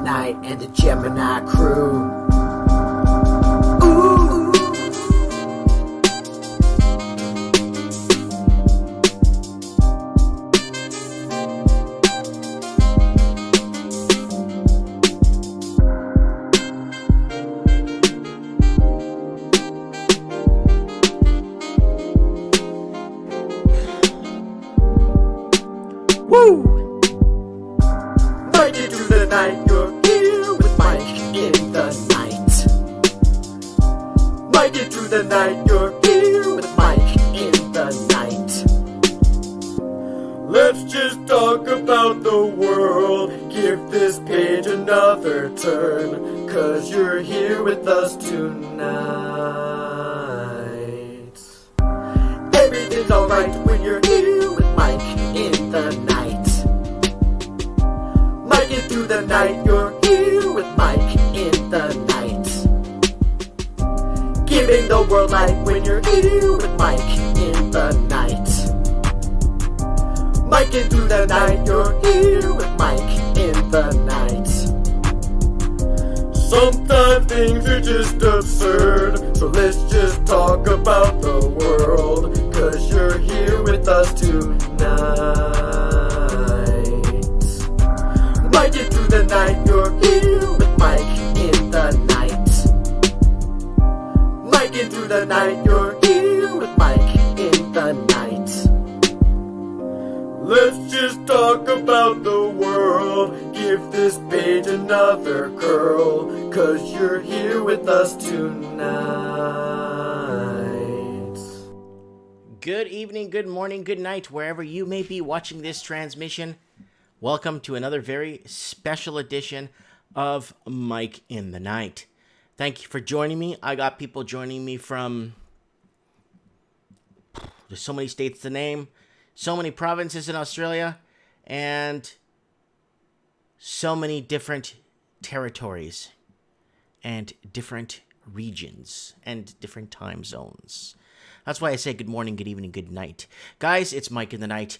night and the Gemini crew. Ooh. Woo! Night into the night, you're here with Mike in the night. Night into the night, you're here with Mike in the night. Let's just talk about the world, give this page another turn, 'cause you're here with us tonight. Everything's alright when you're here with Mike in the night. Mike into the night, you're here with Mike in the night. Giving the world light when you're here with Mike in the night. Mike into the night, you're here with Mike in the night. Sometimes things are just absurd, so let's just talk about the world, 'cause you're here with us tonight. Mike into the night, you're here with Mike in the night. Mike into the night, you're here with Mike in the night. Let's just talk about the world, give this page another curl, 'cause you're here with us tonight. Good evening, good morning, good night, wherever you may be watching this transmission. Welcome to another very special edition of Mike in the Night. Thank you for joining me. I got people joining me from... There's so many states to name, so many provinces in Australia, and so many different territories, and different regions, and different time zones. That's why I say good morning, good evening, good night. Guys, it's Mike in the Night.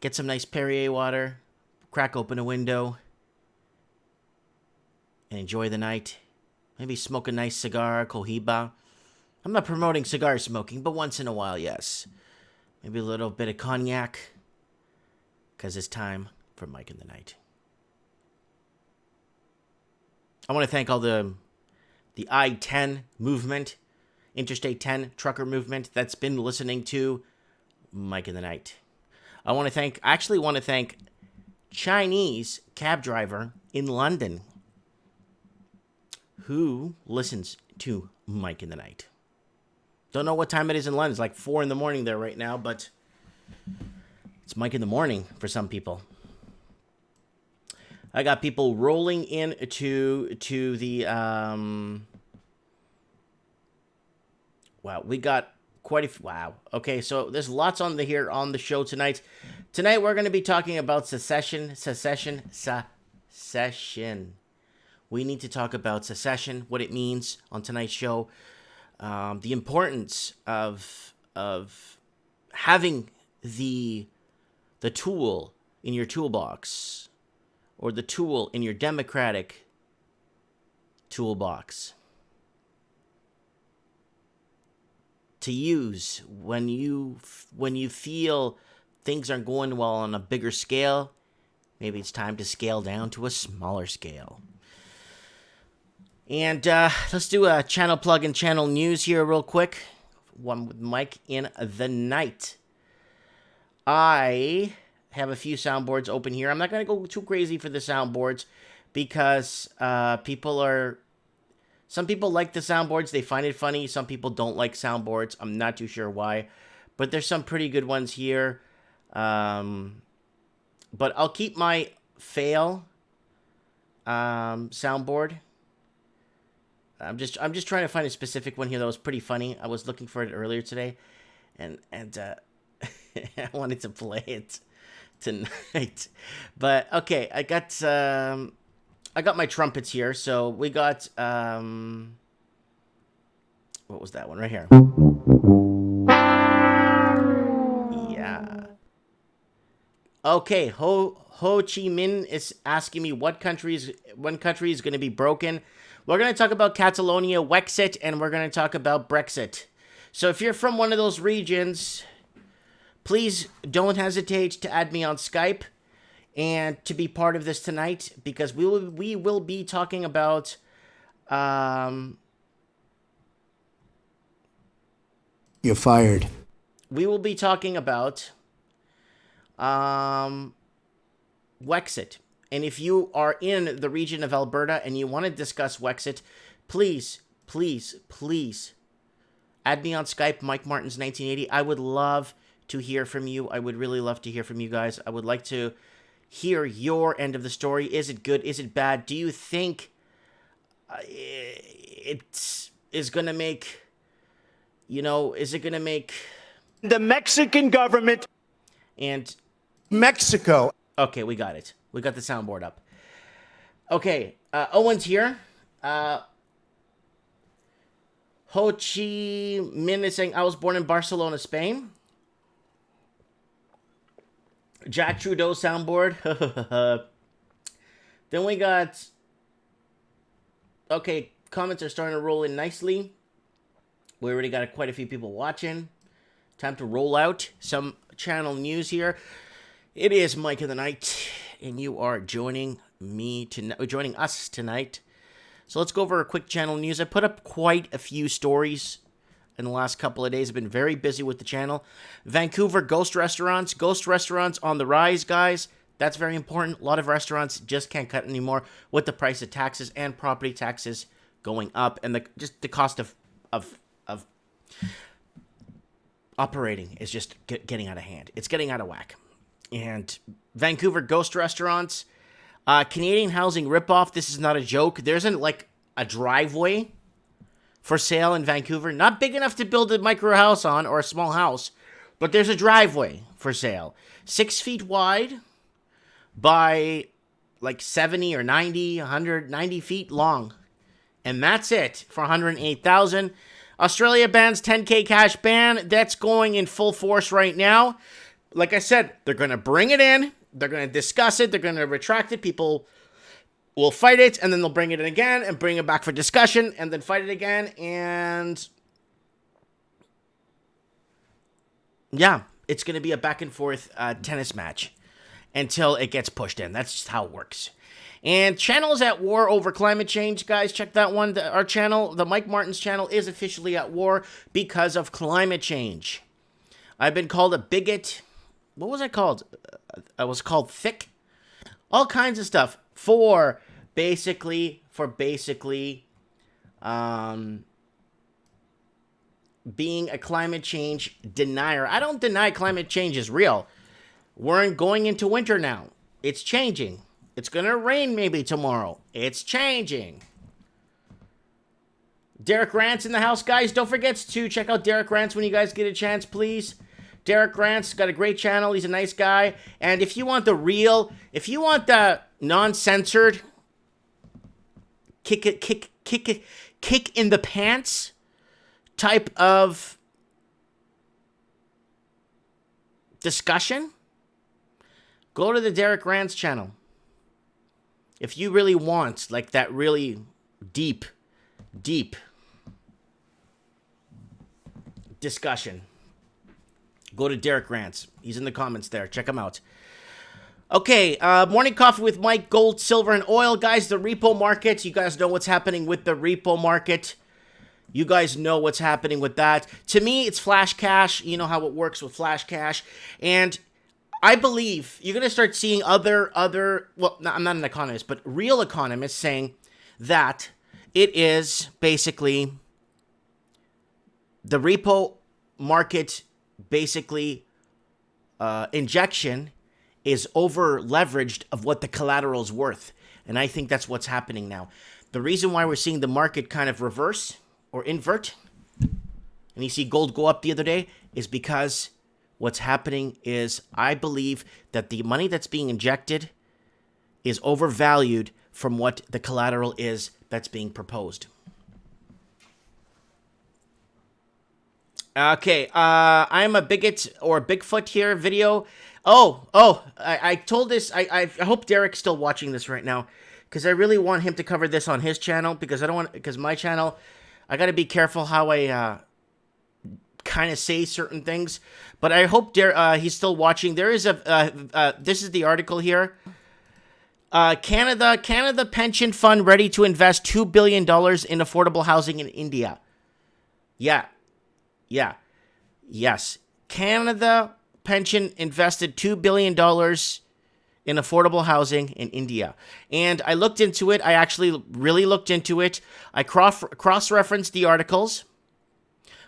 Get some nice Perrier water, crack open a window, and enjoy the night. Maybe smoke a nice cigar, cohiba. I'm not promoting cigar smoking, but once in a while, yes. Maybe a little bit of cognac, because it's time for Mike in the Night. I want to thank all the I-10 movement, Interstate 10 trucker movement that's been listening to Mike in the Night. I actually want to thank Chinese cab driver in London who listens to Mike in the Night. Don't know what time it is in London. It's like 4 in the morning there right now, but it's Mike in the morning for some people. I got people rolling in to the wow, we got quite a few. Wow. Okay, so there's lots on the show tonight. Tonight we're going to be talking about secession. We need to talk about secession, what it means on tonight's show, the importance of having the tool in your toolbox, or the tool in your democratic toolbox, to use when you feel things aren't going well on a bigger scale. Maybe it's time to scale down to a smaller scale. And let's do a channel plug and channel news here real quick. One with Mike in the Night. I have a few soundboards open here. I'm not going to go too crazy for the soundboards because some people like the soundboards. They find it funny. Some people don't like soundboards. I'm not too sure why. But there's some pretty good ones here. But I'll keep my fail soundboard. I'm just trying to find a specific one here that was pretty funny. I was looking for it earlier today, and I wanted to play it tonight. But okay, I got my trumpets here. So we got what was that one right here? Yeah. Okay, Ho Chi Minh is asking me what country is going to be broken. We're going to talk about Catalonia, Wexit, and we're going to talk about Brexit. So if you're from one of those regions, please don't hesitate to add me on Skype and to be part of this tonight, because we will be talking about You're fired. we will be talking about Wexit. And if you are in the region of Alberta and you want to discuss Wexit, please add me on Skype, Mike Martins 1980. I would love to hear from you. I would really love to hear from you guys. I would like to hear your end of the story. Is it good? Is it bad? Do you think it is going to make, is it going to make the Mexican government and Mexico? Okay, we got it. We got the soundboard up. Okay, Owen's here. Ho Chi Minh is saying, I was born in Barcelona, Spain. Jack Trudeau soundboard. Then we got... Okay, comments are starting to roll in nicely. We already got quite a few people watching. Time to roll out some channel news here. It is Mike of the Night, and you are joining us tonight. So let's go over a quick channel news. I put up quite a few stories in the last couple of days. I've been very busy with the channel. Vancouver ghost restaurants. Ghost restaurants on the rise, guys. That's very important. A lot of restaurants just can't cut anymore with the price of taxes and property taxes going up, and the cost of operating is just getting out of hand. It's getting out of whack. And Vancouver ghost restaurants, Canadian housing ripoff. This is not a joke. There's a driveway for sale in Vancouver. Not big enough to build a micro house on or a small house, but there's a driveway for sale. 6 feet wide by 70 or 90, 190 feet long. And that's it for $108,000. Australia bans 10K cash ban. That's going in full force right now. Like I said, they're going to bring it in. They're going to discuss it. They're going to retract it. People will fight it, and then they'll bring it in again and bring it back for discussion, and then fight it again. And yeah, it's going to be a back and forth tennis match until it gets pushed in. That's just how it works. And channels at war over climate change, guys. Check that one. Our channel, the Mike Martins channel, is officially at war because of climate change. I've been called a bigot. What was I called? I was called thick. All kinds of stuff for basically being a climate change denier. I don't deny climate change is real. We're going into winter now. It's changing. It's going to rain maybe tomorrow. It's changing. Derek Rantz in the house, guys. Don't forget to check out Derek Rantz when you guys get a chance, please. Derek Rantz got a great channel. He's a nice guy. And if you want the non-censored kick in the pants type of discussion, go to the Derek Rantz channel. If you really want that really deep discussion, go to Derek Rantz. He's in the comments there. Check him out. Okay, morning coffee with Mike, gold, silver, and oil. Guys, the repo market. You guys know what's happening with the repo market. You guys know what's happening with that. To me, it's flash cash. You know how it works with flash cash. And I believe you're going to start seeing other, well, I'm not an economist, but real economists saying that it is basically the repo market injection is over leveraged of what the collateral is worth. And I think that's what's happening now. The reason why we're seeing the market kind of reverse or invert, and you see gold go up the other day, is because what's happening is I believe that the money that's being injected is overvalued from what the collateral is that's being proposed. Okay, I'm a bigot or Bigfoot here video. I told this, I hope Derek's still watching this right now, because I really want him to cover this on his channel, because I don't want, because my channel, I gotta be careful how I, kind of say certain things, but I hope he's still watching. There is this is the article here. Canada pension fund ready to invest $2 billion in affordable housing in India. Yes. Canada pension invested $2 billion in affordable housing in India. And I looked into it. I actually really looked into it. I cross-referenced the articles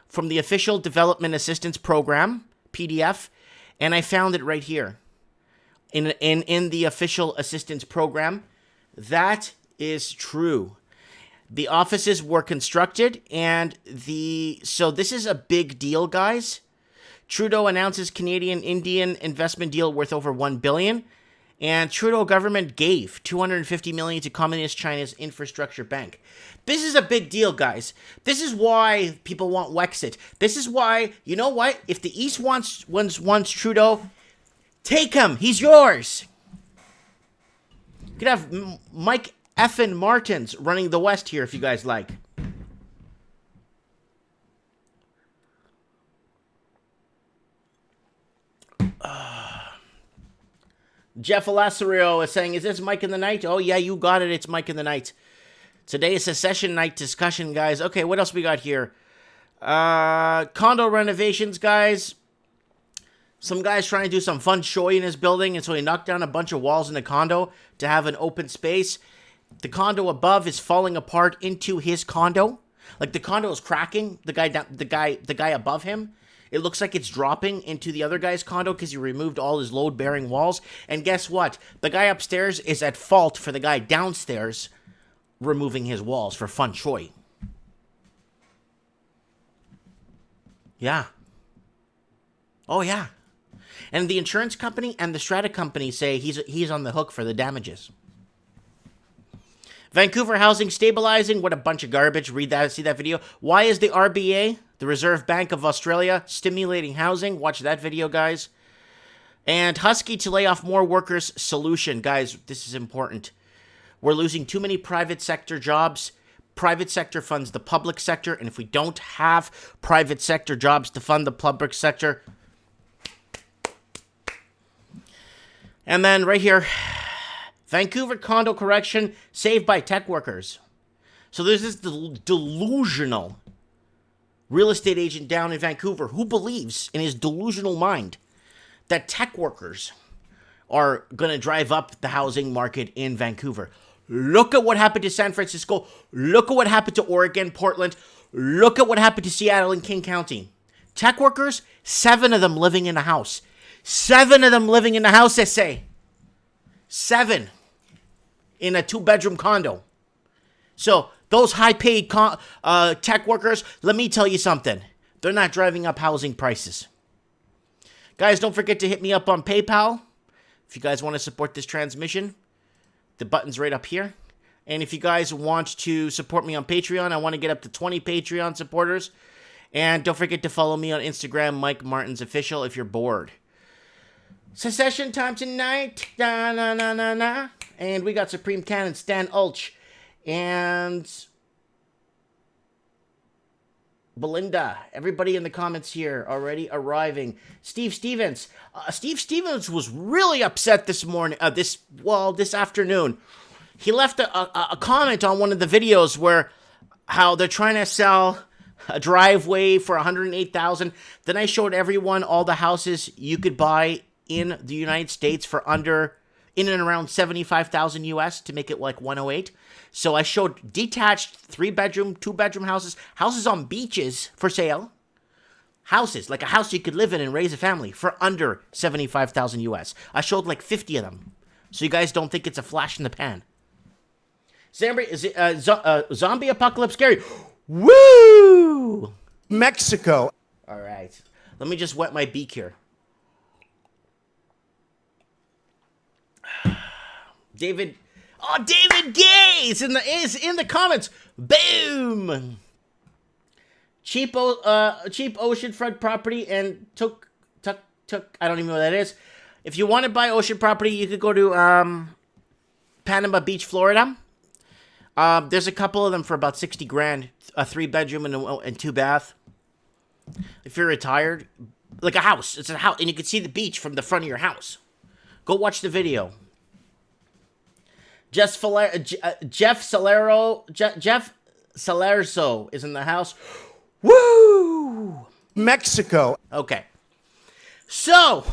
from the Official Development Assistance Program, PDF, and I found it right here in the Official Assistance Program. That is true. The offices were constructed, and so this is a big deal, guys. Trudeau announces Canadian-Indian investment deal worth over $1 billion, and Trudeau government gave $250 million to Communist China's infrastructure bank. This is a big deal, guys. This is why people want Wexit. This is why, you know what? If the East wants Trudeau, take him. He's yours. You could have Mike effing Martins running the West here if you guys like. Jeff Alasario is saying, is this Mike in the Night? Oh, yeah, you got it. It's Mike in the Night. Today is Secession night discussion, guys. Okay, what else we got here? Condo renovations, guys. Some guy's trying to do some feng shui in his building, and so he knocked down a bunch of walls in the condo to have an open space. The condo above is falling apart into his condo. Like, the condo is cracking. The guy above him. It looks like it's dropping into the other guy's condo because he removed all his load-bearing walls. And guess what? The guy upstairs is at fault for the guy downstairs removing his walls for feng shui. Yeah. Oh, yeah. And the insurance company and the strata company say he's on the hook for the damages. Vancouver housing stabilizing. What a bunch of garbage. Read that. See that video. Why is the RBA, the Reserve Bank of Australia, stimulating housing? Watch that video, guys. And Husky to lay off more workers solution. Guys, this is important. We're losing too many private sector jobs. Private sector funds the public sector. And if we don't have private sector jobs to fund the public sector. And then right here, Vancouver condo correction saved by tech workers. So there's this delusional real estate agent down in Vancouver who believes in his delusional mind that tech workers are going to drive up the housing market in Vancouver. Look at what happened to San Francisco. Look at what happened to Oregon, Portland. Look at what happened to Seattle and King County. Tech workers, 7 of them living in a house. 7 of them living in a house, they say. 7 in a 2-bedroom condo. So those high-paid tech workers, let me tell you something. They're not driving up housing prices. Guys, don't forget to hit me up on PayPal. If you guys want to support this transmission, the button's right up here. And if you guys want to support me on Patreon, I want to get up to 20 Patreon supporters. And don't forget to follow me on Instagram, Mike Martins Official, if you're bored. Secession time tonight. Da, na, na, na, na. And we got Supreme Canon Stan Ulch. And Belinda. Everybody in the comments here already arriving. Steve Stevens. Steve Stevens was really upset this morning. This afternoon. He left a comment on one of the videos where how they're trying to sell a driveway for $108,000. Then I showed everyone all the houses you could buy in the United States for in and around $75,000 US to make it like 108. So I showed detached 3-bedroom, 2-bedroom houses on beaches for sale. Houses, like a house you could live in and raise a family for under $75,000 US. I showed like 50 of them. So you guys don't think it's a flash in the pan. Zombie apocalypse scary. Woo! Mexico. All right. Let me just wet my beak here. David Gay is in the comments. Boom. cheap oceanfront property and took. I don't even know what that is. If you want to buy ocean property, you could go to Panama Beach, Florida. There's a couple of them for about 60 grand, a 3-bedroom and 2-bath. If you're retired, like a house, it's a house, and you can see the beach from the front of your house. Go watch the video. Jeff Salerzo is in the house. Woo! Mexico. Okay. So,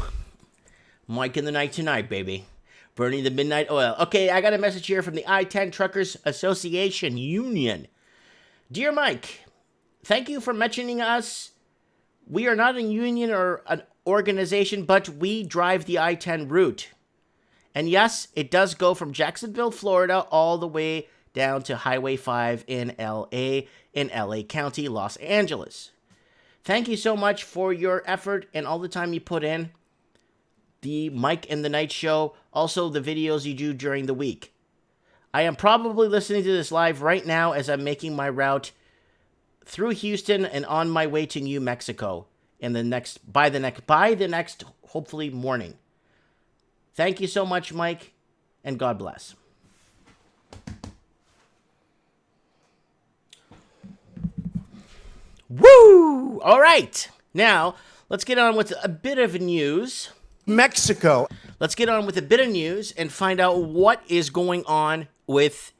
Mike in the night tonight, baby. Burning the midnight oil. Okay, I got a message here from the I-10 Truckers Association Union. Dear Mike, thank you for mentioning us. We are not a union or an organization, but we drive the I-10 route. And yes, it does go from Jacksonville, Florida, all the way down to Highway 5 in L.A., in L.A. County, Los Angeles. Thank you so much for your effort and all the time you put in. The Mike in the Night Show, also the videos you do during the week. I am probably listening to this live right now as I'm making my route through Houston and on my way to New Mexico by the next hopefully morning. Thank you so much, Mike, and God bless. Woo! All right. Now, let's get on with a bit of news. Mexico. Let's get on with a bit of news and find out what is going on with,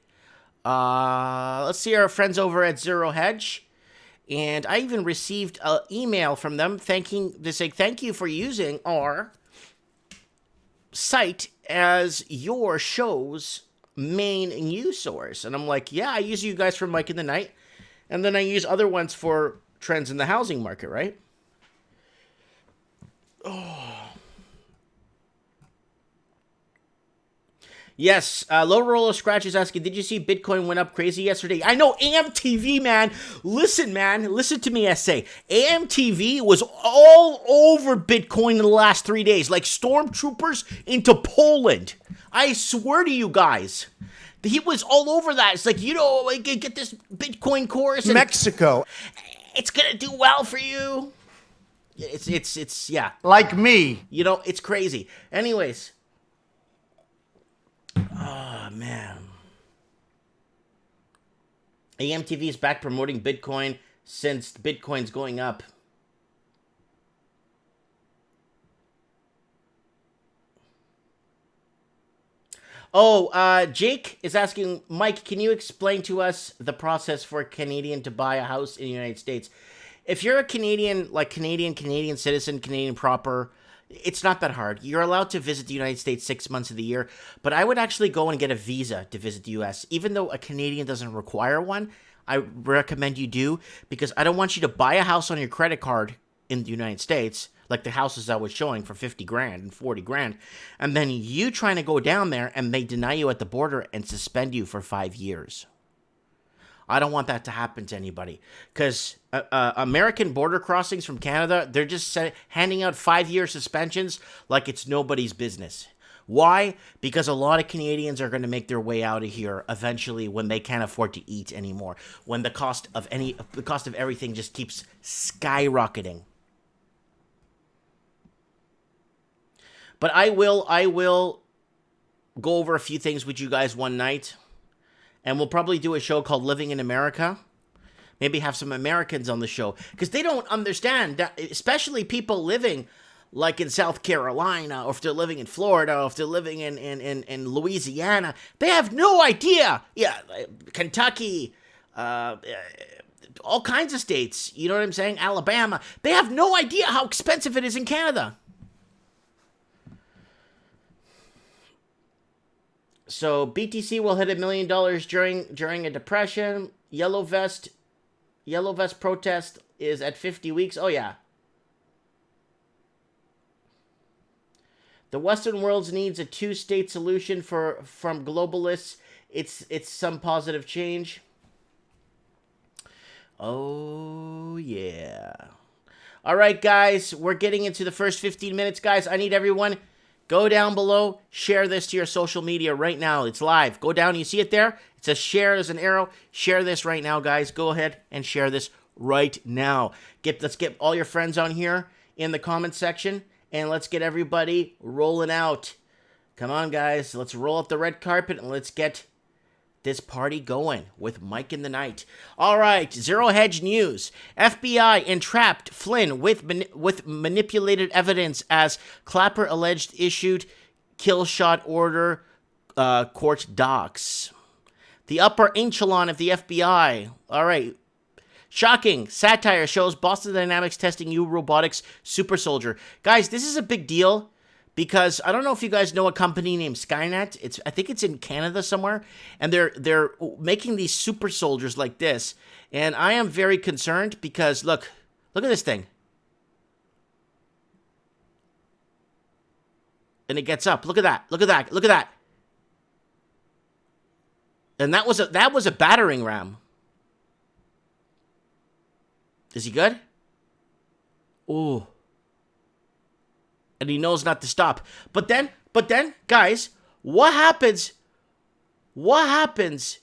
let's see, our friends over at Zero Hedge. And I even received an email from them thank you for using our site as your show's main news source. And I'm like, yeah, I use you guys for Mike in the Night. And then I use other ones for trends in the housing market, right? Oh. Yes, Low Roller Scratch is asking, did you see Bitcoin went up crazy yesterday? I know, AMTV, man. Listen to me, I say. AMTV was all over Bitcoin in the last 3 days, like stormtroopers into Poland. I swear to you guys. He was all over that. It's like, get this Bitcoin course. Mexico. It's going to do well for you. It's yeah. Like me. It's crazy. Anyways. Oh, man. AMTV is back promoting Bitcoin since Bitcoin's going up. Oh, Jake is asking, Mike, can you explain to us the process for a Canadian to buy a house in the United States? If you're a Canadian, like Canadian citizen, Canadian proper, it's not that hard. You're allowed to visit the United States 6 months of the year, but I would actually go and get a visa to visit the U.S. Even though a Canadian doesn't require one, I recommend you do, because I don't want you to buy a house on your credit card in the United States, like the houses I was showing for 50 grand and 40 grand, and then you trying to go down there and they deny you at the border and suspend you for 5 years. I don't want that to happen to anybody, because American border crossings from Canada, they're just handing out 5-year suspensions like it's nobody's business. Why? Because a lot of Canadians are going to make their way out of here eventually when they can't afford to eat anymore, when the cost of everything just keeps skyrocketing. But I will go over a few things with you guys one night. And we'll probably do a show called Living in America. Maybe have some Americans on the show. Because they don't understand, that, especially people living like in South Carolina, or if they're living in Florida, or if they're living in Louisiana. They have no idea. Yeah, Kentucky, all kinds of states. You know what I'm saying? Alabama. They have no idea how expensive it is in Canada. So BTC will hit $1 million during a depression. Yellow vest protest is at 50 weeks. Oh yeah. The Western world needs a 2-state solution from globalists. It's some positive change. Oh yeah. All right, guys, we're getting into the first 15 minutes, guys. I need everyone. Go down below, share this to your social media right now. It's live. Go down, you see it there? It says share, there's an arrow. Share this right now, guys. Go ahead and share this right now. Let's get all your friends on here in the comment section, and let's get everybody rolling out. Come on, guys. Let's roll up the red carpet, and let's get this party going with Mike in the Night. All right, Zero Hedge News. FBI entrapped Flynn with manipulated evidence as Clapper alleged issued kill shot order, court docs. The upper echelon of the FBI. All right. Shocking. Satire shows Boston Dynamics testing new robotics super soldier. Guys, this is a big deal because I don't know if you guys know a company named Skynet. I think it's in Canada somewhere, and they're making these super soldiers like this. And I am very concerned because look at this thing. And it gets up. Look at that. Look at that. Look at that. And that was a battering ram. Is he good? Ooh. And he knows not to stop. But then, guys, what happens? What happens?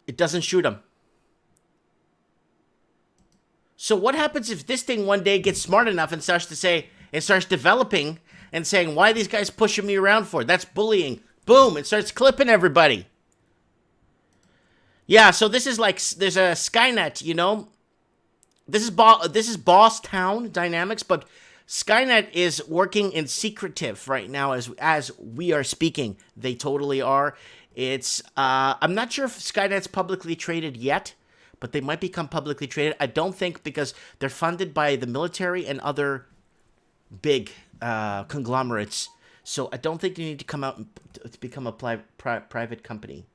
It doesn't shoot him. So what happens if this thing one day gets smart enough and starts developing and saying, why are these guys pushing me around for? That's bullying. Boom, it starts clipping everybody. Yeah, so this is like, there's a Skynet, you know. This is Boss Town Dynamics, but Skynet is working in secretive right now as we are speaking. They totally are. It's, I'm not sure if Skynet's publicly traded yet, but they might become publicly traded. I don't think, because they're funded by the military and other big conglomerates. So I don't think you need to come out to become a private company.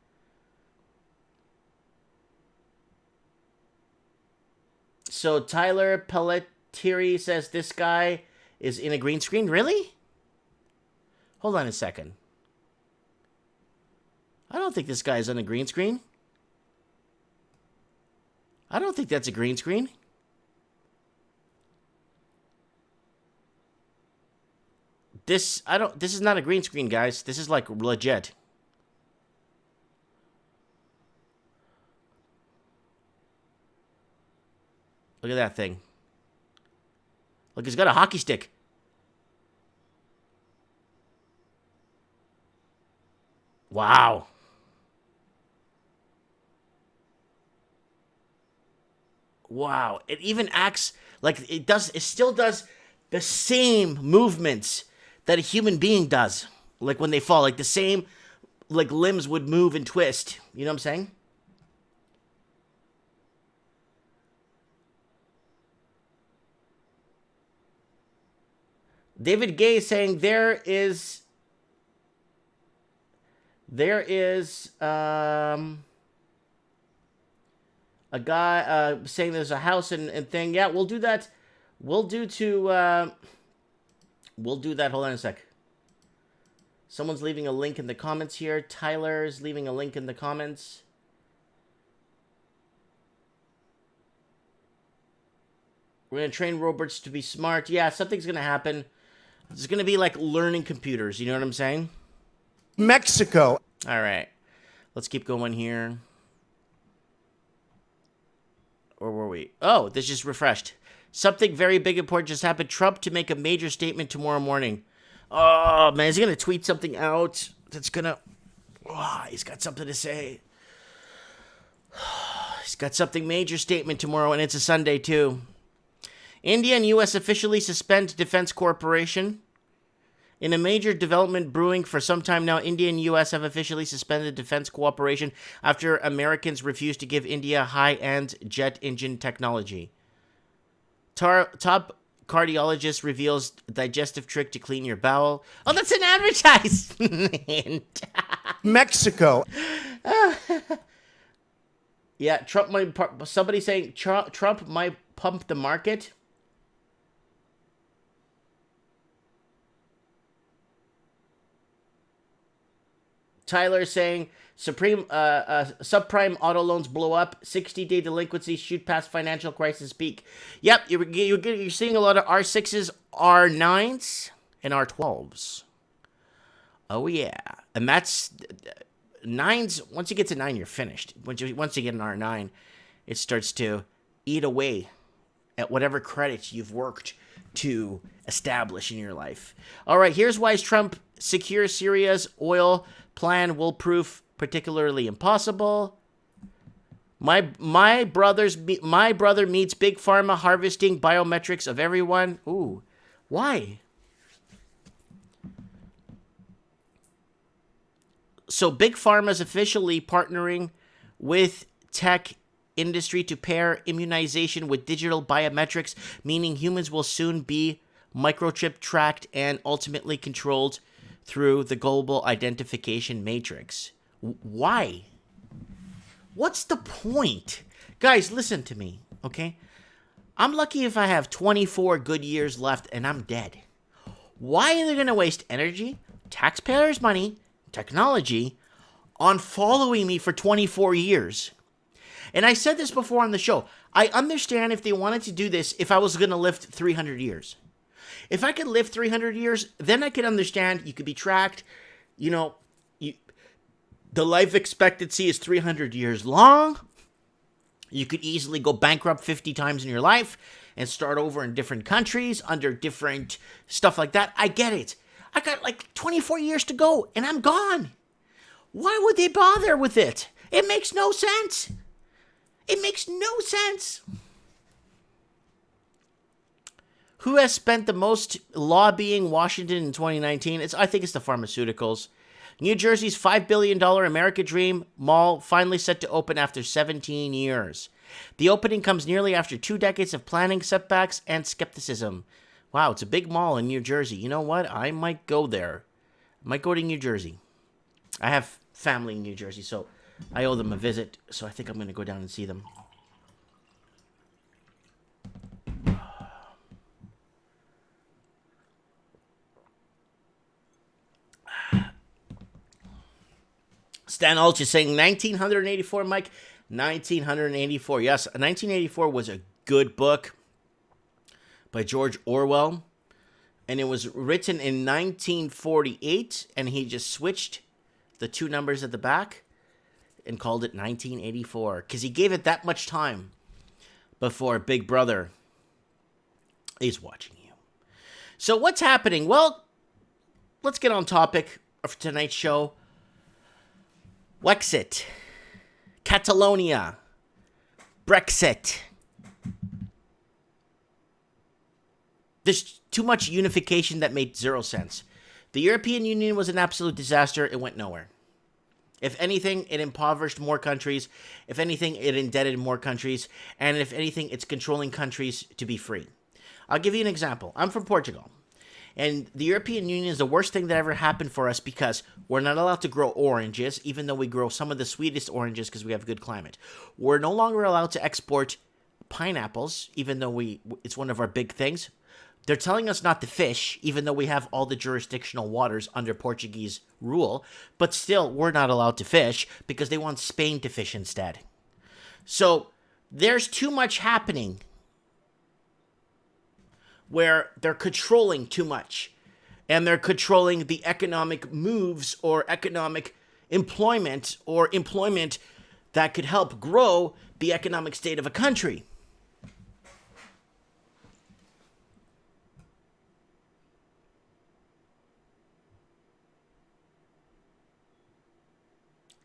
So Tyler Pelletieri says this guy is in a green screen. Really? Hold on a second. I don't think this guy is on a green screen. I don't think that's a green screen. This is not a green screen, guys. This is like legit. Look at that thing. Look, he's got a hockey stick. Wow. Wow. It even acts like it still does the same movements that a human being does. Like when they fall, like the same, like limbs would move and twist. You know what I'm saying? David Gay is saying there is a guy saying there's a house and thing. Yeah, we'll do that. We'll do that. Hold on a sec. Someone's leaving a link in the comments here. Tyler's leaving a link in the comments. We're going to train robots to be smart. Yeah, something's going to happen. It's going to be like learning computers. You know what I'm saying? Mexico. All right. Let's keep going here. Or were we? Oh, this just refreshed. Something very big important just happened. Trump to make a major statement tomorrow morning. Oh, man. Is he going to tweet something out that's going to... Oh, he's got something to say. He's got something major statement tomorrow, and it's a Sunday, too. India and U.S. officially suspend defense cooperation. In a major development brewing for some time now, India and U.S. have officially suspended defense cooperation after Americans refused to give India high-end jet engine technology. Top cardiologist reveals digestive trick to clean your bowel. Oh, that's an advertisement! Mexico. Yeah, Trump might... Somebody saying Trump might pump the market. Tyler saying subprime auto loans blow up, 60-day delinquencies shoot past financial crisis peak. Yep, you're seeing a lot of R6s, R9s, and R12s. Oh yeah, and that's once you get to 9, you're finished. Once you get an R9, it starts to eat away at whatever credits you've worked to establish in your life. All right, here's why Trump secures Syria's oil plan will prove particularly impossible. My brother meets big pharma harvesting biometrics of everyone. Ooh, why? So big pharma is officially partnering with tech industry to pair immunization with digital biometrics, meaning humans will soon be microchip tracked and ultimately controlled through the global identification matrix. Why? What's the point? Guys, listen to me, okay? I'm lucky if I have 24 good years left and I'm dead. Why are they going to waste energy, taxpayers' money, technology on following me for 24 years? And I said this before on the show. I understand if they wanted to do this if I was going to live 300 years. If I could live 300 years, then I could understand you could be tracked. You know, the life expectancy is 300 years long. You could easily go bankrupt 50 times in your life and start over in different countries under different stuff like that. I get it. I got like 24 years to go and I'm gone. Why would they bother with it? It makes no sense. It makes no sense. Who has spent the most lobbying Washington in 2019? I think it's the pharmaceuticals. New Jersey's $5 billion America Dream Mall finally set to open after 17 years. The opening comes nearly after 2 decades of planning setbacks and skepticism. Wow, it's a big mall in New Jersey. You know what? I might go there. I might go to New Jersey. I have family in New Jersey, so I owe them a visit. So I think I'm going to go down and see them. Stan Ulch is saying 1984, Mike. 1984. Yes, 1984 was a good book by George Orwell. And it was written in 1948. And he just switched the 2 numbers at the back and called it 1984. Because he gave it that much time before Big Brother is watching you. So what's happening? Well, let's get on topic of tonight's show. Wexit, Catalonia, Brexit. There's too much unification that made zero sense. The European Union was an absolute disaster. It went nowhere. If anything, it impoverished more countries. If anything, it indebted more countries. And if anything, it's controlling countries to be free. I'll give you an example. I'm from Portugal. And the European Union is the worst thing that ever happened for us because we're not allowed to grow oranges, even though we grow some of the sweetest oranges because we have good climate. We're no longer allowed to export pineapples, even though it's one of our big things. They're telling us not to fish, even though we have all the jurisdictional waters under Portuguese rule. But still, we're not allowed to fish because they want Spain to fish instead. So there's too much happening where they're controlling too much. And they're controlling the economic moves or economic employment or employment that could help grow the economic state of a country.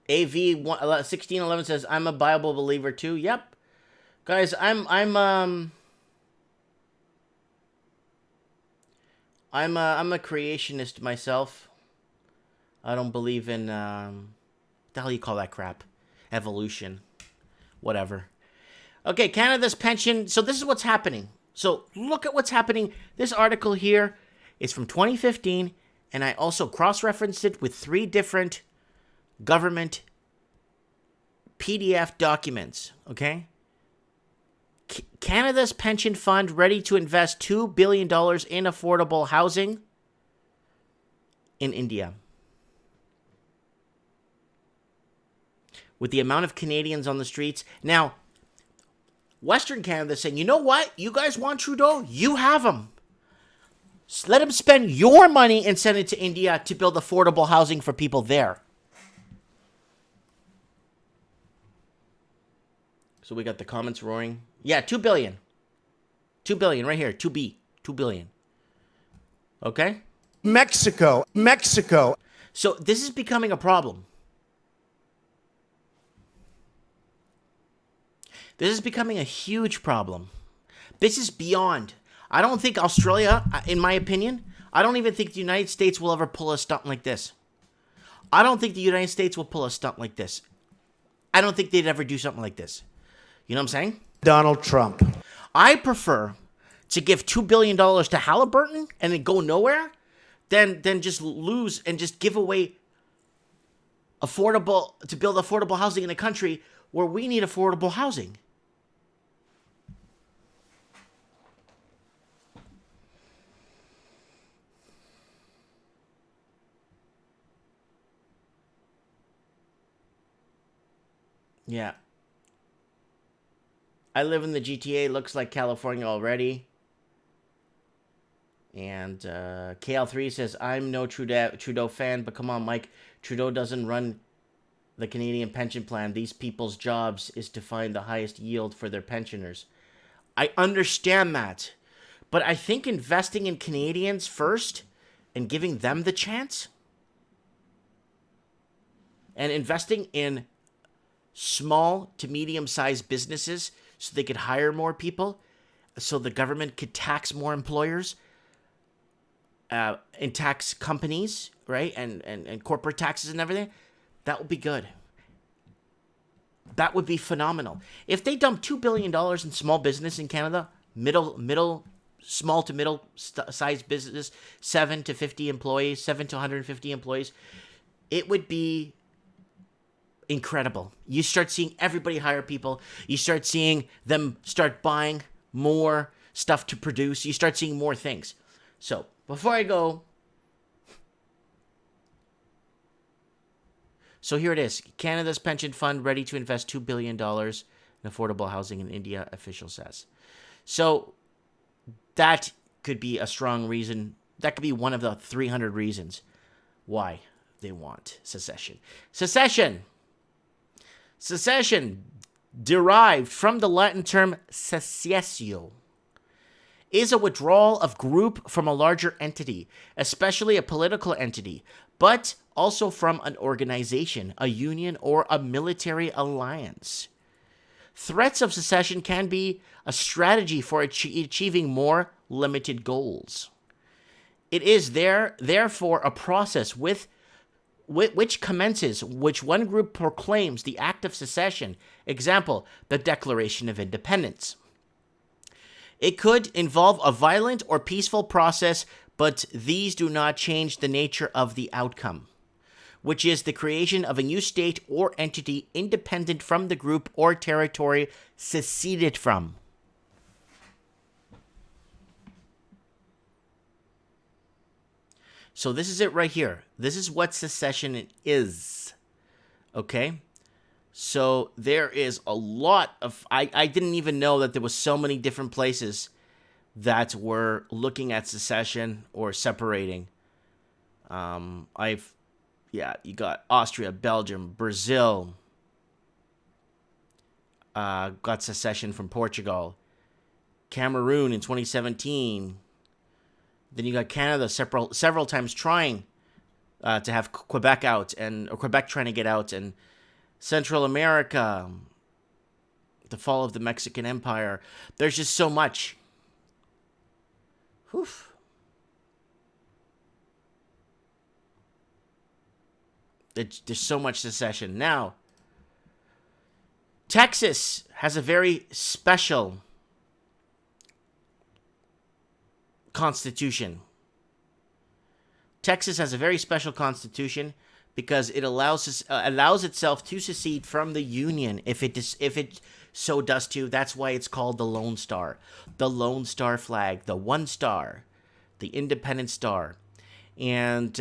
AV 1611 says, I'm a Bible believer too. Yep. Guys, I'm a creationist myself. I don't believe in what the hell you call that crap? Evolution. Whatever. Okay, Canada's pension. So this is what's happening. So look at what's happening. This article here is from 2015, and I also cross-referenced it with 3 different government PDF documents, okay? Canada's pension fund ready to invest $2 billion in affordable housing in India. With the amount of Canadians on the streets. Now, Western Canada is saying, you know what? You guys want Trudeau? You have him. Let him spend your money and send it to India to build affordable housing for people there. So we got the comments roaring. Yeah, 2 billion. 2 billion right here. 2B. 2 billion. Okay? Mexico. Mexico. So this is becoming a problem. This is becoming a huge problem. This is beyond. I don't think Australia, in my opinion, I don't even think the United States will ever pull a stunt like this. I don't think the United States will pull a stunt like this. I don't think they'd ever do something like this. You know what I'm saying? Donald Trump. I prefer to give $2 billion to Halliburton and then go nowhere than just lose and just give away to build affordable housing in a country where we need affordable housing. Yeah. I live in the GTA. Looks like California already. And KL3 says, I'm no Trudeau fan, but come on, Mike. Trudeau doesn't run the Canadian pension plan. These people's jobs is to find the highest yield for their pensioners. I understand that. But I think investing in Canadians first and giving them the chance and investing in small to medium-sized businesses so they could hire more people, so the government could tax more employers, and tax companies, right? And corporate taxes and everything. That would be good. That would be phenomenal. If they dump $2 billion in small business in Canada, small to middle sized business, 7 to 50 employees, 7 to 150 employees, it would be incredible. You start seeing everybody hire people. You start seeing them start buying more stuff to produce. You start seeing more things. So, before I go, so here it is. Canada's pension fund ready to invest $2 billion in affordable housing in India, official says. So, that could be a strong reason. That could be one of the 300 reasons why they want secession. Secession, derived from the Latin term secessio, is a withdrawal of group from a larger entity, especially a political entity, but also from an organization, a union, or a military alliance. Threats of secession can be a strategy for achieving more limited goals. It is therefore a process which commences, which one group proclaims the act of secession, example, the Declaration of Independence. It could involve a violent or peaceful process, but these do not change the nature of the outcome, which is the creation of a new state or entity independent from the group or territory seceded from. So this is it right here. This is what secession is. Okay? So there is a lot of... I didn't even know that there was so many different places that were looking at secession or separating. You got Austria, Belgium, Brazil. Got secession from Portugal. Cameroon in 2017. Then you got Canada several times trying to have Quebec out, or Quebec trying to get out, and Central America, the fall of the Mexican Empire. There's just so much. Whew. There's so much secession. Now, Texas has a very special constitution. Texas has a very special constitution because it allows itself to secede from the Union if it so does too. That's why it's called the Lone Star. The Lone Star flag, the one star, the independent star. And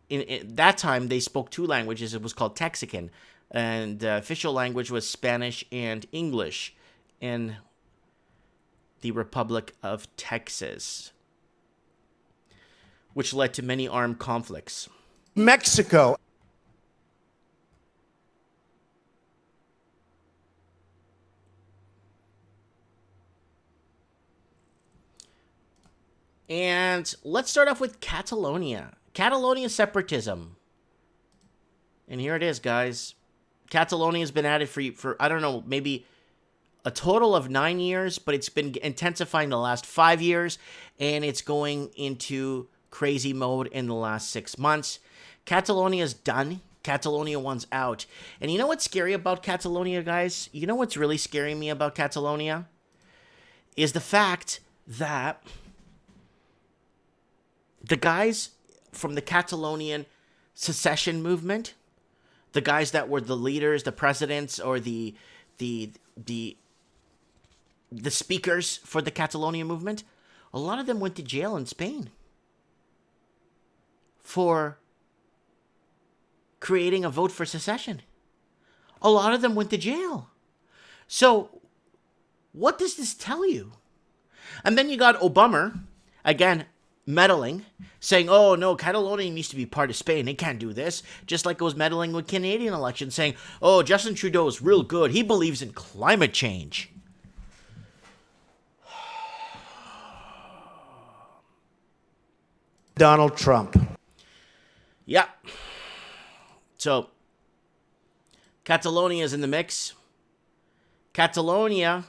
in that time, they spoke two languages. It was called Texican. And the official language was Spanish and English in the Republic of Texas, which led to many armed conflicts. Mexico. And let's start off with Catalonia. Catalonia separatism. And here it is, guys. Catalonia has been at it for I don't know, maybe a total of 9 years, but it's been intensifying the last 5 years, and it's going into crazy mode in the last 6 months. Catalonia's done. Catalonia wants out. And you know what's scary about Catalonia, guys? You know what's really scaring me about Catalonia? Is the fact that the guys from the Catalonian secession movement, the guys that were the leaders, the presidents, or the speakers for the Catalonia movement, a lot of them went to jail in Spain for creating a vote for secession. A lot of them went to jail. So, what does this tell you? And then you got Obama, again, meddling, saying, oh, no, Catalonia needs to be part of Spain. They can't do this. Just like it was meddling with Canadian elections, saying, oh, Justin Trudeau is real good. He believes in climate change. Donald Trump. Yeah. So, Catalonia is in the mix. Catalonia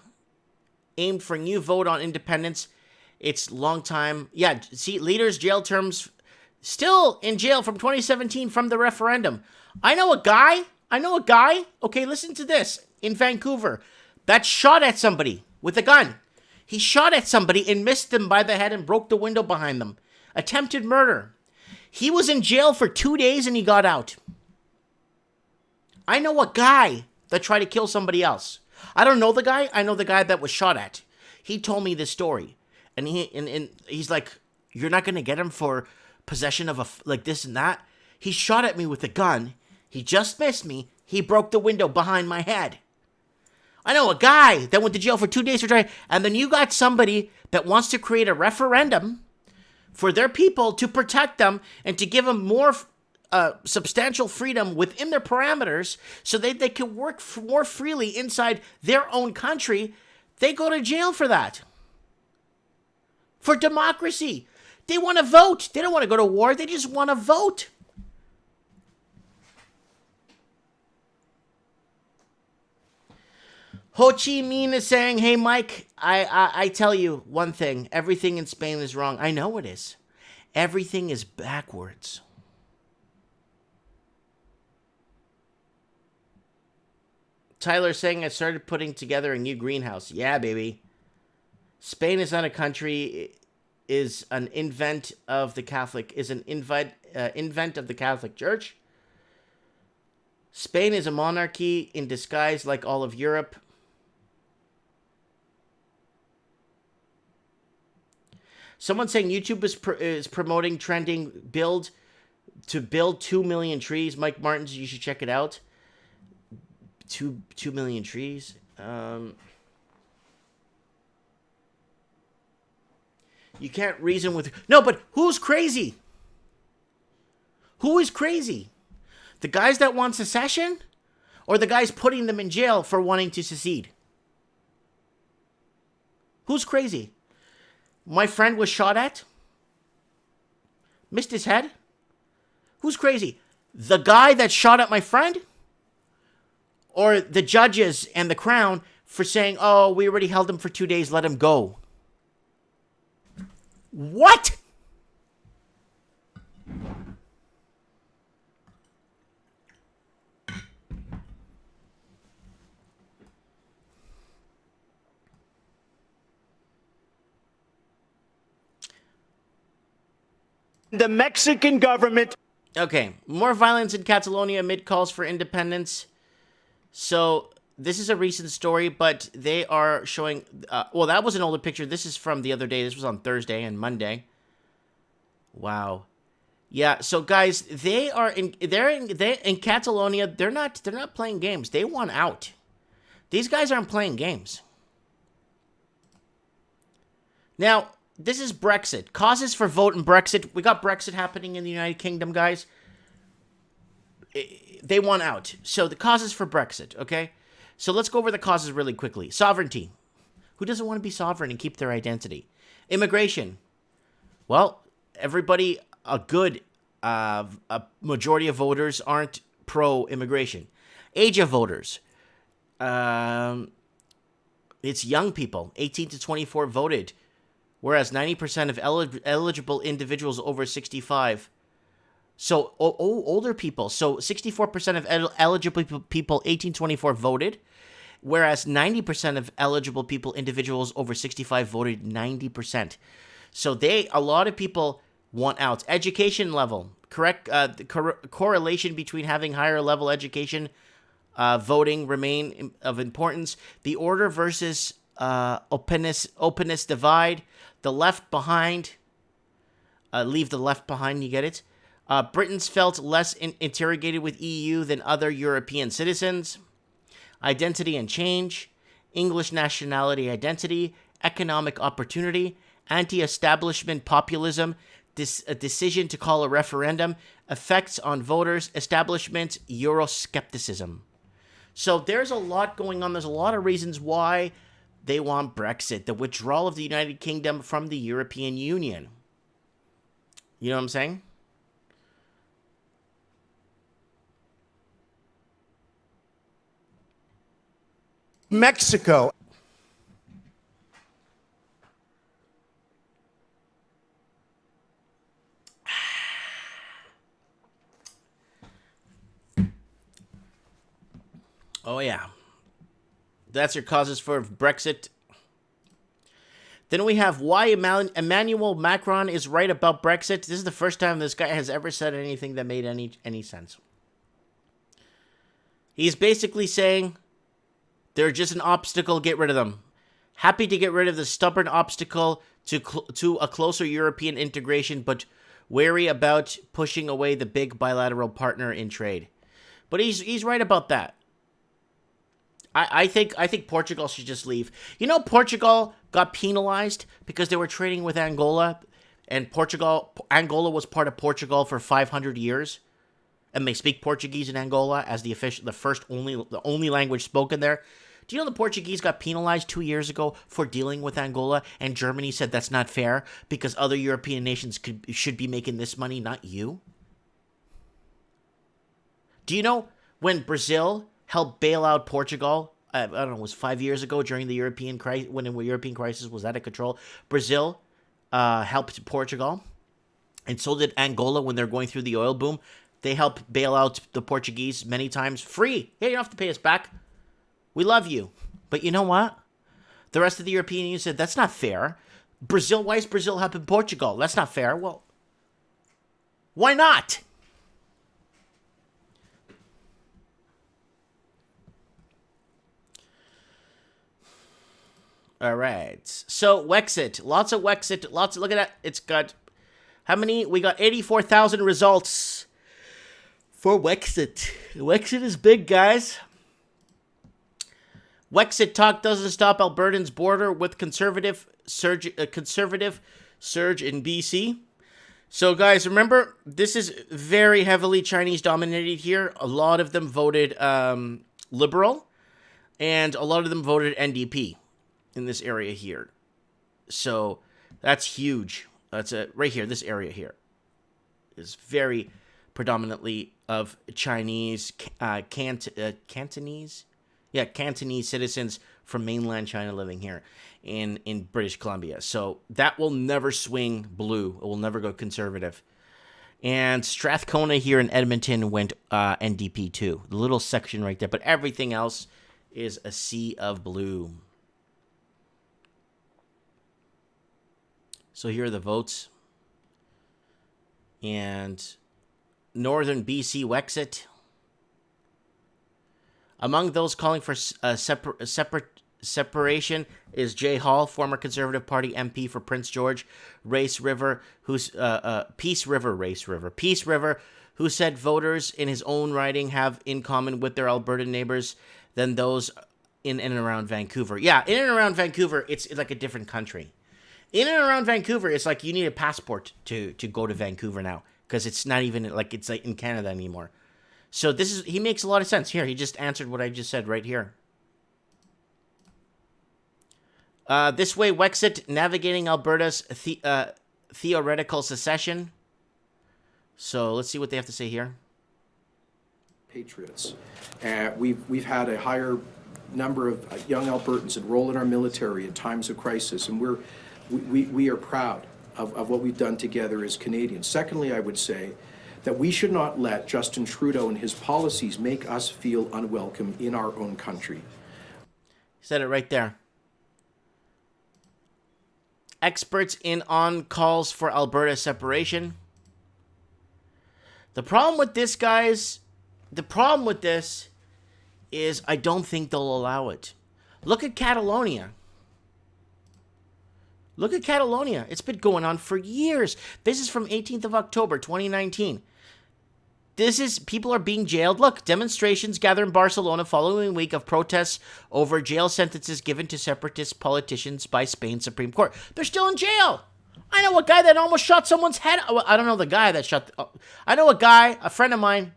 aimed for a new vote on independence. It's long time. Yeah, see, leaders' jail terms still in jail from 2017 from the referendum. I know a guy, okay, listen to this, in Vancouver, that shot at somebody with a gun. He shot at somebody and missed them by the head and broke the window behind them. Attempted murder. He was in jail for 2 days and he got out. I know a guy that tried to kill somebody else. I don't know the guy. I know the guy that was shot at. He told me this story. And he's like, you're not going to get him for possession of like this and that. He shot at me with a gun. He just missed me. He broke the window behind my head. I know a guy that went to jail for 2 days for trying. And then you got somebody that wants to create a referendum for their people to protect them and to give them more substantial freedom within their parameters so they can work more freely inside their own country. They go to jail for that. For democracy. They want to vote. They don't want to go to war. They just want to vote. Ho Chi Minh is saying, hey, Mike, I tell you one thing. Everything in Spain is wrong. I know it is. Everything is backwards. Tyler saying, I started putting together a new greenhouse. Yeah, baby. Spain is not a country, is an invent of the Catholic, invent of the Catholic Church. Spain is a monarchy in disguise like all of Europe. Someone saying YouTube is promoting trending build 2 million trees. Mike Martins, you should check it out. 2 million trees. You can't reason with... No, but who's crazy? Who is crazy? The guys that want secession? Or the guys putting them in jail for wanting to secede? Who's crazy? My friend was shot at? Missed his head? Who's crazy? The guy that shot at my friend? Or the judges and the crown for saying, oh, we already held him for 2 days, let him go? What? The Mexican government. Okay, more violence in Catalonia amid calls for independence. So, this is a recent story, but they are showing... well, that was an older picture. This is from the other day. This was on Thursday and Monday. Wow. Yeah, so guys, they're in Catalonia. They're not playing games. They want out. These guys aren't playing games. Now, this is Brexit. Causes for vote in Brexit. We got Brexit happening in the United Kingdom, guys. They want out. So the causes for Brexit, okay? So let's go over the causes really quickly. Sovereignty. Who doesn't want to be sovereign and keep their identity? Immigration. Well, everybody, a majority of voters aren't pro-immigration. Age of voters. It's young people, 18 to 24 voted, whereas 90% of eligible individuals over 65. So older people. So 64% of eligible people, 18 to 24 voted, whereas 90% of eligible people, individuals over 65 voted 90%. So a lot of people want out. Education level, correct? The correlation between having higher level education, voting remain of importance. The order versus openness divide. The left behind, leave the left behind. You get it? Britons felt less interrogated with EU than other European citizens. Identity and change. English nationality identity. Economic opportunity. Anti-establishment populism. A decision to call a referendum. Effects on voters. Establishment Euroscepticism. So there's a lot going on. There's a lot of reasons why they want Brexit, the withdrawal of the United Kingdom from the European Union. You know what I'm saying? Mexico. Oh, yeah. That's your causes for Brexit. Then we have why Emmanuel Macron is right about Brexit. This is the first time this guy has ever said anything that made any sense. He's basically saying they're just an obstacle, get rid of them. Happy to get rid of the stubborn obstacle to a closer European integration, but wary about pushing away the big bilateral partner in trade. But he's right about that. I think Portugal should just leave. You know, Portugal got penalized because they were trading with Angola, and Angola was part of Portugal for 500 years, and they speak Portuguese in Angola as the only language spoken there. Do you know the Portuguese got penalized 2 years ago for dealing with Angola, and Germany said that's not fair because other European nations should be making this money, not you? Do you know when Brazil helped bail out Portugal? I don't know, it was 5 years ago during the European crisis, when the European crisis was out of control. Brazil helped Portugal, and so did Angola when they're going through the oil boom. They helped bail out the Portuguese many times free. Hey, you don't have to pay us back. We love you. But you know what? The rest of the European Union said, that's not fair. Why is Brazil helping Portugal? That's not fair. Well, why not? All right. So, Wexit. Lots of Wexit. Look at that. It's got, how many? We got 84,000 results for Wexit. Wexit is big, guys. Wexit talk doesn't stop Albertans' border with conservative surge in BC. So, guys, remember, this is very heavily Chinese dominated here. A lot of them voted Liberal, and a lot of them voted NDP in this area here. So that's huge. That's right here. This area here is very predominantly of Chinese, Cantonese. Yeah, Cantonese citizens from mainland China living here in British Columbia. So that will never swing blue. It will never go conservative. And Strathcona here in Edmonton went NDP too. The little section right there. But everything else is a sea of blue. So here are the votes. And Northern BC Wexit. Among those calling for separation is Jay Hall, former Conservative Party MP for Prince George, Peace River, who said voters in his own riding have in common with their Alberta neighbors than those in and around Vancouver. Yeah, in and around Vancouver, it's like a different country. In and around Vancouver, it's like you need a passport to go to Vancouver now, because it's not even like it's like in Canada anymore. So he makes a lot of sense. Here, he just answered what I just said right here. This way, Wexit navigating Alberta's theoretical secession. So let's see what they have to say here. Patriots. We've had a higher number of young Albertans enroll in our military in times of crisis, and we are proud of what we've done together as Canadians. Secondly, I would say that we should not let Justin Trudeau and his policies make us feel unwelcome in our own country. Said it right there. Experts in on calls for Alberta separation. The problem with this, guys, is I don't think they'll allow it. Look at Catalonia. Look at Catalonia. It's been going on for years. This is from 18th of October, 2019. People are being jailed. Look, demonstrations gather in Barcelona following a week of protests over jail sentences given to separatist politicians by Spain's Supreme Court. They're still in jail. I know a guy that almost shot someone's head. I don't know the guy that shot. I know a friend of mine,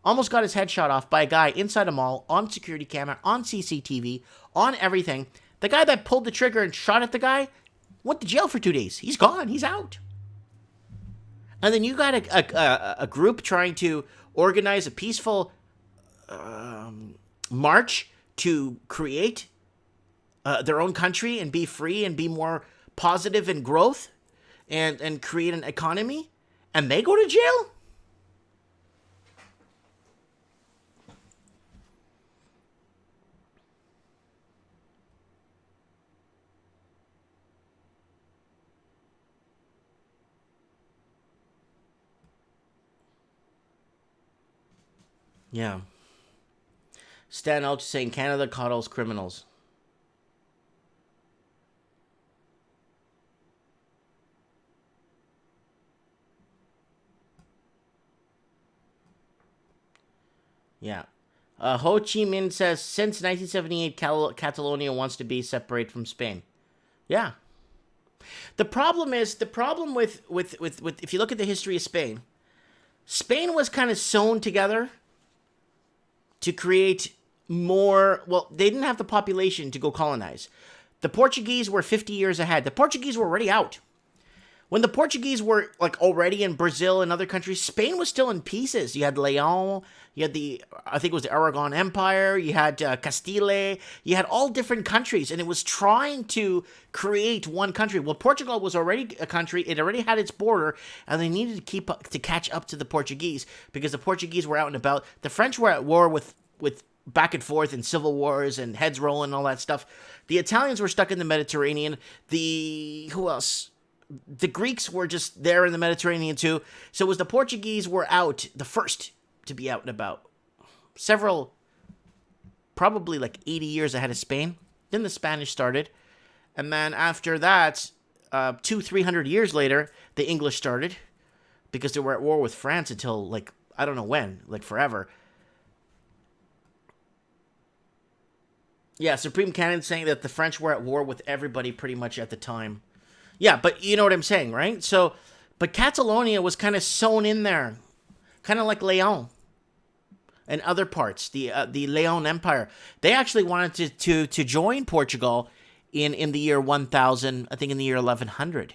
almost got his head shot off by a guy inside a mall, on security camera, on CCTV, on everything. The guy that pulled the trigger and shot at the guy went to jail for 2 days. He's gone. He's out. And then you got a group trying to organize a peaceful march to create their own country and be free and be more positive in growth and create an economy, and they go to jail? Yeah. Stan Elch saying Canada coddles criminals. Yeah. Ho Chi Minh says, since 1978, Catalonia wants to be separate from Spain. Yeah. The problem with if you look at the history of Spain, Spain was kind of sewn together to create more, well, they didn't have the population to go colonize. The Portuguese were 50 years ahead. The Portuguese were already out. When the Portuguese were like already in Brazil and other countries, Spain was still in pieces. You had Leon, you had I think it was the Aragon Empire, you had Castile, you had all different countries, and it was trying to create one country. Well, Portugal was already a country, it already had its border, and they needed to catch up to the Portuguese because the Portuguese were out and about. The French were at war with back and forth and civil wars and heads rolling and all that stuff. The Italians were stuck in the Mediterranean. Who else? The Greeks were just there in the Mediterranean too. So it was the Portuguese were out, the first to be out and about. Probably like 80 years ahead of Spain. Then the Spanish started. And then after that, 300 years later, the English started. Because they were at war with France until like, I don't know when, like forever. Yeah, Supreme Canon saying that the French were at war with everybody pretty much at the time. Yeah, but you know what I'm saying, right? So, but Catalonia was kind of sewn in there, kind of like Leon and other parts, the Leon Empire. They actually wanted to join Portugal in the year 1000, I think in the year 1100,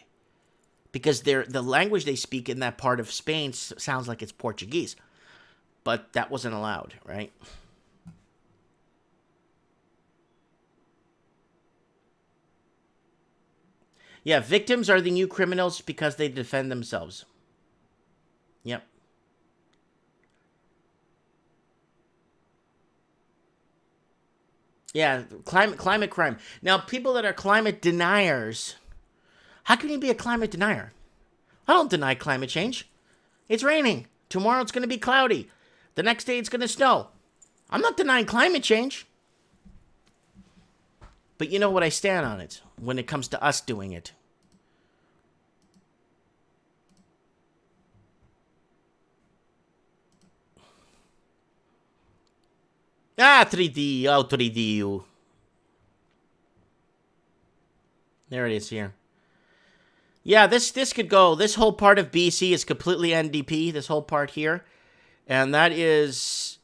because the language they speak in that part of Spain sounds like it's Portuguese, but that wasn't allowed, right? Yeah, victims are the new criminals because they defend themselves. Yep. Yeah, climate crime. Now, people that are climate deniers, how can you be a climate denier? I don't deny climate change. It's raining. Tomorrow it's going to be cloudy. The next day it's going to snow. I'm not denying climate change. But you know what I stand on it when it comes to us doing it. Ah, 3D. Oh, 3D. There it is here. Yeah, this could go. This whole part of BC is completely NDP. This whole part here. And that is...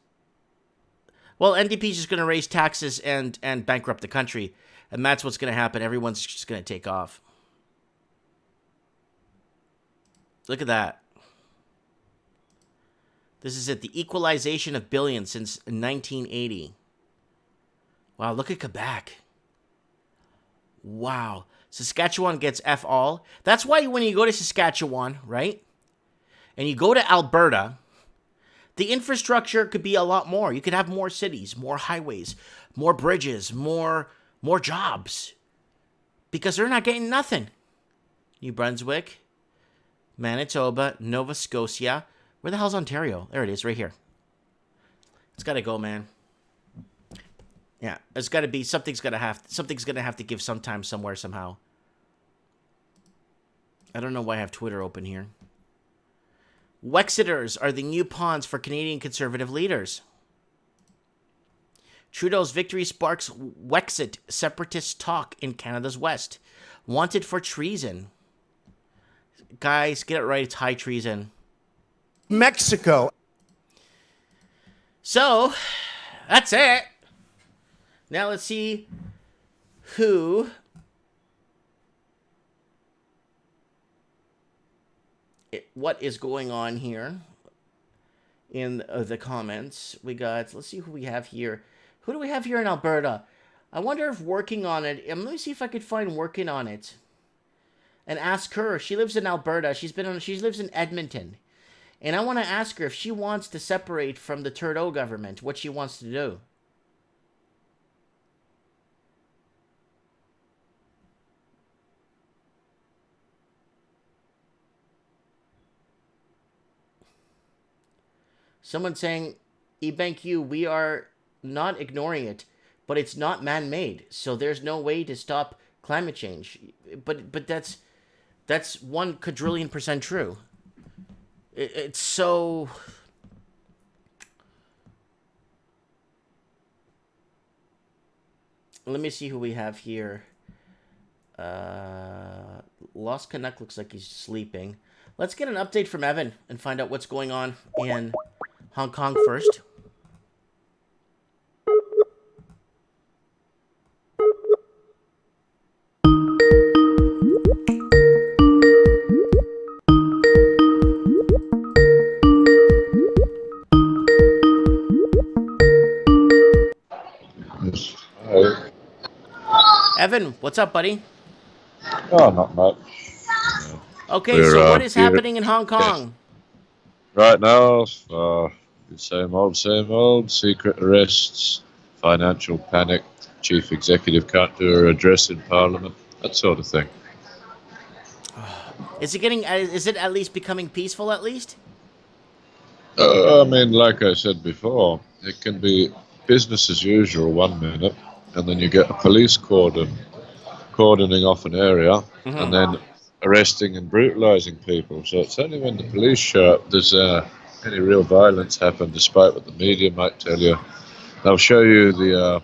Well, NDP is just going to raise taxes and bankrupt the country. And that's what's going to happen. Everyone's just going to take off. Look at that. This is it. The equalization of billions since 1980. Wow, look at Quebec. Wow. Saskatchewan gets F all. That's why when you go to Saskatchewan, right? And you go to Alberta, the infrastructure could be a lot more. You could have more cities, more highways, more bridges, more jobs. Because they're not getting nothing. New Brunswick, Manitoba, Nova Scotia. Where the hell's Ontario? There it is, right here. It's got to go, man. Yeah, it's got to be, something's going to have to give sometime, somewhere, somehow. I don't know why I have Twitter open here. Wexiters are the new pawns for Canadian Conservative leaders. Trudeau's victory sparks Wexit separatist talk in Canada's West. Wanted for treason. Guys, get it right. It's high treason. Mexico. So, that's it. Now let's see what is going on here in the comments. Let's see who we have here. Who do we have here in Alberta? I wonder if working on it, let me see if I could find working on it and ask her. She lives in Alberta. She lives in Edmonton. And I want to ask her if she wants to separate from the Trudeau government, what she wants to do. Someone saying, "E-Bank we are not ignoring it, but it's not man-made, so there's no way to stop climate change." But that's 1 quadrillion % true. It's so... Let me see who we have here. Lost Canuck looks like he's sleeping. Let's get an update from Evan and find out what's going on in Hong Kong first. Evan, what's up, buddy? Oh, not much. Okay, so what is happening in Hong Kong? Right now, same old, secret arrests, financial panic, chief executive can't do her address in Parliament, that sort of thing. Is it at least becoming peaceful, at least? I mean, like I said before, it can be business as usual 1 minute, and then you get a police cordoning off an area, and then arresting and brutalizing people. So it's only when the police show up does any real violence happen, despite what the media might tell you. They'll show you the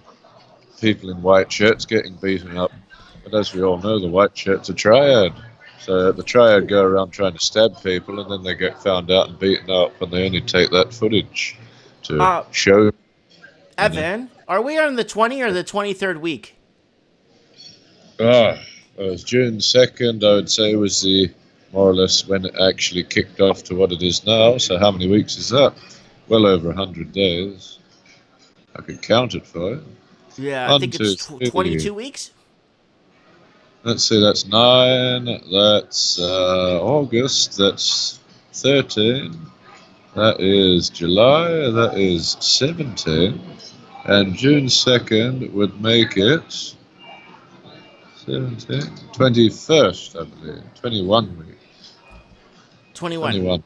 people in white shirts getting beaten up, but as we all know, the white shirts are triad. So the triad go around trying to stab people, and then they get found out and beaten up, and they only take that footage to show. Evan, are we on the 20 or the 23rd week? It was June 2nd, I would say, was the more or less when it actually kicked off to what it is now. So how many weeks is that? Well over 100 days. I could count it for you. Yeah, I think it's 22 weeks. Let's see, that's 9, that's August, that's 13, that is July, that is 17, and June 2nd would make it 17, 21st, I believe, 21 weeks. 21.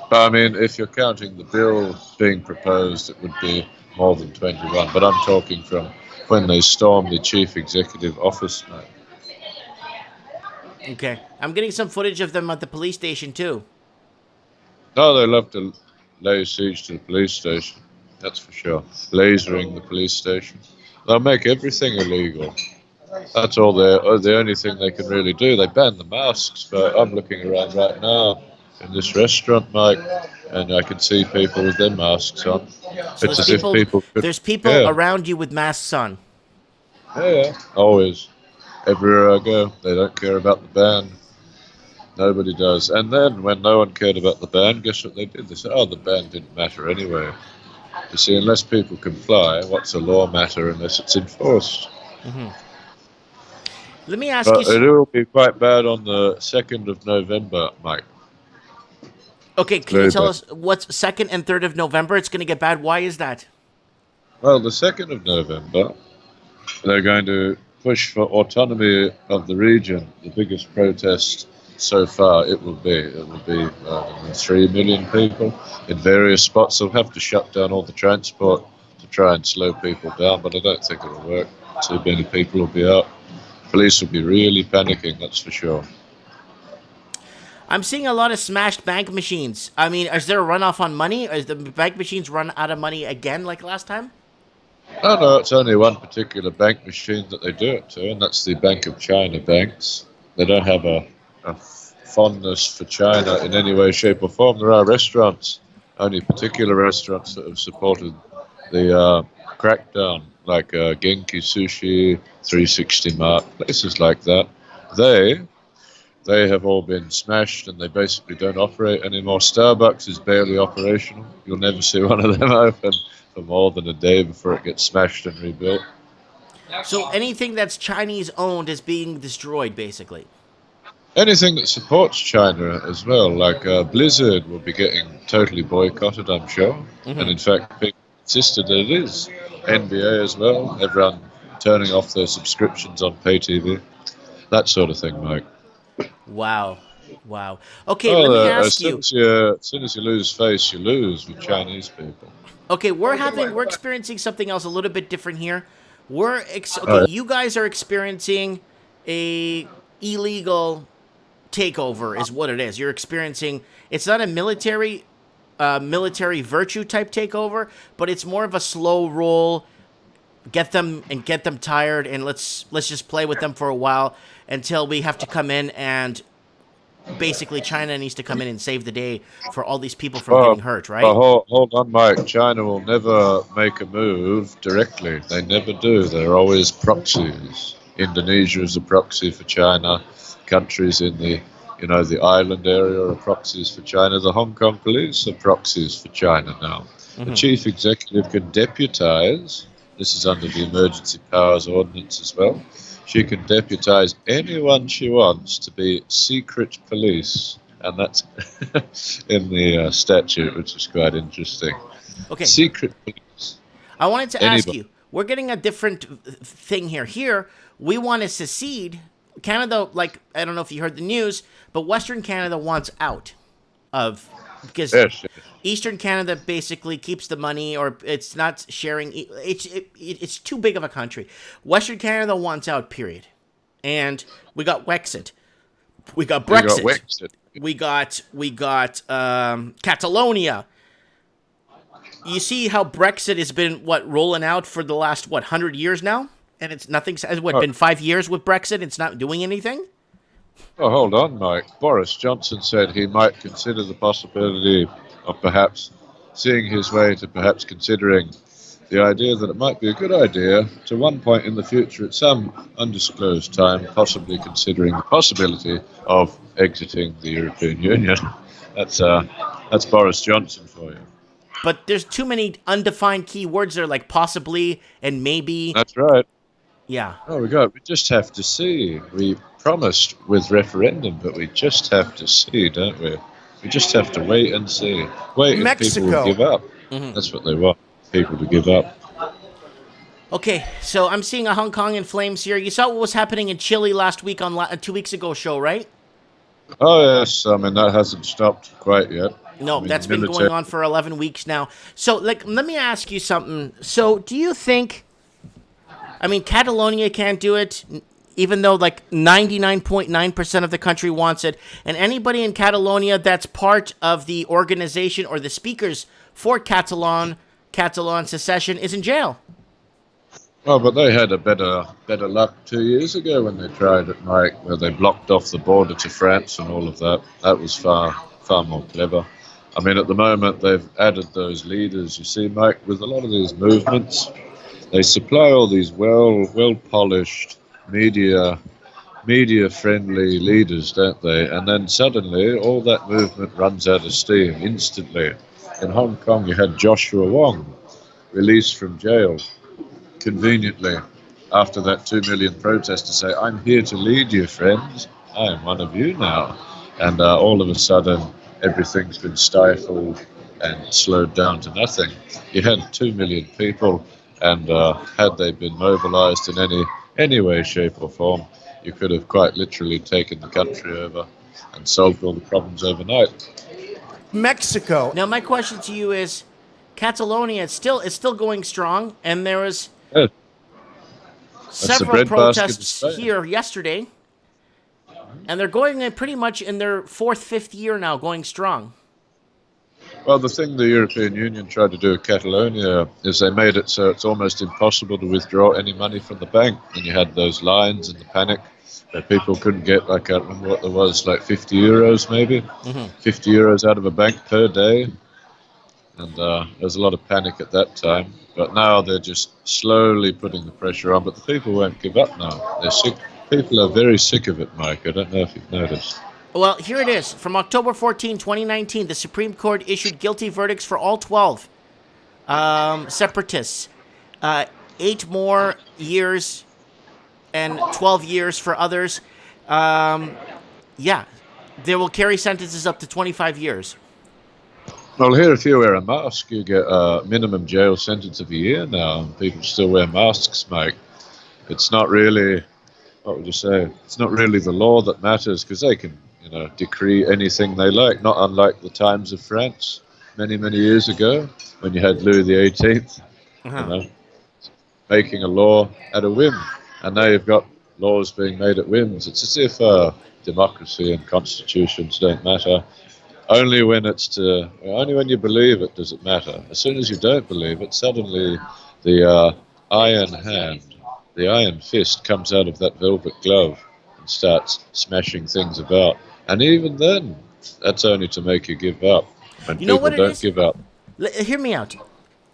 But I mean, if you're counting the bill being proposed, it would be more than 21, but I'm talking from when they stormed the chief executive office now. Okay. I'm getting some footage of them at the police station, too. No, they love to lay siege to the police station. That's for sure. Lasering the police station. They'll make everything illegal. That's all the only thing they can really do. They ban the masks, but I'm looking around right now in this restaurant, Mike, and I can see people with their masks on. So it's as if people could... There's people around you with masks on. Yeah, always. Everywhere I go, they don't care about the ban. Nobody does. And then when no one cared about the ban, guess what they did? They said, oh, the ban didn't matter anyway. You see, unless people comply, what's a law matter unless it's enforced? Let me ask But you. it will be quite bad on the 2nd of November, Mike. Okay, can you tell us what's 2nd and 3rd of November? It's going to get bad. Why is that? Well, the 2nd of November, they're going to push for autonomy of the region. The biggest protest so far it will be 3 million people in various spots. They'll have to shut down all the transport to try and slow people down, but I don't think it'll work. Too many people will be out. Police will be really panicking, that's for sure. I'm seeing a lot of smashed bank machines. I mean, is there a runoff on money? Is the bank machines run out of money again like last time? No, it's only one particular bank machine that they do it to, and that's the Bank of China banks. They don't have a fondness for China in any way, shape, or form. There are restaurants, only particular restaurants that have supported the crackdown, like Genki Sushi, 360 Mart, places like that. They have all been smashed and they basically don't operate anymore. Starbucks is barely operational. You'll never see one of them open for more than a day before it gets smashed and rebuilt. So anything that's Chinese owned is being destroyed, basically. Anything that supports China as well, like Blizzard will be getting totally boycotted, I'm sure. And in fact, people insisted that it is. NBA as well, everyone turning off their subscriptions on pay TV. That sort of thing, Mike. Wow. Okay, let me ask you. As soon as you lose face, you lose with Chinese people. Okay, we're experiencing something else a little bit different here. You guys are experiencing a illegal takeover, is what it is. You're experiencing. It's not a military virtue type takeover, but it's more of a slow roll. Get them tired, and let's just play with them for a while until we have to come in and basically China needs to come in and save the day for all these people from getting hurt, right? Hold on, Mike. China will never make a move directly. They never do. They're always proxies. Indonesia is a proxy for China. Countries in the island area are proxies for China. The Hong Kong police are proxies for China now. The chief executive can deputize. This is under the Emergency Powers Ordinance as well. She can deputize anyone she wants to be secret police, and that's in the statute, which is quite interesting. Okay. Secret police. I wanted to ask you, we're getting a different thing here. Here, we want to secede. Canada, like, I don't know if you heard the news, but Western Canada wants out of, because Eastern Canada basically keeps the money, or it's not sharing. It's too big of a country. Western Canada wants out, period. And we got Wexit. We got Brexit. We got Catalonia. You see how Brexit has been, rolling out for the last, 100 years now? And it's nothing, been 5 years with Brexit? It's not doing anything? Oh, hold on, Mike. Boris Johnson said he might consider the possibility of perhaps seeing his way to perhaps considering the idea that it might be a good idea to one point in the future at some undisclosed time, possibly considering the possibility of exiting the European Union. That's Boris Johnson for you. But there's too many undefined key words there, like possibly and maybe. That's right. Yeah. Oh, we just have to see. We promised with referendum, but we just have to see, don't we? We just have to wait and see. Wait if people will give up. That's what they want, people to give up. Okay, so I'm seeing a Hong Kong in flames here. You saw what was happening in Chile last week on a 2 weeks ago show, right? Oh, yes. I mean, that hasn't stopped quite yet. No, that's been going on for 11 weeks now. So, let me ask you something. So, do you think, Catalonia can't do it, even though 99.9% of the country wants it, and anybody in Catalonia that's part of the organization or the speakers for Catalan secession is in jail? Oh, but they had a better luck 2 years ago when they tried it, Mike, where they blocked off the border to France and all of that. That was far more clever. At the moment, they've added those leaders. You see, Mike, with a lot of these movements, they supply all these well-polished media media-friendly leaders, don't they? And then suddenly all that movement runs out of steam instantly. In Hong Kong, you had Joshua Wong released from jail conveniently after that 2 million protesters say, I'm here to lead you, friends. I am one of you now. And all of a sudden, everything's been stifled and slowed down to nothing. You had 2 million people, and had they been mobilized in any way, shape, or form, you could have quite literally taken the country over and solved all the problems overnight. Mexico. Now, my question to you is, Catalonia it's still going strong, and there was Yeah, the several breadbasket of protests Spain. here yesterday, and they're going in pretty much in their fifth year now, going strong. Well, the thing the European Union tried to do with Catalonia is they made it so it's almost impossible to withdraw any money from the bank. And you had those lines and the panic where people couldn't get, like, I can't remember what there was, like 50 euros maybe, 50 euros out of a bank per day. And there was a lot of panic at that time. But now they're just slowly putting the pressure on. But the people won't give up now. They're sick. People are very sick of it, Mike. I don't know if you've noticed. Well, here it is. From October 14, 2019, the Supreme Court issued guilty verdicts for all 12 separatists. 8 more years and 12 years for others. Yeah, they will carry sentences up to 25 years. Well, here, if you wear a mask, you get a minimum jail sentence of a year now, and people still wear masks, Mike. It's not really, what would you say? It's not really the law that matters, because they can, decree anything they like, not unlike the times of France many, many years ago, when you had Louis XVIII, making a law at a whim. And now you've got laws being made at whims. It's as if democracy and constitutions don't matter. Only when you believe it does it matter. As soon as you don't believe it, suddenly the iron hand, the iron fist comes out of that velvet glove and starts smashing things about. And even then, that's only to make you give up. When You know people what it don't is? give up. Hear me out.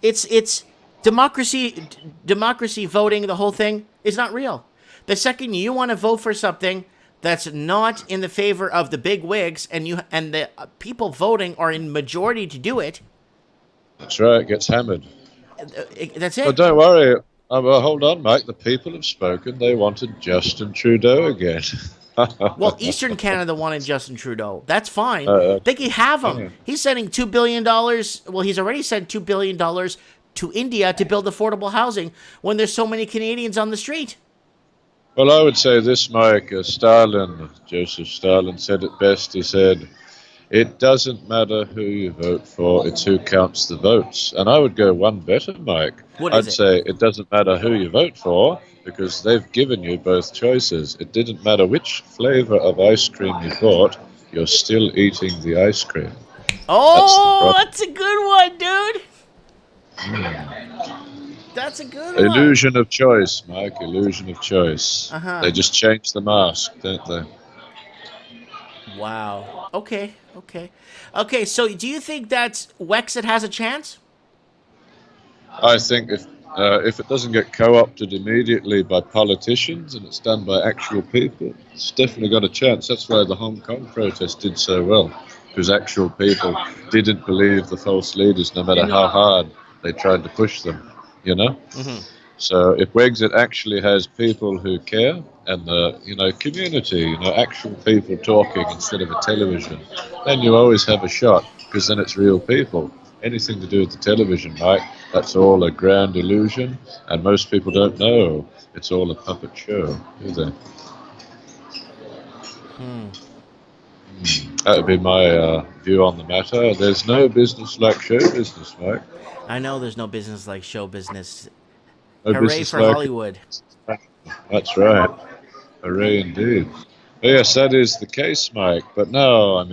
It's democracy voting, the whole thing is not real. The second you want to vote for something that's not in the favor of the big wigs, and the people voting are in majority to do it. That's right, it gets hammered. That's it. But don't worry. Well, hold on, Mike. The people have spoken. They wanted Justin Trudeau again. Well, Eastern Canada wanted Justin Trudeau. That's fine. They can have him. yeah. He's sending $2 billion. Well, he's already sent $2 billion to India to build affordable housing when there's so many Canadians on the street. Well, I would say this, Mike. Joseph Stalin said it best. He said, it doesn't matter who you vote for, it's who counts the votes. And I would go one better, Mike. I'd say it doesn't matter who you vote for, because they've given you both choices. It didn't matter which flavor of ice cream you bought, you're still eating the ice cream. Oh, that's a good one, dude. That's a good one. Illusion of choice, Mike. Illusion of choice. They just changed the mask, don't they? Wow. Okay. So, do you think that Wexit has a chance? I think if it doesn't get co-opted immediately by politicians and it's done by actual people, it's definitely got a chance. That's why the Hong Kong protest did so well, because actual people didn't believe the false leaders, no matter how hard they tried to push them. So if Wexit actually has people who care and the community, actual people talking instead of a television, then you always have a shot, because then it's real people. Anything to do with the television, Mike, that's all a grand illusion, and most people don't know it's all a puppet show, do they? That would be my view on the matter. There's no business like show business, Mike. I know there's no business like show business. No Hooray business for like Hollywood. That's right. Hooray indeed. Yes, that is the case, Mike. But no,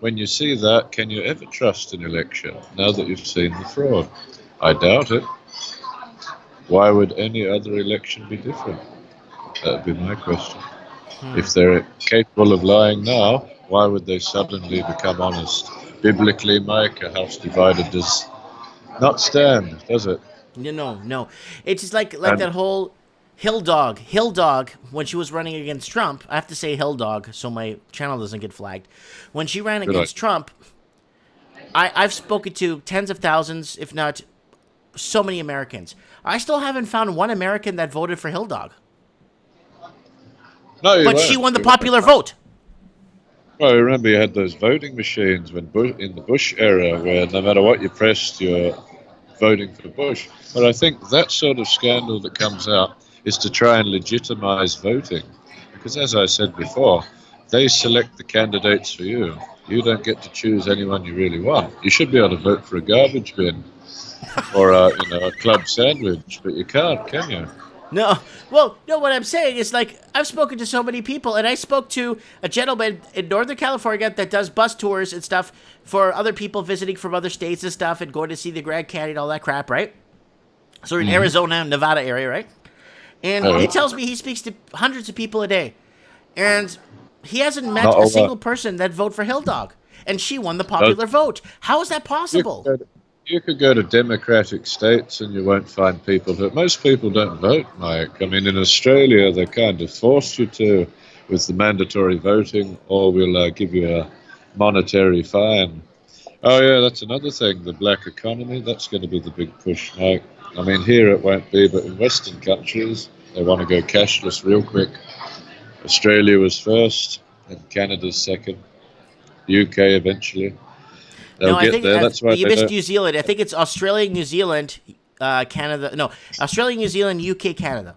when you see that, can you ever trust an election now that you've seen the fraud? I doubt it. Why would any other election be different? That would be my question. If they're capable of lying now, why would they suddenly become honest? Biblically, Mike, a house divided does not stand, does it? No. It's just like that whole Hill Dog, when she was running against Trump, I have to say Hill Dog so my channel doesn't get flagged. When she ran against Trump, I've spoken to tens of thousands, if not so many Americans. I still haven't found one American that voted for Hill Dog. No, but she won the popular vote. Well, remember you had those voting machines in the Bush era where no matter what you pressed, you're voting for Bush. But I think that sort of scandal that comes out is to try and legitimize voting. Because as I said before, they select the candidates for you. You don't get to choose anyone you really want. You should be able to vote for a garbage bin or a club sandwich, but you can't, can you? No. Well, no, what I'm saying is, like, I've spoken to so many people, and I spoke to a gentleman in Northern California that does bus tours and stuff for other people visiting from other states and stuff and going to see the Grand Canyon, all that crap, right? So in Arizona and Nevada area, right? And he tells me he speaks to hundreds of people a day. And he hasn't met a single person that vote for Hill Dog. And she won the popular vote. How is that possible? You could go to democratic states and you won't find people who... Most people don't vote, Mike. I mean, in Australia, they kind of force you to with the mandatory voting, or we'll give you a monetary fine. Oh, yeah, that's another thing. The black economy, that's going to be the big push, Mike. I mean, here it won't be, but in Western countries, they want to go cashless real quick. Australia was first, and Canada's second. UK eventually. They'll I think there. That's why you missed New Zealand. I think it's Australia, New Zealand, Canada. No, Australia, New Zealand, UK, Canada.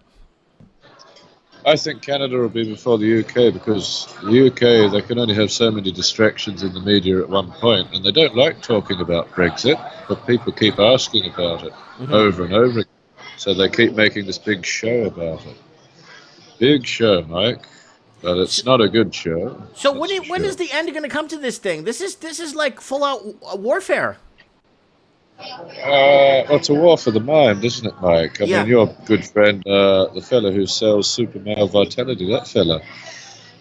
I think Canada will be before the UK because the UK, they can only have so many distractions in the media at one point, and they don't like talking about Brexit, but people keep asking about it over and over again. So they keep making this big show about it. Big show, Mike. But it's not a good show. So when is the end going to come to this thing? This is like full-out warfare. Well, it's a war for the mind, isn't it, Mike? I mean, your good friend, the fella who sells Super Male Vitality, that fella,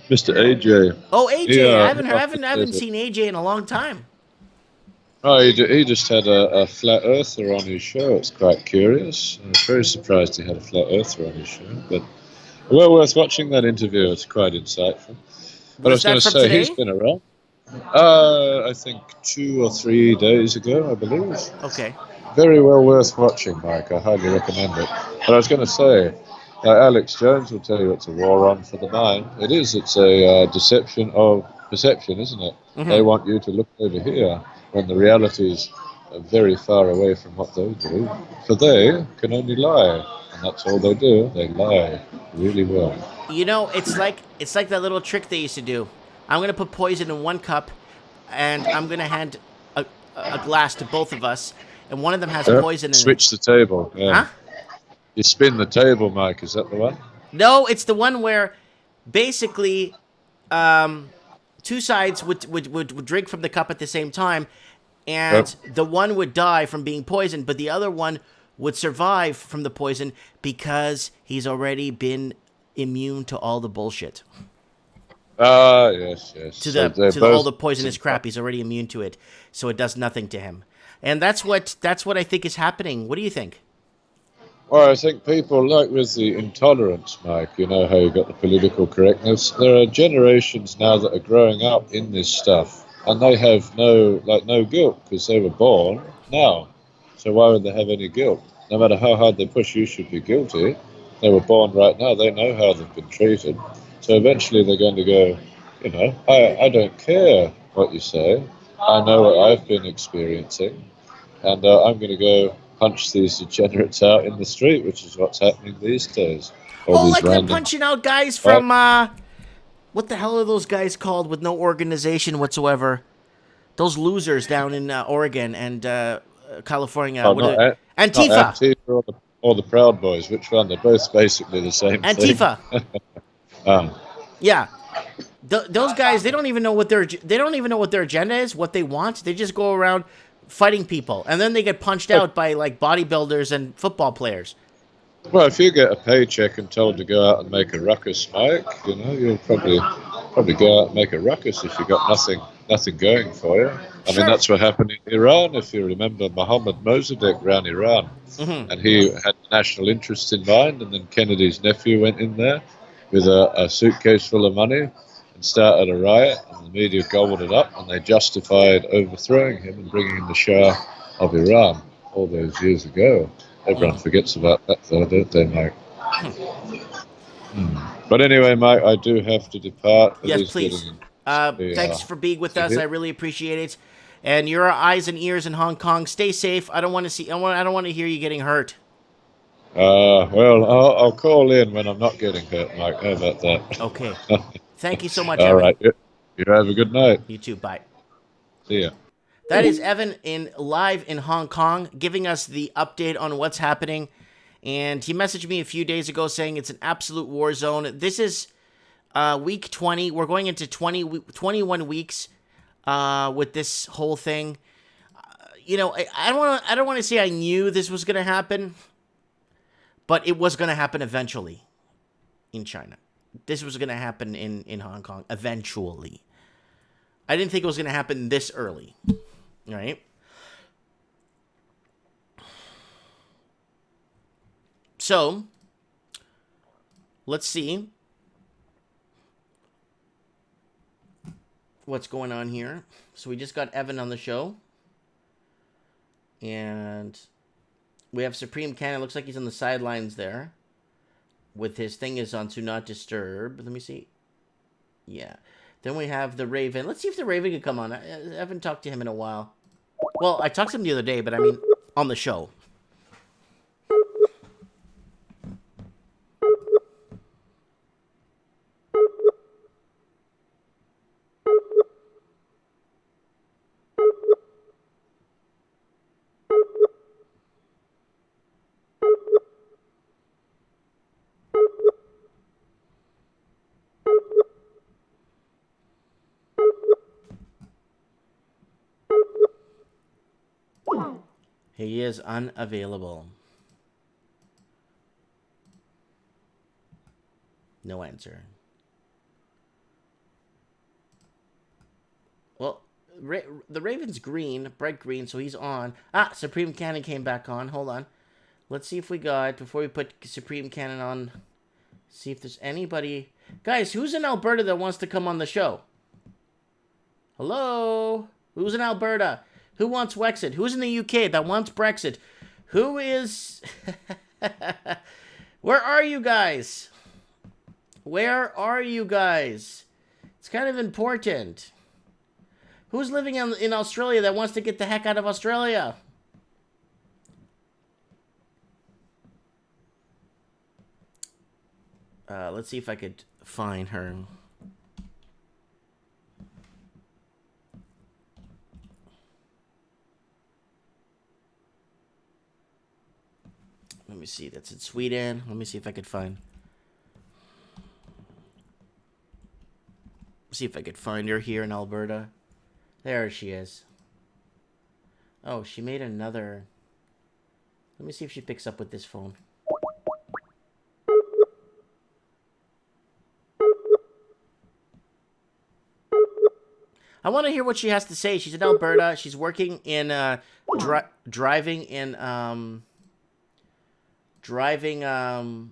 Mr. AJ. Oh, AJ! I haven't seen AJ in a long time. Oh, he just had a flat earther on his show. It's quite curious. I was very surprised he had a flat earther on his show, but. Well worth watching that interview. It's quite insightful. But I was going to say, he's been around. I think 2 or 3 days ago, I believe. Okay. Very well worth watching, Mike. I highly recommend it. But I was going to say, Alex Jones will tell you it's a war on for the mind. It is. It's a deception of perception, isn't it? They want you to look over here when the realities are very far away from what they do. For they can only lie. And that's all they do. They lie really well. You know, it's like that little trick they used to do. I'm going to put poison in one cup, and I'm going to hand a glass to both of us, and one of them has poison in it. Switch the table. Yeah. Huh? You spin the table, Mike. Is that the one? No, it's the one where basically two sides would drink from the cup at the same time, and the one would die from being poisoned, but the other one would survive from the poison because he's already been immune to all the bullshit. Yes. To all the poisonous crap, he's already immune to it, so it does nothing to him. And that's what I think is happening. What do you think? Well, I think people, like with the intolerance, Mike, you know how you got the political correctness. There are generations now that are growing up in this stuff, and they have no guilt because they were born now. So why would they have any guilt? No matter how hard they push, you should be guilty. They were born right now. They know how they've been treated. So eventually they're going to go, I don't care what you say. I know what I've been experiencing. And I'm going to go punch these degenerates out in the street, which is what's happening these days. Like they're punching out guys from, what the hell are those guys called with no organization whatsoever? Those losers down in Oregon and California. Antifa. Not Antifa or the Proud Boys. Which one? They're both basically the same Antifa. thing. Yeah. Those guys, they don't even know what their agenda is, what they want. They just go around fighting people, and then they get punched out by like bodybuilders and football players. Well, if you get a paycheck and told to go out and make a ruckus, Mike, you'll probably go out and make a ruckus if you got nothing going for you. I mean, that's what happened in Iran. If you remember, Mohammad Mossadegh ran Iran, and he had national interests in mind. And then Kennedy's nephew went in there with a suitcase full of money and started a riot. And the media gobbled it up, and they justified overthrowing him and bringing in the Shah of Iran all those years ago. Everyone forgets about that, though, don't they, Mike? But anyway, Mike, I do have to depart. Yes, please. Thanks for being with us. I really appreciate it. And your eyes and ears in Hong Kong. Stay safe. I don't want to see. I don't want to hear you getting hurt. Well, I'll call in when I'm not getting hurt, Mike. How about that? Okay. Thank you so much, All Evan. right. You have a good night. You too. Bye. See ya. That is Evan live in Hong Kong, giving us the update on what's happening. And he messaged me a few days ago saying it's an absolute war zone. This is week 20. We're going into 21 weeks with this whole thing. I don't want to say I knew this was going to happen, but it was going to happen eventually in China. This was going to happen in Hong Kong eventually. I didn't think it was going to happen this early. All right. So, let's see what's going on here. So we just got Evan on the show. And we have Supreme Cannon. Looks like he's on the sidelines there. With his thing is on to not disturb. Let me see. Yeah. Then we have the Raven. Let's see if the Raven can come on. I haven't talked to him in a while. Well, I talked to him the other day, but I mean on the show. He is unavailable. No answer. Well, the Raven's green, bright green, so he's on. Supreme Cannon came back on. Hold on. Let's see if we got, before we put Supreme Cannon on, see if there's anybody. Guys, who's in Alberta that wants to come on the show? Hello? Who's in Alberta? Who wants Wexit? Who's in the UK that wants Brexit? Who is... Where are you guys? Where are you guys? It's kind of important. Who's living in Australia that wants to get the heck out of Australia? Let's see if I could find her. Let me see. That's in Sweden. Let me see if I could find. See if I could find her here in Alberta. There she is. Oh, she made another. Let me see if she picks up with this phone. I want to hear what she has to say. She's in Alberta. She's working in driving a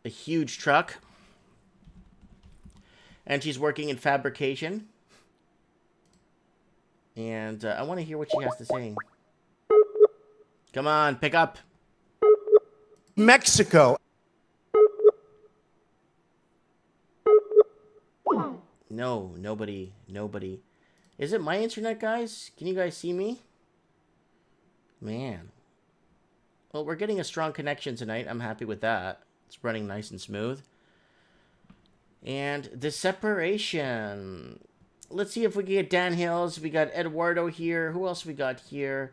huge truck, and she's working in fabrication. And I want to hear what she has to say. Come on, pick up. Mexico. No, nobody. Is it my internet, guys? Can you guys see me? Man. Well, we're getting a strong connection tonight. I'm happy with that. It's running nice and smooth. And the separation. Let's see if we can get Dan Hills. We got Eduardo here. Who else we got here?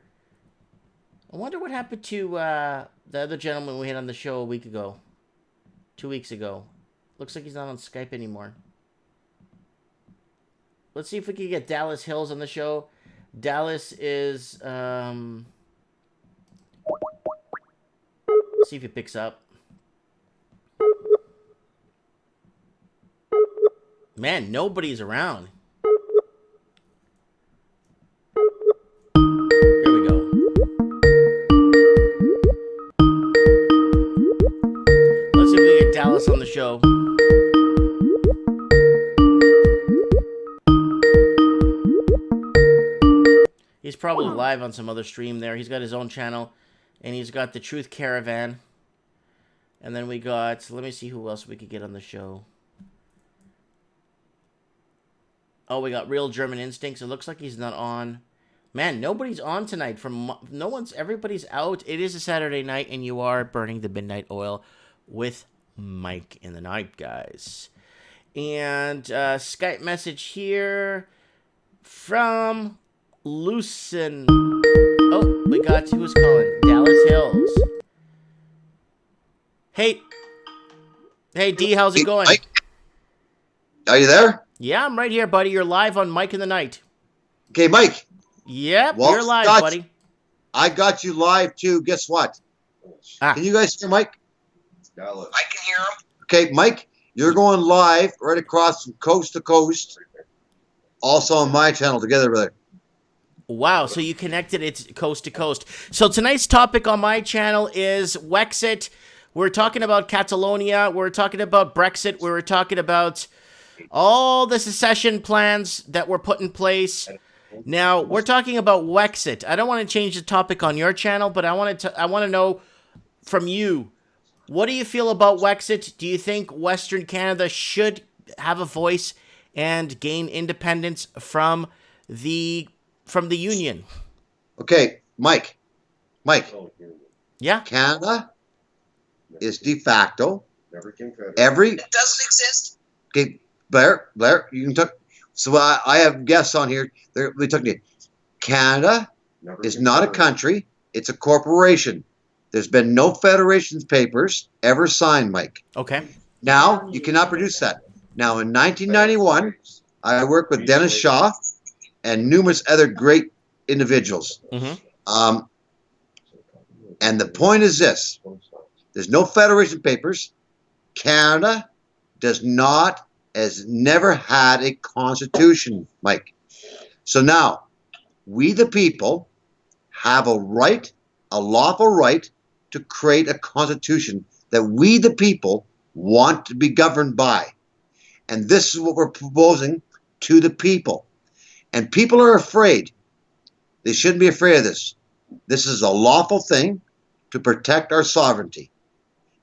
I wonder what happened to the other gentleman we had on the show a week ago. 2 weeks ago. Looks like he's not on Skype anymore. Let's see if we can get Dallas Hills on the show. Dallas is... see if he picks up. Man, nobody's around. Dallas on the show. He's probably live on some other stream there. He's got his own channel, and he's got the Truth Caravan. And then we got, let me see who else we could get on the show. Oh, we got Real German Instincts. It looks like he's not on. Man, nobody's on tonight. Everybody's out. It is a Saturday night, and you are burning the midnight oil with Mike in the night, guys. And Skype message here from Lucen. Oh, we got who's calling? Dallas Hills. Hey, D, how's it going? Mike? Are you there? Yeah, I'm right here, buddy. You're live on Mike in the Night. Okay, Mike. Yep, Well, you're live, buddy. I got you live, too. Guess what? Can you guys hear Mike? I can hear him. Okay, Mike, you're going live right across from coast to coast. Also on my channel together, brother. Wow, so you connected it coast to coast. So tonight's topic on my channel is Wexit. We're talking about Catalonia. We're talking about Brexit. We're talking about all the secession plans that were put in place. Now, we're talking about Wexit. I don't want to change the topic on your channel, but I want to know from you, what do you feel about Wexit? Do you think Western Canada should have a voice and gain independence from the Union? Okay, Mike. Yeah? Canada is de facto It every... doesn't exist. Okay, Blair, you can talk. So I have guests on here. We took it. Canada is not a country. It's a corporation. There's been no federation's papers ever signed, Mike. Okay. Now, you cannot produce that. Now, in 1991, I worked with Dennis Shaw and numerous other great individuals. Mm-hmm. And the point is this. There's no federation papers. Canada has never had a constitution, Mike. So now, we the people have a lawful right to create a constitution that we the people want to be governed by. And this is what we're proposing to the people. And people are afraid. They shouldn't be afraid of this. This is a lawful thing to protect our sovereignty.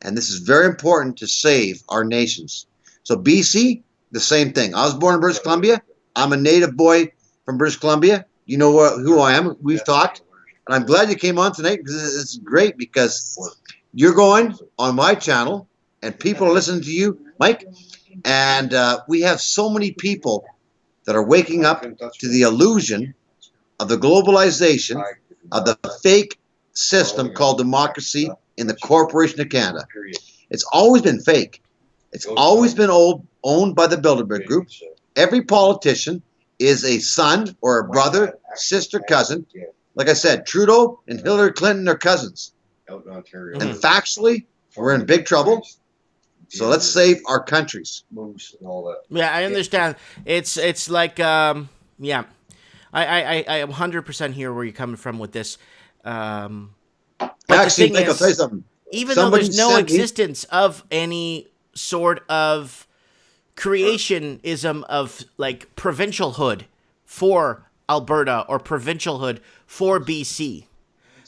And this is very important to save our nations. So BC, the same thing. I was born in British Columbia. I'm a native boy from British Columbia. You know who I am. We've talked. And I'm glad you came on tonight because it's great because you're going on my channel and people are listening to you, Mike. And we have so many people that are waking up to the illusion of the globalization of the fake system called democracy in the Corporation of Canada. It's always been fake. It's always been owned by the Bilderberg Group. Every politician is a son or a brother, sister, cousin. Like I said, Trudeau and Hillary Clinton are cousins. And factually, we're in big trouble. So let's save our countries. Yeah, I understand. It's like, yeah. I 100% hear where you're coming from with this. But actually, the thing Mike, I'll is, tell you something. even though there's no existence of any sort of creationism of like provincialhood for Alberta or provincialhood for BC,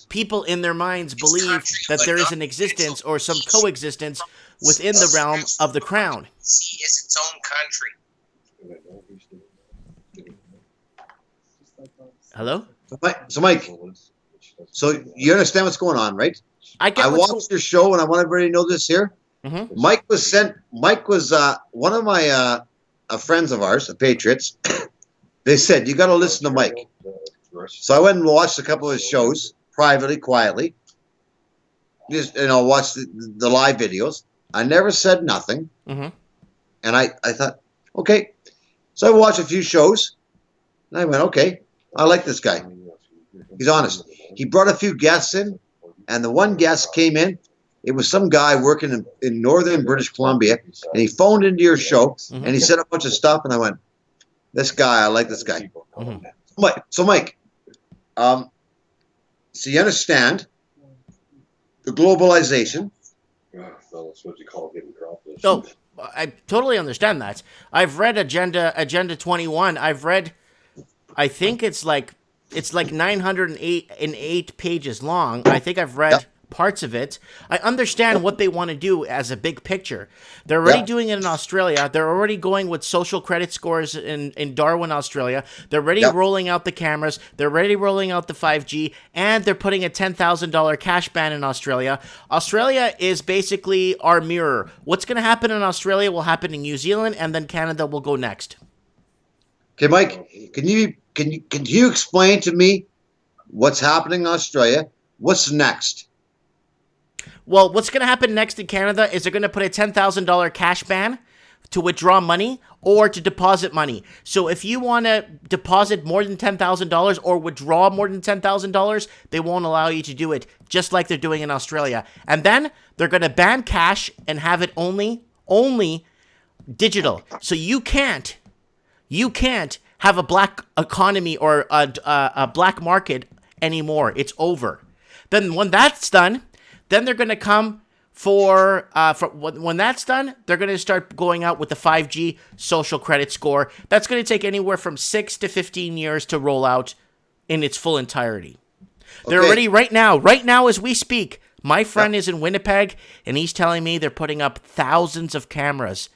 people in their minds believe that there is an existence or some coexistence within the realm of the crown. BC is its own country. Hello? So Mike, so you understand what's going on, right? I watched your show, and I want everybody to know this here. Mm-hmm. Mike was one of my friends of ours, the Patriots. They said, you got to listen to Mike. So I went and watched a couple of his shows privately, quietly. Just, watched the live videos. I never said nothing. Mm-hmm. And I thought, okay. So I watched a few shows, and I went, okay, I like this guy. He's honest. He brought a few guests in, and the one guest came in. It was some guy working in northern British Columbia, and he phoned into your show, Mm-hmm. and he said a bunch of stuff, and I went, this guy, I like this guy. Mm-hmm. So Mike, so you understand the globalization. That's what you call getting dropped in. Oh, I totally understand that. I've read Agenda 21. I think it's like 908 pages long. I think I've read parts of it. I understand what they want to do as a big picture. They're already doing it in Australia. They're already going with social credit scores in Darwin, Australia. They're already rolling out the cameras. They're already rolling out the 5G, and they're putting a $10,000 cash ban in Australia. Australia is basically our mirror. What's going to happen in Australia will happen in New Zealand, and then Canada will go next. Okay, Mike, can you explain to me what's happening in Australia? What's next? Well, what's going to happen next in Canada is they're going to put a $10,000 cash ban to withdraw money or to deposit money. So if you want to deposit more than $10,000 or withdraw more than $10,000, they won't allow you to do it, just like they're doing in Australia. And then they're going to ban cash and have it only digital. So you can't have a black economy or a black market anymore. It's over. Then when that's done, then they're going to come when that's done, they're going to start going out with the 5G social credit score. That's going to take anywhere from 6 to 15 years to roll out in its full entirety. Okay. They're already right now as we speak. My friend is in Winnipeg, and he's telling me they're putting up thousands of cameras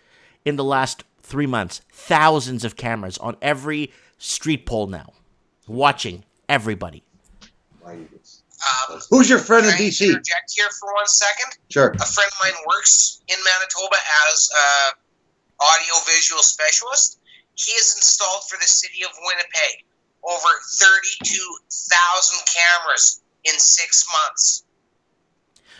in the last 3 months. Thousands of cameras on every street pole now, watching everybody. Who's your friend in Can I BC? interject here for 1 second? Sure. A friend of mine works in Manitoba as an audio-visual specialist. He has installed for the city of Winnipeg over 32,000 cameras in 6 months.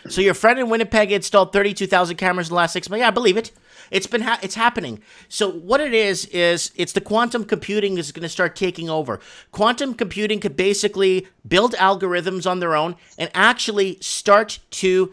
So your friend in Winnipeg installed 32,000 cameras in the last 6 months? Yeah, I believe it. It's happening. So what it is it's the quantum computing is going to start taking over. Quantum computing could basically build algorithms on their own and actually start to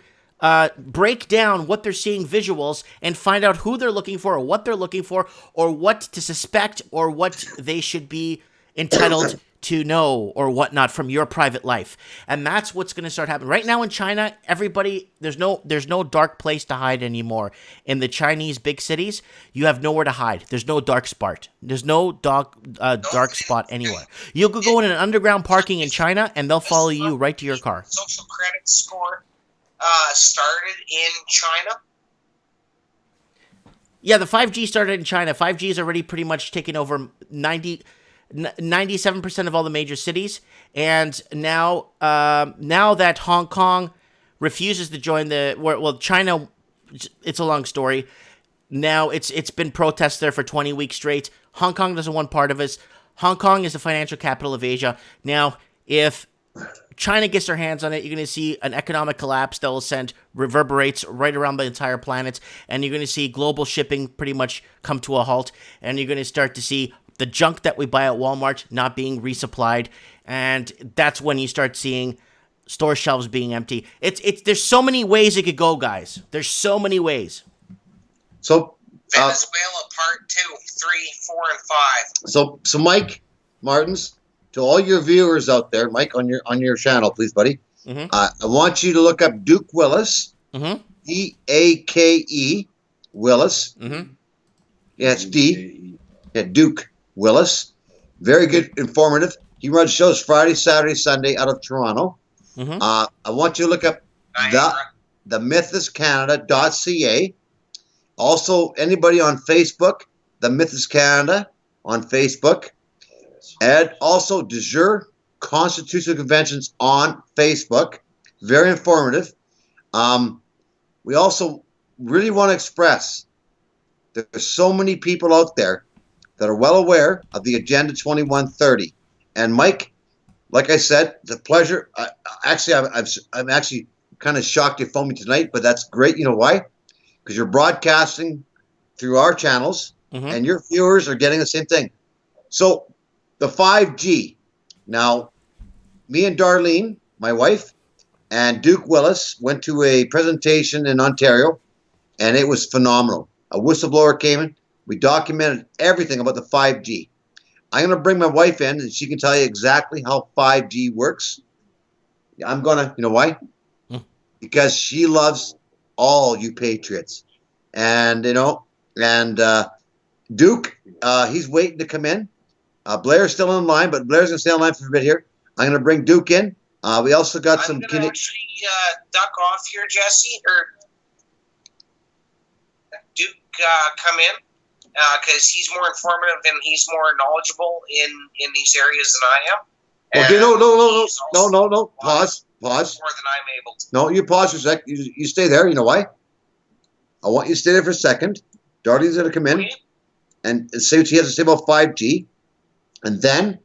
break down what they're seeing visuals and find out who they're looking for or what they're looking for or what to suspect or what they should be entitled to know or whatnot from your private life. And that's what's going to start happening. Right now in China, everybody, there's no dark place to hide anymore. In the Chinese big cities, you have nowhere to hide. There's no dark spot. There's no dark spot anywhere. You could go in an underground parking in China and they'll follow you right to your car. Social credit score started in China. Yeah, the 5G started in China. 5G is already pretty much taken over 97% of all the major cities, and now that Hong Kong refuses to join China, it's a long story. Now it's been protests there for 20 weeks straight. Hong Kong doesn't want part of us. Hong Kong is the financial capital of Asia. Now, if China gets their hands on it, you're going to see an economic collapse that will send reverberates right around the entire planet, and you're going to see global shipping pretty much come to a halt, and you're going to start to see the junk that we buy at Walmart not being resupplied, and that's when you start seeing store shelves being empty. There's so many ways it could go, guys. There's so many ways. So Venezuela part 2, 3, 4, and 5. So Mike Martins, to all your viewers out there, Mike, on your channel, please, buddy. Mm-hmm. I want you to look up Duke Willis, D-A-K-E Willis. Mm-hmm. Yeah, it's D. Yeah, Duke Willis. Very good, informative. He runs shows Friday, Saturday, Sunday out of Toronto. Mm-hmm. I want you to look up the mythoscanada.ca. Also, anybody on Facebook, the Mythos Canada on Facebook. And also, de jure constitutional conventions on Facebook. Very informative. We also really want to express that there's so many people out there that are well aware of the Agenda 2130. And Mike, like I said, it's a pleasure. I'm actually kind of shocked you phoned me tonight, but that's great. You know why? Because you're broadcasting through our channels, and your viewers are getting the same thing. So the 5G. Now, me and Darlene, my wife, and Duke Willis went to a presentation in Ontario, and it was phenomenal. A whistleblower came in. We documented everything about the 5G. I'm going to bring my wife in, and she can tell you exactly how 5G works. I'm going to, you know why? Because she loves all you patriots. and Duke, he's waiting to come in. Blair's still in line, but Blair's gonna stay on line for a bit here. I'm gonna bring Duke in. We also got some. I'm gonna actually duck off here, Jesse, or Duke come in because he's more informative and he's more knowledgeable in these areas than I am. Okay, no. Pause. More than I'm able to. No, you pause for a sec. You stay there. You know why? I want you to stay there for a second. Darlene's gonna come in and say what she has to say about 5G, and then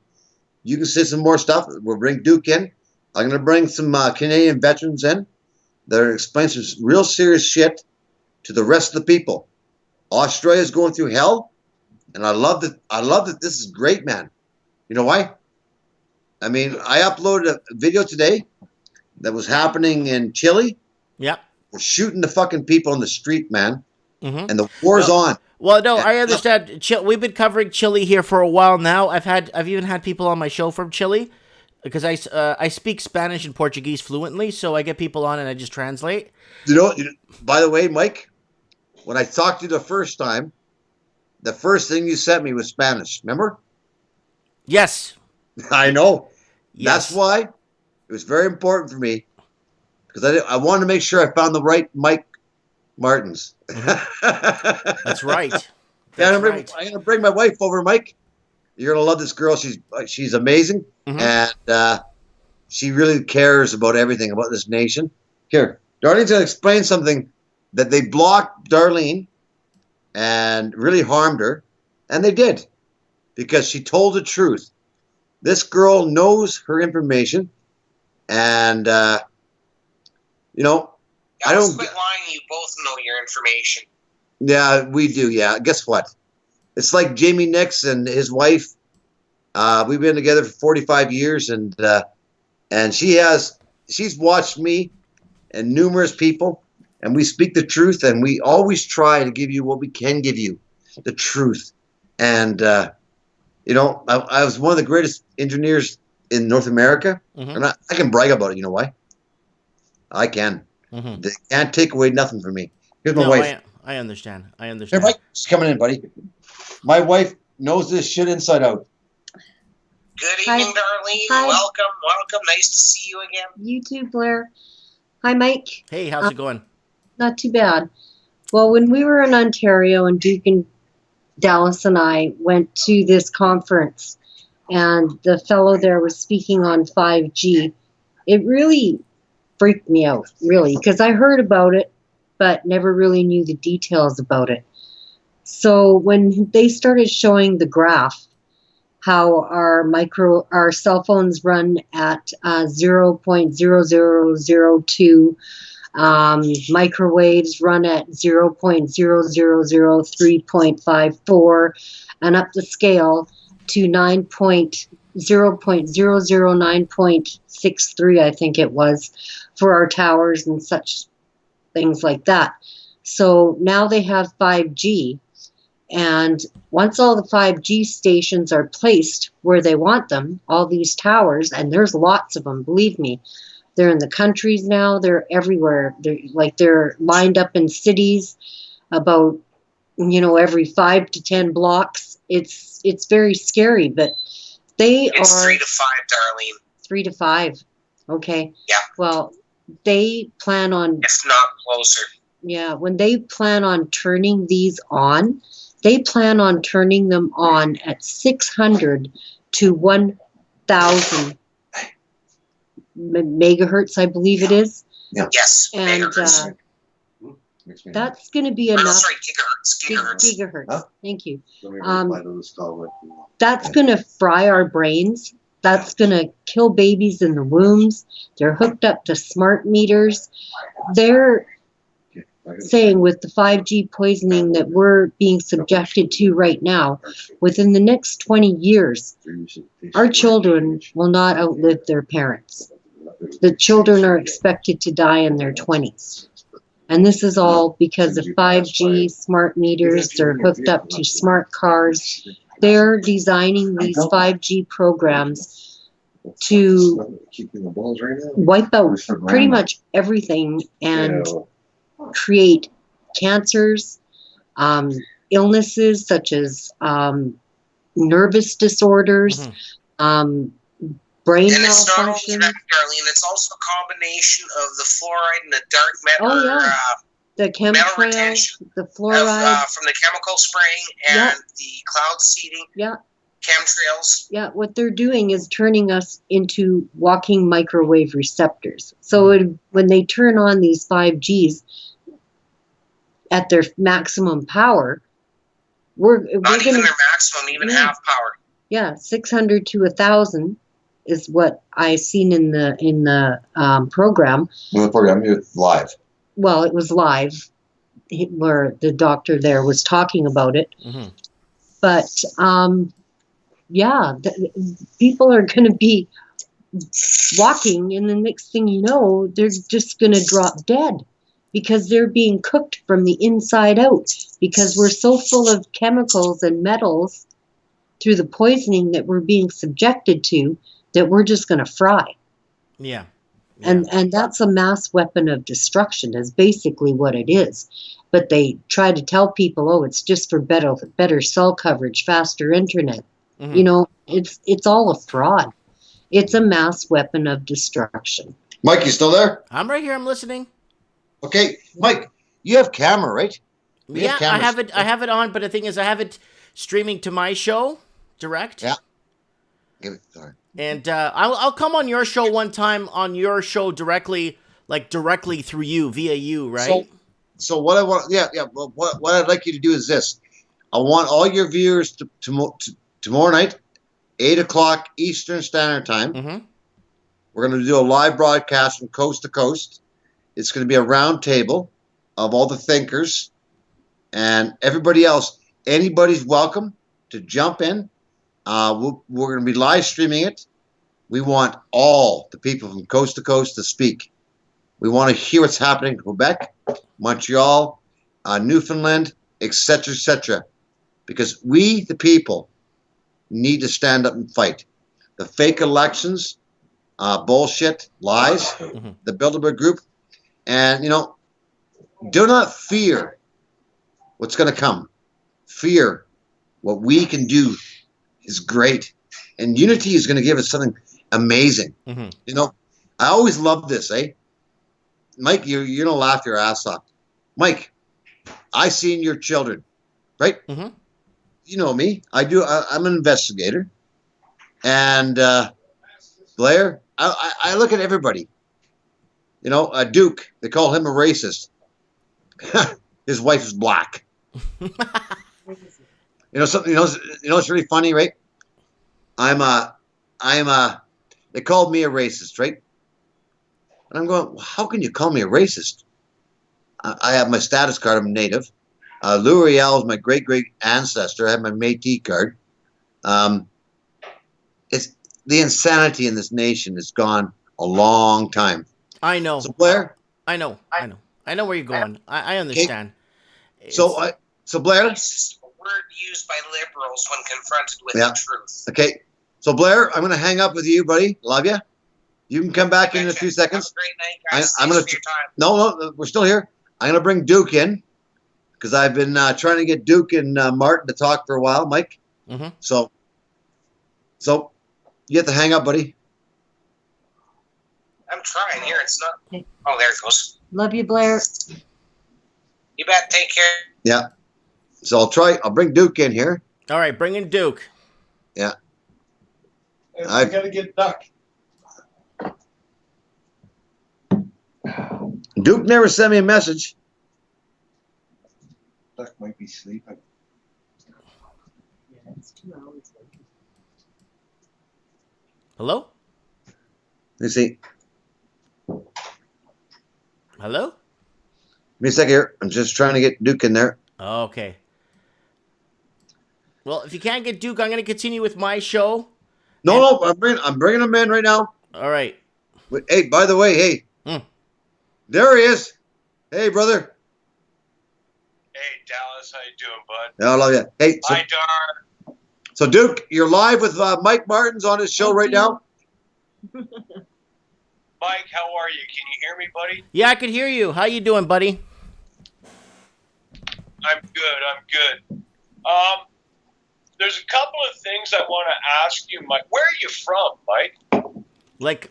you can say some more stuff. We'll bring Duke in. I'm going to bring some Canadian veterans in that are explaining some real serious shit to the rest of the people. Australia's going through hell, and I love that this is great, man. You know why? I mean, I uploaded a video today that was happening in Chile. Yep. We're shooting the fucking people in the street, man. Mm-hmm. And the war's on. Well, no, I understand. We've been covering Chile here for a while now. I've even had people on my show from Chile because I speak Spanish and Portuguese fluently, so I get people on and I just translate. By the way, Mike, when I talked to you the first time, the first thing you sent me was Spanish. Remember? Yes. I know. Yes. That's why it was very important for me because I wanted to make sure I found the right Mike Martins. That's right. I'm gonna bring my wife over, Mike. You're gonna love this girl. She's amazing, and she really cares about everything about this nation. Here, Darlene's gonna explain something that they blocked Darlene and really harmed her, and they did because she told the truth. This girl knows her information, and I don't quit lying. You both know your information. Yeah, we do. Yeah. Guess what? It's like Jamie Nix and his wife. We've been together for 45 years, and she's watched me and numerous people, and we speak the truth, and we always try to give you what we can give you, the truth. And I was one of the greatest engineers in North America, and I can brag about it. You know why? I can. They can't take away nothing from me. Here's my wife. I understand. Hey, Mike, she's coming in, buddy. My wife knows this shit inside out. Good evening, Darlene. Hi. Welcome. Nice to see you again. You too, Blair. Hi, Mike. Hey, how's it going? Not too bad. Well, when we were in Ontario and Duke and Dallas and I went to this conference and the fellow there was speaking on 5G, it really freaked me out, really, because I heard about it but never really knew the details about it. So when they started showing the graph, how our cell phones run at 0.0002, microwaves run at 0.0003.54, and up the scale to 0.009.63, I think it was, for our towers and such things like that. So now they have 5G, and once all the 5G stations are placed where they want them, all these towers, and there's lots of them, believe me, they're in the countries now, they're everywhere. They're lined up in cities about, every 5 to 10 blocks. It's very scary, but It's 3 to 5, Darlene. 3 to 5. Okay. Yeah. Well, they plan on, if not closer. Yeah, when they plan on turning these on, they plan on turning them on at 600 to 1,000 megahertz, I believe it is. Yeah. Yes, And megahertz. that's going to be No, enough. sorry, gigahertz. Gigahertz. Huh? Thank you. Let me reply to this call. That's going to fry our brains. That's going to kill babies in the wombs. They're hooked up to smart meters. They're saying with the 5G poisoning that we're being subjected to right now, within the next 20 years, our children will not outlive their parents. The children are expected to die in their 20s. And this is all because of 5G, smart meters, they're hooked up to smart cars. They're designing these 5G programs to wipe out pretty much everything and create cancers, illnesses such as nervous disorders, brain And it's not only malfunction. that, Darlene, it's also a combination of the fluoride and the dark metal, Oh, yeah. The metal chemtrails, retention the fluoride. from the chemical spraying and the cloud seeding, Yeah. chemtrails. Yeah, what they're doing is turning us into walking microwave receptors. So when they turn on these 5Gs at their maximum power, we're Not even going their maximum, even half power. Yeah, 600 to 1,000 is what I seen in the program. The program is live. Well, it was live, where the doctor there was talking about it. Mm-hmm. But yeah, people are going to be walking, and the next thing you know, they're just going to drop dead because they're being cooked from the inside out, because we're so full of chemicals and metals through the poisoning that we're being subjected to that we're just going to fry. Yeah. And that's a mass weapon of destruction is basically what it is. But they try to tell people, oh, it's just for better cell coverage, faster internet. Mm-hmm. You know, it's all a fraud. It's a mass weapon of destruction. Mike, you still there? I'm right here. I'm listening. Okay, Mike, you have camera, right? Yeah, I have it. I have it on, but the thing is, I have it streaming to my show direct. Yeah. Sorry. And I'll come on your show one time on your show directly through you via you, right? So what I want, well, what I'd like you to do is this. I want all your viewers to tomorrow night, 8:00 Eastern Standard Time. Mm-hmm. We're going to do a live broadcast from coast to coast. It's going to be a round table of all the thinkers and everybody else. Anybody's welcome to jump in. We're going to be live streaming it. We want all the people from coast to coast to speak. We want to hear what's happening in Quebec, Montreal, Newfoundland, etc., because we, the people, need to stand up and fight. The fake elections, bullshit, lies, the Bilderberg Group, and, do not fear what's going to come. Fear what we can do is great. And unity is going to give us something amazing. Mm-hmm. I always love this, eh? Mike, you're going to laugh your ass off. Mike, I seen your children, right? Mm-hmm. You know me. I'm an investigator. And Blair, I look at everybody. Duke, they call him a racist. His wife is black. Something. It's really funny, right? They called me a racist, right? And I'm going, well, how can you call me a racist? I have my status card. I'm native. L'Oreal is my great ancestor. I have my Métis card. It's the insanity in this nation has gone a long time. I know. So Blair, I know where you're going. I understand. Okay. So Blair, It's a word used by liberals when confronted with the truth. Okay. So Blair, I'm going to hang up with you, buddy. Love you. You can come back in a few seconds. Have a great night, guys. I'm going to. No, we're still here. I'm going to bring Duke in because I've been trying to get Duke and Martin to talk for a while, Mike. Mm-hmm. So you have to hang up, buddy. I'm trying here. It's not. Oh, there it goes. Love you, Blair. You bet. Take care. Yeah. So I'll bring Duke in here. All right, bring in Duke. Yeah. I gotta get Duck. Duke never sent me a message. Duck might be sleeping. Hello? Let me see. Hello? Give me a second here. I'm just trying to get Duke in there. Okay. Well, if you can't get Duke, I'm going to continue with my show. No, I'm bringing him in right now. All right. But, hey, by the way, hey. There he is. Hey, brother. Hey, Dallas, how you doing, bud? I love you. Hey, Hi, Dar. So, Duke, you're live with Mike Martin's on his show right now. Mike, how are you? Can you hear me, buddy? Yeah, I could hear you. How you doing, buddy? I'm good. There's a couple of things I want to ask you, Mike. Where are you from, Mike? Like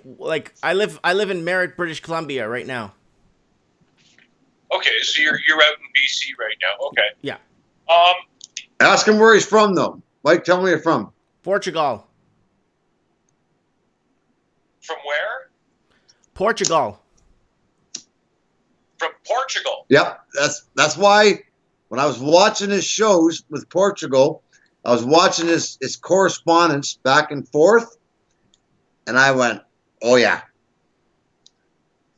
I live in Merritt, British Columbia right now. Okay, so you're out in BC right now. Okay. Yeah. Ask him where he's from, though. Mike, tell me where you're from. Portugal. From where? Portugal. From Portugal. Yep, that's why when I was watching his shows with Portugal, I was watching his correspondence back and forth, and I went, "Oh yeah."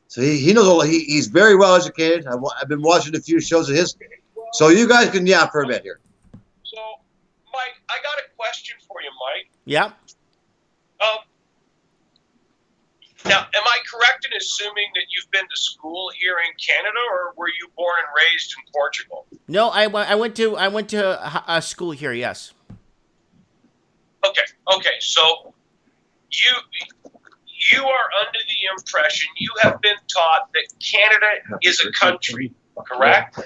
So he knows all. He's very well educated. I've been watching a few shows of his. So you guys can yap for a bit here. So, Mike, I got a question for you, Mike. Yeah. Now, am I correct in assuming that you've been to school here in Canada, or were you born and raised in Portugal? No, I went to a school here. Yes. Okay. So you are under the impression you have been taught that Canada is a country, correct?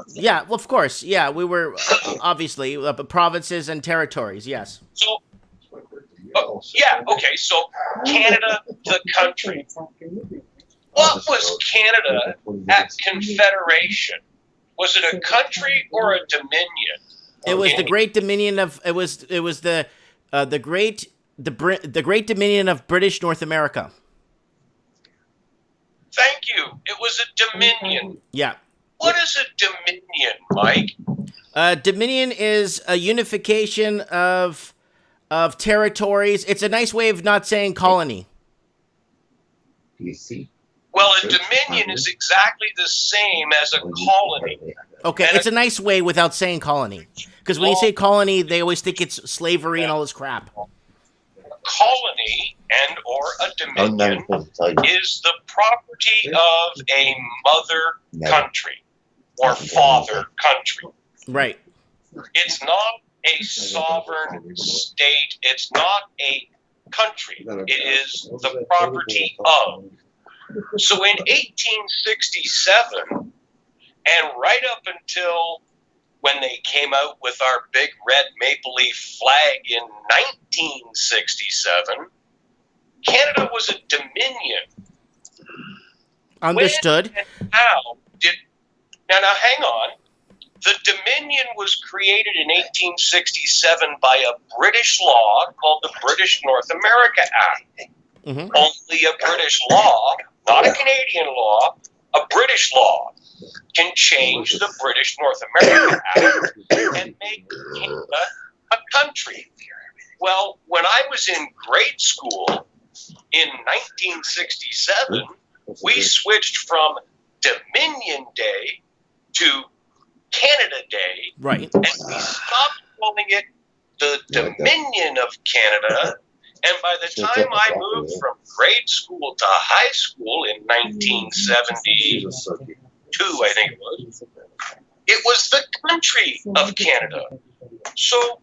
Yeah. Well, of course. Yeah, we were obviously provinces and territories. Yes. So. Yeah, okay, so Canada, the country. What was Canada at Confederation? Was it a country or a dominion? It was the Great Dominion of the Great Dominion of British North America. Thank you. It was a dominion. Yeah. What is a dominion, Mike? Dominion is a unification of territories. It's a nice way of not saying colony. Well, a dominion is exactly the same as a colony. Okay, And it's a nice way without saying colony. Because when you say colony, they always think it's slavery and all this crap. A colony and or a dominion is the property of a mother country or father country. Right. It's not a sovereign state. It's not a country. It is the property of. So in 1867, and right up until when they came out with our big red maple leaf flag in 1967, Canada was a dominion. Understood. When and how did... Now hang on. The Dominion was created in 1867 by a British law called the British North America Act. Mm-hmm. Only a British law, not a Canadian law, a British law can change the British North America Act and make Canada a country. Well, when I was in grade school in 1967, we switched from Dominion Day to Canada Day, right? And we stopped calling it the Dominion of Canada. And by the time I moved from grade school to high school in 1972, I think it was the country of Canada. So,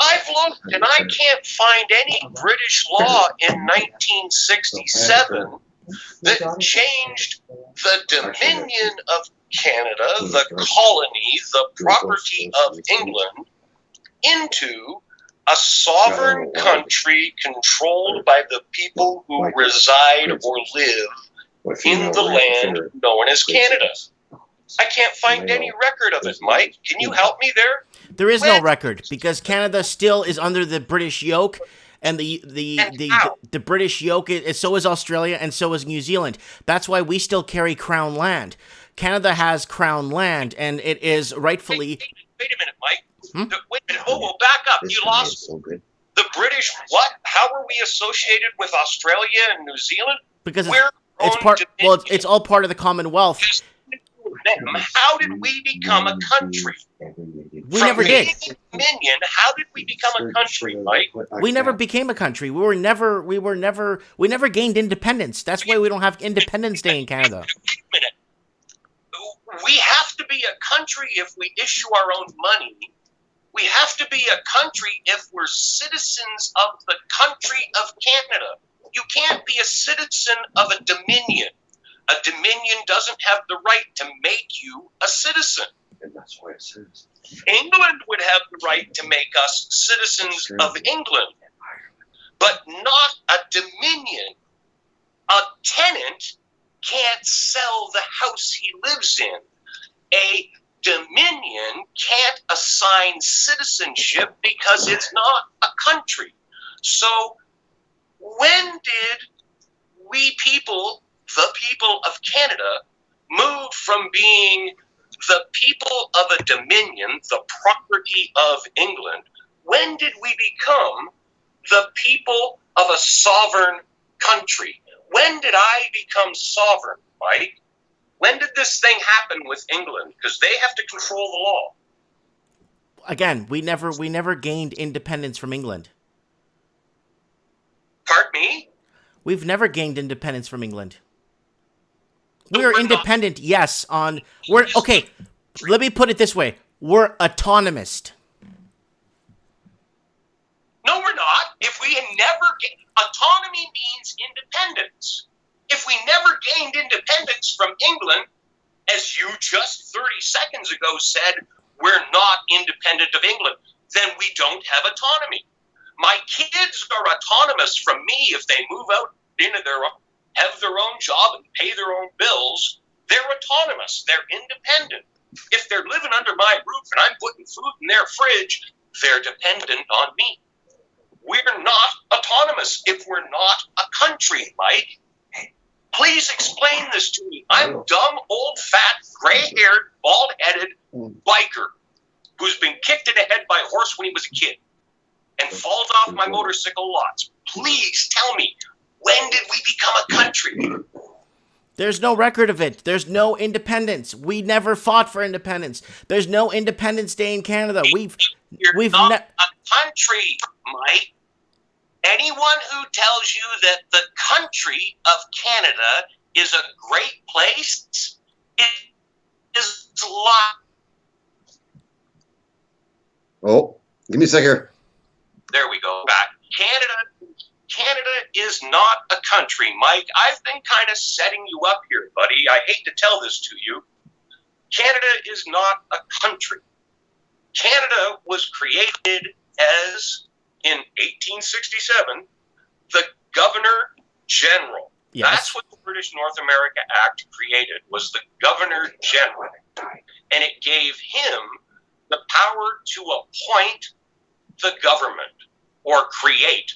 I've looked and I can't find any British law in 1967 that changed the Dominion of Canada, the colony, the property of England, into a sovereign country controlled by the people who reside or live in the land known as Canada. I can't find any record of it, Mike. Can you help me there? There is no record because Canada still is under the British yoke. And the British yoke so is Australia and so is New Zealand. That's why we still carry Crown land. Canada has Crown land, and it is rightfully. Wait a minute, Mike. Wait a minute. Oh, back up. You lost the British. What? How are we associated with Australia and New Zealand? Because it's part. Well, it's all part of the Commonwealth. How did we become a country? We never did. Dominion. How did we become a country, Mike? We never became a country. We never gained independence. That's why we don't have Independence Day in Canada. Wait a minute. We have to be a country if we issue our own money. We have to be a country if we're citizens of the country of Canada. You can't be a citizen of a dominion. A dominion doesn't have the right to make you a citizen. And that's why it says. England would have the right to make us citizens of England, but not a dominion. A tenant can't sell the house he lives in. A dominion can't assign citizenship because it's not a country. So when did we people, the people of Canada, move from being the people of a dominion, the property of England? When did we become the people of a sovereign country? When did I become sovereign, Mike? When did this thing happen with England? Because they have to control the law. Again, we never gained independence from England. Pardon me? We've never gained independence from England. But We're we're independent, yes. Okay. Let me put it this way: we're autonomous. No, we're not. If we had never autonomy means independence. If we never gained independence from England, as you just 30 seconds ago said, we're not independent of England, then we don't have autonomy. My kids are autonomous from me if they move out into have their own job and pay their own bills. They're autonomous. They're independent. If they're living under my roof and I'm putting food in their fridge, they're dependent on me. We're not autonomous if we're not a country, Mike. Please explain this to me. I'm dumb, old, fat, gray-haired, bald-headed biker who's been kicked in the head by a horse when he was a kid and falls off my motorcycle lots. Please tell me, when did we become a country? There's no record of it. There's no independence. We never fought for independence. There's no Independence Day in Canada. You're not a country, Mike. Anyone who tells you that the country of Canada is a great place is lying. Oh, give me a sec here. There we go. Back. Canada is not a country, Mike. I've been kind of setting you up here, buddy. I hate to tell this to you. Canada is not a country. Canada was created as, in 1867, the Governor General. Yes. That's what the British North America Act created, was the Governor General. And it gave him the power to appoint the government or create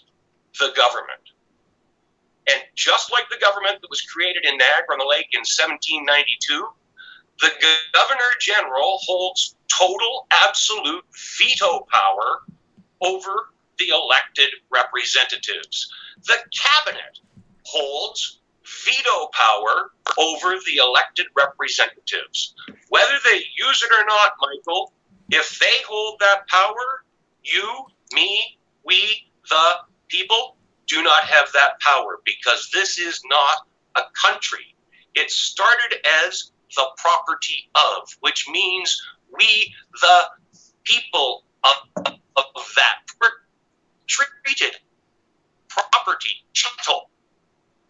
the government. And just like the government that was created in Niagara-on-the-Lake in 1792, the Governor General holds total, absolute veto power over the elected representatives. The Cabinet holds veto power over the elected representatives. Whether they use it or not, Michael, if they hold that power, you, me, we, the people, do not have that power, because this is not a country. It started as the property of, which means we, the people of that, were treated property, chattel.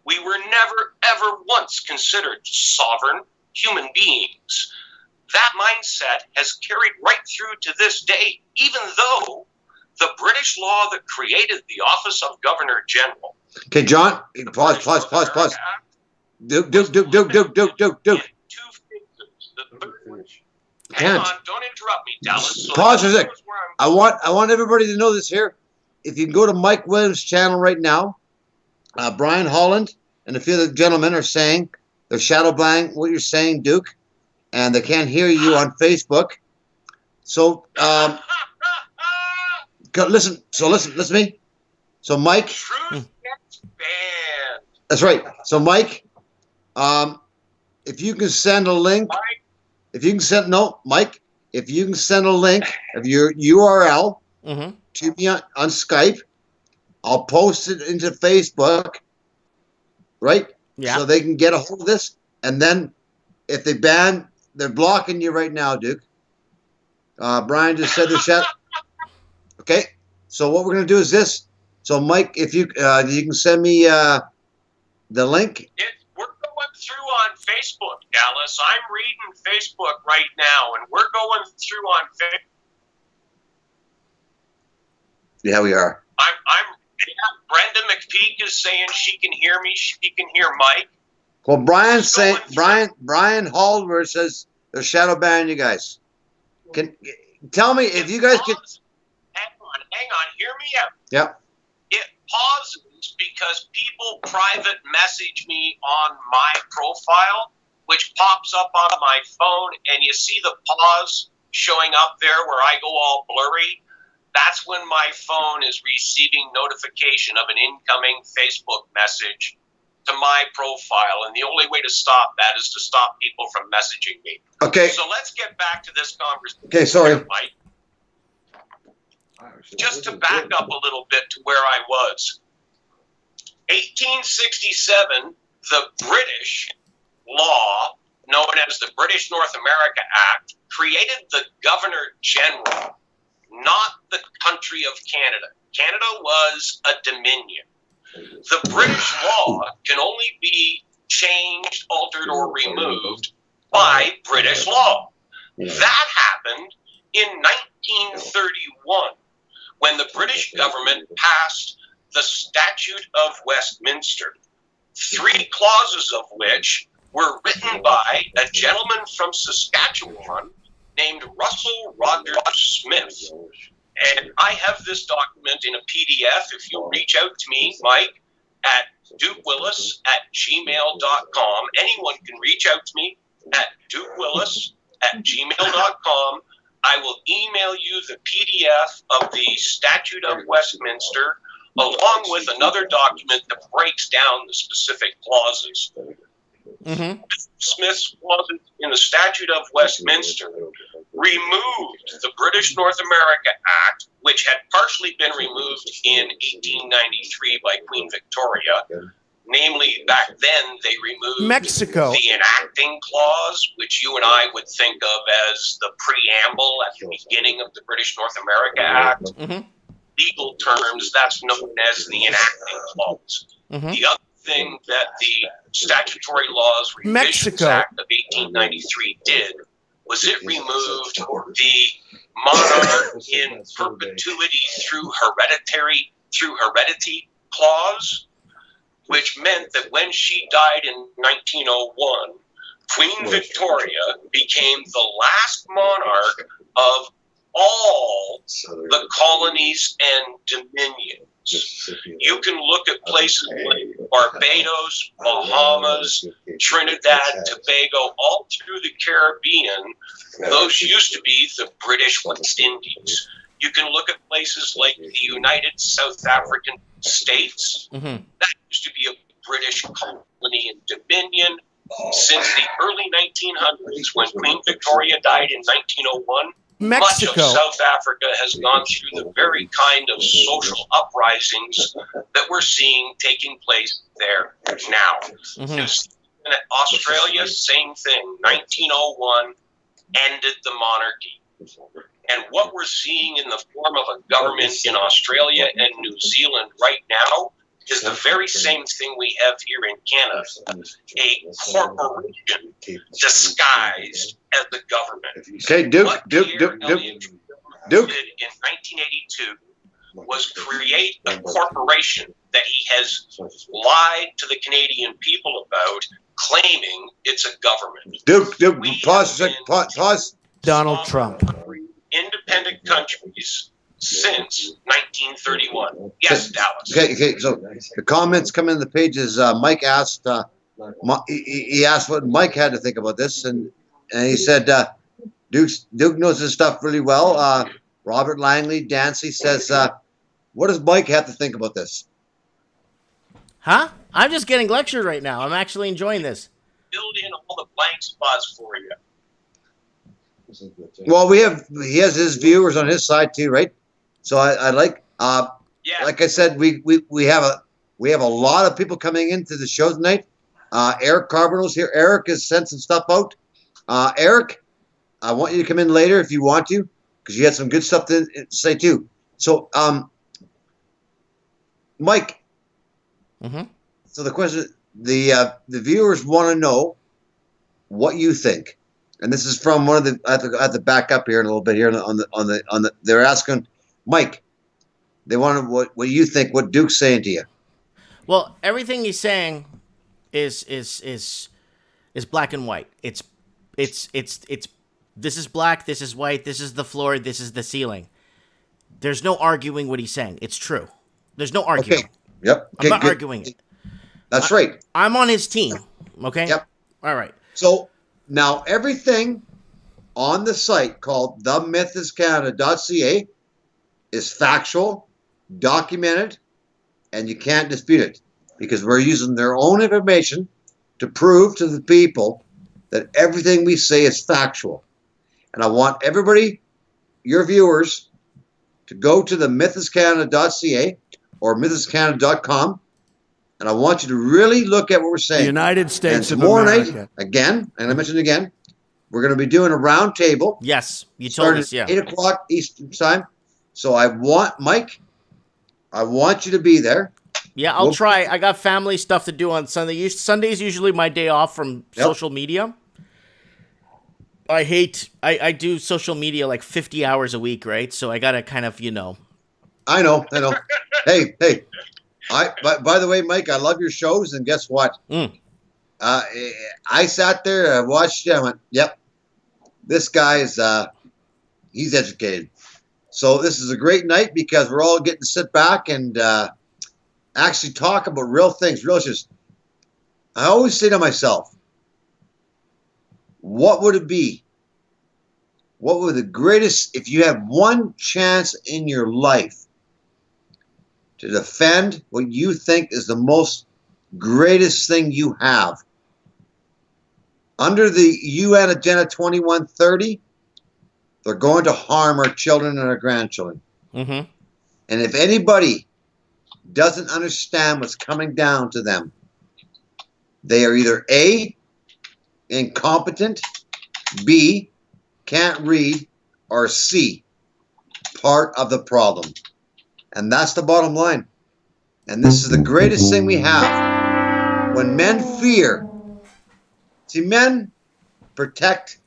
We were never, ever once considered sovereign human beings. That mindset has carried right through to this day, even though the British law that created the office of Governor General. Okay, John, pause. Duke. Hang on, don't interrupt me, Dallas. Pause for a sec. I want everybody to know this here. If you can go to Mike Williams' channel right now, Brian Holland and a few of the gentlemen are saying they're shadow banning what you're saying, Duke, and they can't hear you on Facebook. So, listen to me. So, Mike. Truth gets banned. That's right. So, Mike, if you can send a link, Mike, if you can send a link of your URL to me on Skype, I'll post it into Facebook, right? Yeah. So they can get a hold of this. And then if they're blocking you right now, Duke. Brian just said they're shut. Okay. So what we're going to do is this. So, Mike, if you can send me the link. we're going through on Facebook, Dallas. I'm reading Facebook right now, and we're going through on Facebook. Yeah, we are. Brenda McPeak is saying she can hear me. She can hear Mike. Well, Brian Haldworth says they're shadow banning you guys. Tell me if you guys can. Hang on. Hear me out. Yep. It pauses because people private message me on my profile, which pops up on my phone, and you see the pause showing up there where I go all blurry. That's when my phone is receiving notification of an incoming Facebook message to my profile. And the only way to stop that is to stop people from messaging me. Okay. So let's get back to this conversation. Okay, sorry. Mike. Just to back up a little bit to where I was. 1867, the British law, known as the British North America Act, created the Governor General, not the country of Canada. Canada was a dominion. The British law can only be changed, altered, or removed by British law. That happened in 1931 when the British government passed the Statute of Westminster, 3 clauses of which were written by a gentleman from Saskatchewan named Russell Rogers Smith. And I have this document in a PDF. If you reach out to me, Mike, at dukewillis@gmail.com. Anyone can reach out to me at dukewillis@gmail.com. I will email you the PDF of the Statute of Westminster, along with another document that breaks down the specific clauses. Mm-hmm. Smith's clauses in the Statute of Westminster removed the British North America Act, which had partially been removed in 1893 by Queen Victoria. Namely, back then they removed Mexico. the enacting clause, which you and I would think of as the preamble at the beginning of the British North America Act. Mm-hmm. Legal terms, that's known as the enacting clause. Mm-hmm. The other thing that the Statutory Laws Revisions Act of 1893 did was it removed the monarch in perpetuity through heredity clause, which meant that when she died in 1901, Queen Victoria became the last monarch of all the colonies and dominions. You can look at places like Barbados, Bahamas, Trinidad, Tobago, all through the Caribbean. Those used to be the British West Indies. You can look at places like the United South African States. Mm-hmm. That used to be a British colony and dominion. Since the early 1900s, when Queen Victoria died in 1901, Mexico. much of South Africa has gone through the very kind of social uprisings that we're seeing taking place there now. Mm-hmm. Australia, same thing. 1901 ended the monarchy. And what we're seeing in the form of a government in Australia and New Zealand right now is the very same thing we have here in Canada. A corporation disguised as the government. Okay, Duke. Did in 1982 was create a corporation that he has lied to the Canadian people about, claiming it's a government. Duke, pause a sec. Pause. Donald Trump. independent countries since 1931. Yes, Dallas. Okay. So the comments come in the pages. Mike asked. He asked what Mike had to think about this, and he said Duke knows his stuff really well. Robert Langley Dancy says, "What does Mike have to think about this?" Huh? I'm just getting lectured right now. I'm actually enjoying this. Build in all the blank spots for you. Well, he has his viewers on his side too, right? So I like, like I said, we have a lot of people coming into the show tonight. Eric Carbonell's here. Eric has sent some stuff out. Eric, I want you to come in later if you want to, because you had some good stuff to say too. So, Mike. Mm-hmm. So the question, the viewers want to know, what you think. And this is from one of the. I have to back up here in a little bit here on the. They're asking Mike. They want to what you think? What Duke's saying to you? Well, everything he's saying is black and white. It's this is black, this is white, this is the floor, this is the ceiling. There's no arguing what he's saying. It's true. There's no arguing. Okay. Yep. I'm not arguing it. That's right. I'm on his team. Okay. Yep. All right. So now everything on the site called themythiscanada.ca is factual, documented, and you can't dispute it because we're using their own information to prove to the people that everything we say is factual. And I want everybody, your viewers, to go to themythiscanada.ca or mythiscanada.com, and I want you to really look at what we're saying. The United States and of tomorrow America. night, again, and I mentioned again, we're going to be doing a round table. Yes, you told us, yeah. 8 o'clock Eastern time. So I want, Mike, I want you to be there. Yeah, I'll try. I got family stuff to do on Sunday. Sunday's usually my day off from social media. I do social media like 50 hours a week, right? So I got to kind of, I know. Hey. By the way, Mike, I love your shows, and guess what? I sat there, I watched it, I went, yep, this guy's, he's educated. So this is a great night because we're all getting to sit back and actually talk about real things, real issues. I always say to myself, what would it be? What would the greatest, if you have one chance in your life to defend what you think is the most greatest thing you have? Under the UN Agenda 2130, they're going to harm our children and our grandchildren. Mm-hmm. And if anybody doesn't understand what's coming down to them, they are either A, incompetent, B, can't read, or C, part of the problem. And that's the bottom line. And this is the greatest thing we have. When men fear, see, men protect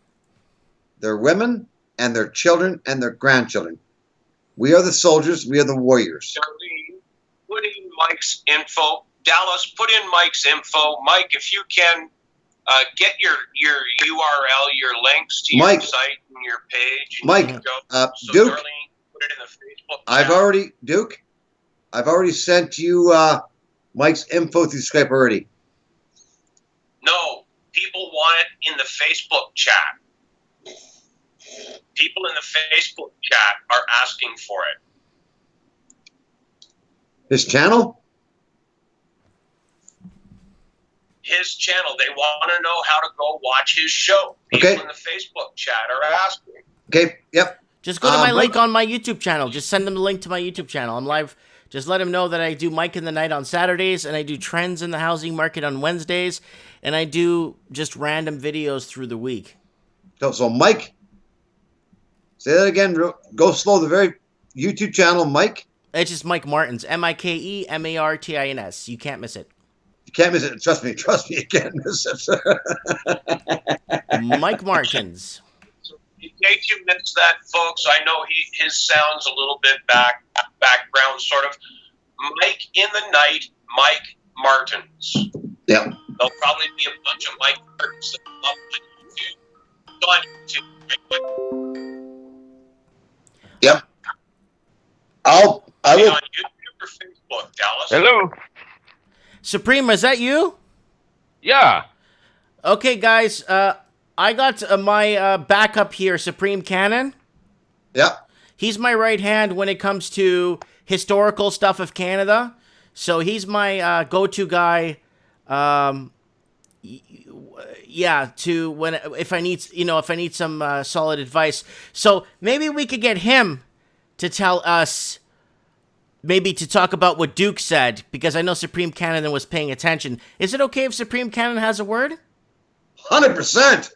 their women and their children and their grandchildren. We are the soldiers. We are the warriors. Darlene, put in Mike's info. Dallas, put in Mike's info. Mike, if you can get your URL, your links to your site and your page. And Mike, so Duke, Darlene, put it in the Facebook chat. Duke, I've already sent you Mike's info through Skype already. No, people want it in the Facebook chat. People in the Facebook chat are asking for it. His channel? His channel. They want to know how to go watch his show. People in the Facebook chat are asking. Okay, yep. Just go to my link on my YouTube channel. Just send them the link to my YouTube channel. I'm live. Just let them know that I do Mike in the Night on Saturdays, and I do Trends in the Housing Market on Wednesdays, and I do just random videos through the week. So Mike, say that again. Go slow. The very YouTube channel, Mike. It's just Mike Martins. MikeMartins. You can't miss it. You can't miss it. Trust me, you can't miss it. Mike Martins. In case you missed that, folks, I know his sound's a little bit background sort of. Mike in the Night, Mike Martins. Yeah. There'll probably be a bunch of Mike Martins that come up on YouTube. Yep. I will. On YouTube or Facebook, Dallas. Hello. Supreme, is that you? Yeah. Okay, guys. I got my backup here, Supreme Cannon. Yep. He's my right hand when it comes to historical stuff of Canada. So he's my go-to guy. If I need some solid advice. So maybe we could get him to tell us, maybe to talk about what Duke said, because I know Supreme Cannon was paying attention. Is it okay if Supreme Cannon has a word? 100%.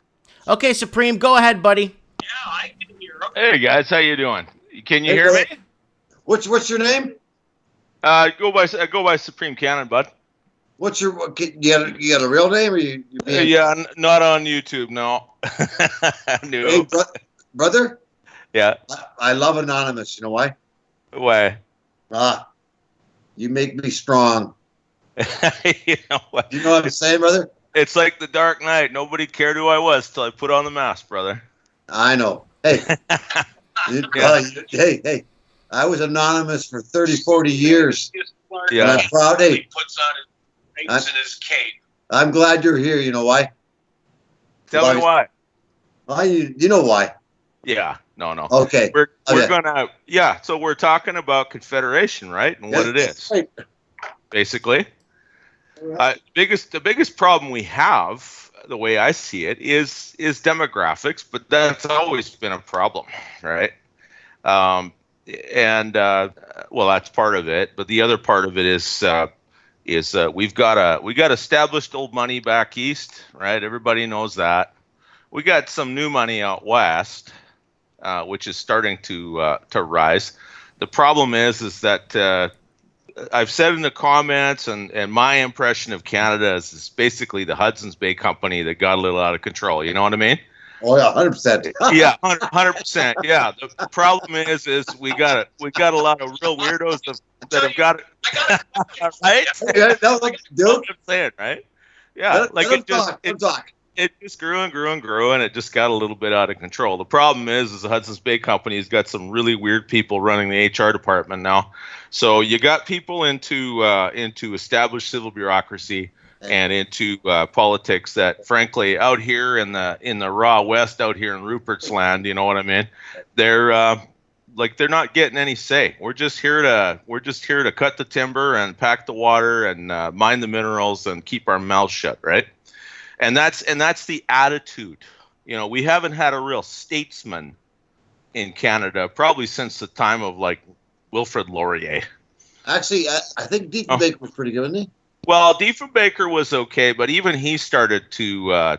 Okay, Supreme, go ahead, buddy. Yeah, I can hear him. Hey guys, how you doing? Can you hear me? What's your name? Go by Supreme Cannon, bud. What's your? You got a real name, or you? Not on YouTube. No. No. Hey, brother. Yeah. I love anonymous. You know why? Why? You make me strong. You know what? You know what I'm saying, brother? It's like the Dark Knight. Nobody cared who I was till I put on the mask, brother. I know. Hey. Hey. I was anonymous for 30, 40 years. Yeah. And I'm proud. Hey. He puts on his face and his cape. I'm glad you're here. You know why? Tell me why. You know why? Yeah. No. Okay. We're gonna. Yeah. So we're talking about Confederation, right? And what it is. Right. Basically. The biggest problem we have, the way I see it, is demographics, but that's always been a problem, right? Well, that's part of it, but the other part of it is we got established old money back east, right? Everybody knows that. We got some new money out west, which is starting to rise. The problem is that I've said in the comments, and my impression of Canada is basically the Hudson's Bay Company that got a little out of control. You know what I mean? Oh yeah, 100%. Yeah, 100%. Yeah. The problem is we got a lot of real weirdos that have got it. Right? Yeah, that was like, dude. That's what I'm saying, right? Yeah, it just grew and grew and grew, and it just got a little bit out of control. The problem is the Hudson's Bay Company has got some really weird people running the HR department now. So you got people into established civil bureaucracy and into politics that, frankly, out here in the raw West, out here in Rupert's land, you know what I mean? They're not getting any say. We're just here to cut the timber and pack the water and mine the minerals and keep our mouths shut, right? And that's the attitude. You know, we haven't had a real statesman in Canada probably since the time of like Wilfrid Laurier. Actually, I think Diefenbaker was pretty good, wasn't he? Well, Diefenbaker was okay, but even he started to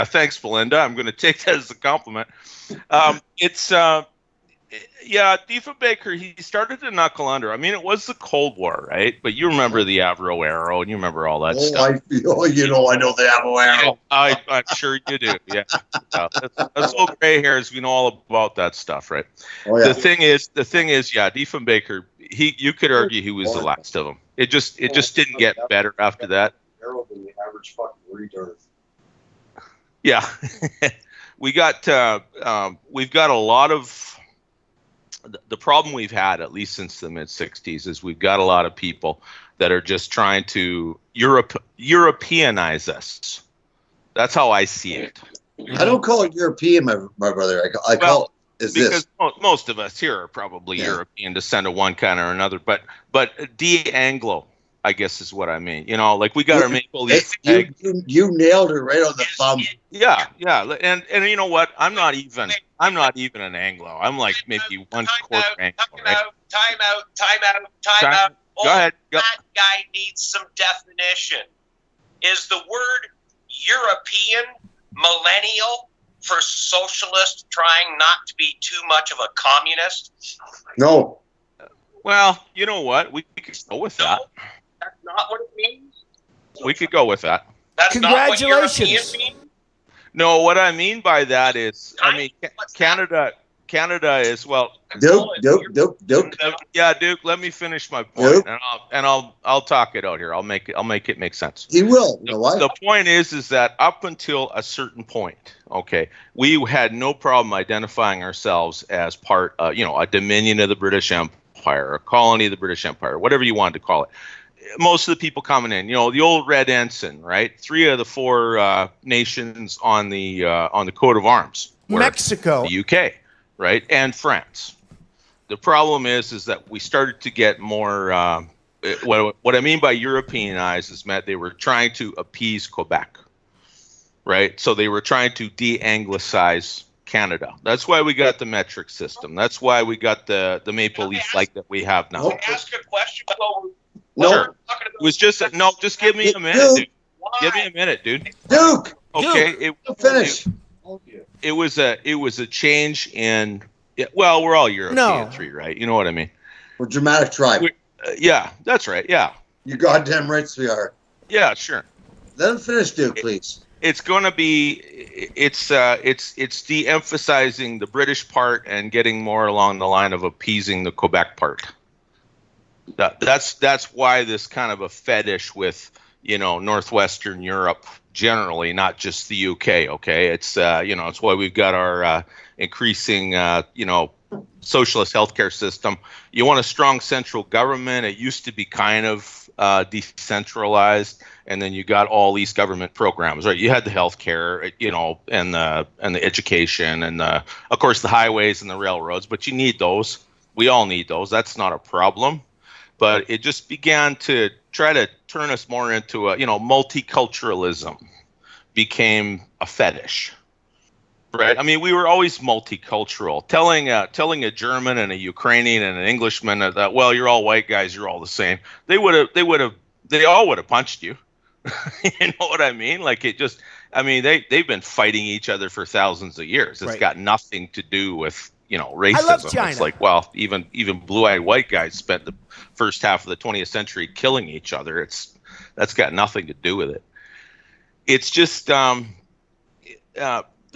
thanks, Belinda. I'm going to take that as a compliment. Diefenbaker, he started to knuckle under. I mean, it was the Cold War, right? But you remember the Avro Arrow, and you remember all that stuff. I know the Avro Arrow. I'm sure you do. Yeah, that's all gray hairs. We know all about that stuff, right? Oh, yeah. The thing is, Diefenbaker. You could argue he was the last of them. It just didn't get better after that. Arrow than the average fucking retard. Yeah, we've got a lot of. The problem we've had, at least since the mid-'60s, is we've got a lot of people that are just trying to Europeanize us. That's how I see it. I don't call it European, my brother. I call it because most of us here are probably European descent of one kind or another, but de-Anglo, I guess is what I mean. You know, like we got our maple leaf. You nailed it right on the thumb. Yeah, and you know what? I'm not even an Anglo. I'm like maybe one quarter Anglo. Right? Time out. Go ahead. That guy needs some definition. Is the word European millennial for socialist trying not to be too much of a communist? No. Well, you know what? We could go with that. That's not what it means. We could go with that. That's Congratulations. Not what European means? No, what I mean by that is, Canada is Duke. Yeah, Duke. Let me finish my point, and I'll talk it out here. I'll make it make sense. He will. You know why? The point is that up until a certain point, okay, we had no problem identifying ourselves as part, a dominion of the British Empire, a colony of the British Empire, whatever you wanted to call it. Most of the people coming in, the old red ensign, right? 3 of the 4 nations on the coat of arms were Mexico, the UK, right, and France. The problem is that we started to get more. What I mean by Europeanized is they were trying to appease Quebec, right? So they were trying to de-Anglicize Canada. That's why we got the metric system. That's why we got the maple leaf flag that we have now. Ask a question. No. Sure. It was just just give me a minute, dude. Give me a minute, dude. Duke. Okay. Finish. It was a change in. Well, we're all European 3, right? You know what I mean? We're dramatic tribe. Yeah, that's right. Yeah. You goddamn right we are. Yeah, sure. Let him finish, Duke, please. It's going to be, it's de-emphasizing the British part and getting more along the line of appeasing the Quebec part. That's why this kind of a fetish with, Northwestern Europe generally, not just the UK. Okay, it's it's why we've got our increasing socialist healthcare system. You want a strong central government. It used to be kind of decentralized, and then you got all these government programs, right? You had the healthcare, and the education, and of course the highways and the railroads. But you need those. We all need those. That's not a problem. But it just began to try to turn us more into a, multiculturalism became a fetish, right? I mean, we were always multicultural. Telling a German and a Ukrainian and an Englishman that, well, you're all white guys, you're all the same. They all would have punched you. You know what I mean? Like they've been fighting each other for thousands of years. It's got nothing to do with racism. I love China. It's like, well, even blue-eyed white guys spent the first half of the 20th century killing each other. That's got nothing to do with it. It's just the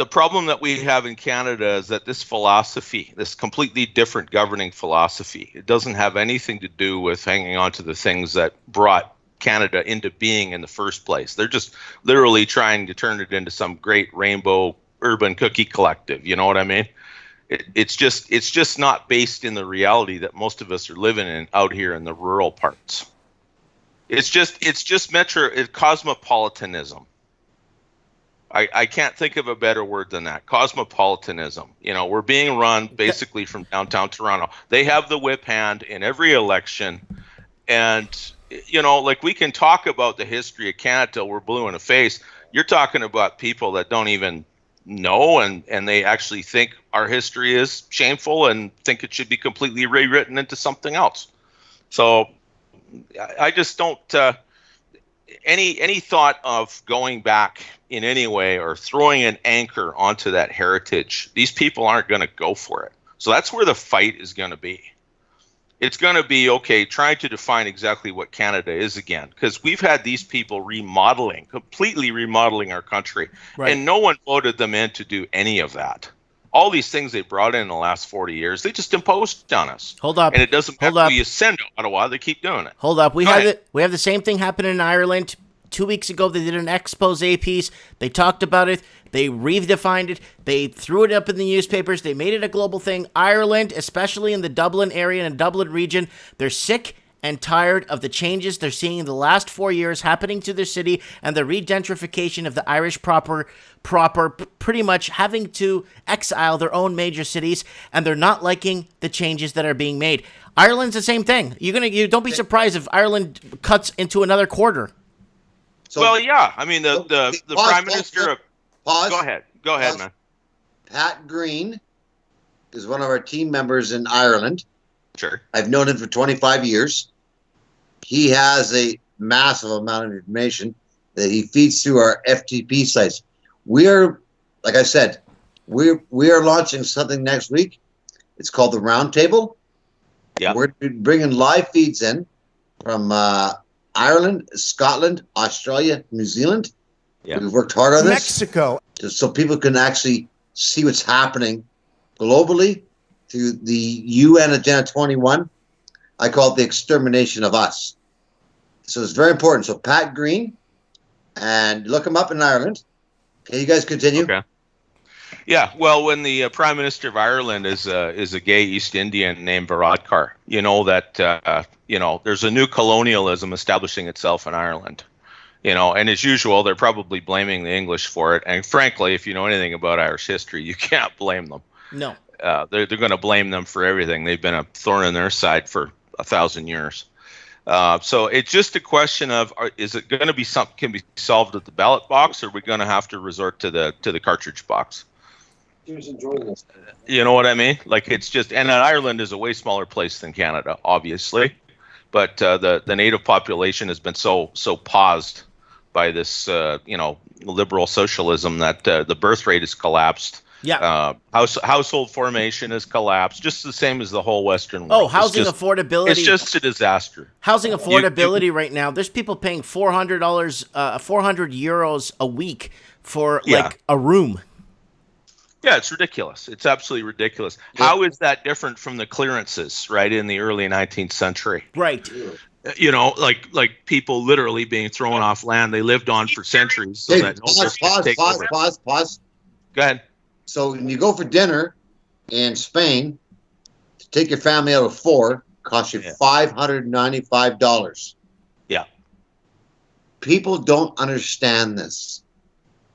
problem that we have in Canada is that this philosophy, this completely different governing philosophy, it doesn't have anything to do with hanging on to the things that brought Canada into being in the first place. They're just literally trying to turn it into some great rainbow urban cookie collective. You know what I mean? It's just not based in the reality that most of us are living in out here in the rural parts. It's just cosmopolitanism. I can't think of a better word than that. Cosmopolitanism. We're being run basically from downtown Toronto. They have the whip hand in every election. And, we can talk about the history of Canada till we're blue in the face. You're talking about people that don't even know, and they actually think our history is shameful and think it should be completely rewritten into something else. So I just don't any thought of going back in any way or throwing an anchor onto that heritage. These people aren't going to go for it. So that's where the fight is going to be. It's going to be, trying to define exactly what Canada is again, because we've had these people completely remodeling our country, and no one voted them in to do any of that. All these things they brought in the last 40 years, they just imposed on us. Hold up. And it doesn't matter who you send to Ottawa, they keep doing it. Hold up. We have the same thing happen in Ireland. 2 weeks ago, they did an expose piece. They talked about it. They redefined it. They threw it up in the newspapers. They made it a global thing. Ireland, especially in the Dublin area and Dublin region, they're sick and tired of the changes they're seeing in the last 4 years happening to their city and the re-gentrification of the Irish proper pretty much having to exile their own major cities, and they're not liking the changes that are being made. Ireland's the same thing. You don't be surprised if Ireland cuts into another quarter. So, well, yeah. I mean, the Prime Minister... Pause. Go ahead, man. Pat Green is one of our team members in Ireland. Sure. I've known him for 25 years. He has a massive amount of information that he feeds through our FTP sites. We are, like I said, we are launching something next week. It's called the Roundtable. Yeah. We're bringing live feeds in from Ireland, Scotland, Australia, New Zealand. Yeah. We've worked hard on this. Mexico. So people can actually see what's happening globally through the UN Agenda 21. I call it the extermination of us. So it's very important. So Pat Green, and look him up in Ireland. Okay, you guys continue. Okay. Yeah, well, when the Prime Minister of Ireland is a gay East Indian named Varadkar, you know that there's a new colonialism establishing itself in Ireland. And as usual, they're probably blaming the English for it. And frankly, if you know anything about Irish history, you can't blame them. No. They're going to blame them for everything. They've been a thorn in their side for 1,000 years. So it's just a question of, is it going to be something can be solved at the ballot box, or are we going to have to resort to the cartridge box? You know what I mean? Like, it's just, and Ireland is a way smaller place than Canada, obviously, but the native population has been so paused by this liberal socialism that the birth rate has collapsed. Yeah. Household formation has collapsed, just the same as the whole Western world. Oh, housing affordability. It's just a disaster. Housing affordability right now. There's people paying $400, 400 euros a week for like a room. Yeah, it's ridiculous. It's absolutely ridiculous. Yeah. How is that different from the clearances, right, in the early 19th century? Right. You know, like people literally being thrown off land they lived on for centuries. So that pause. Go ahead. So when you go for dinner in Spain, to take your family out of 4, costs you $595. Yeah. People don't understand this.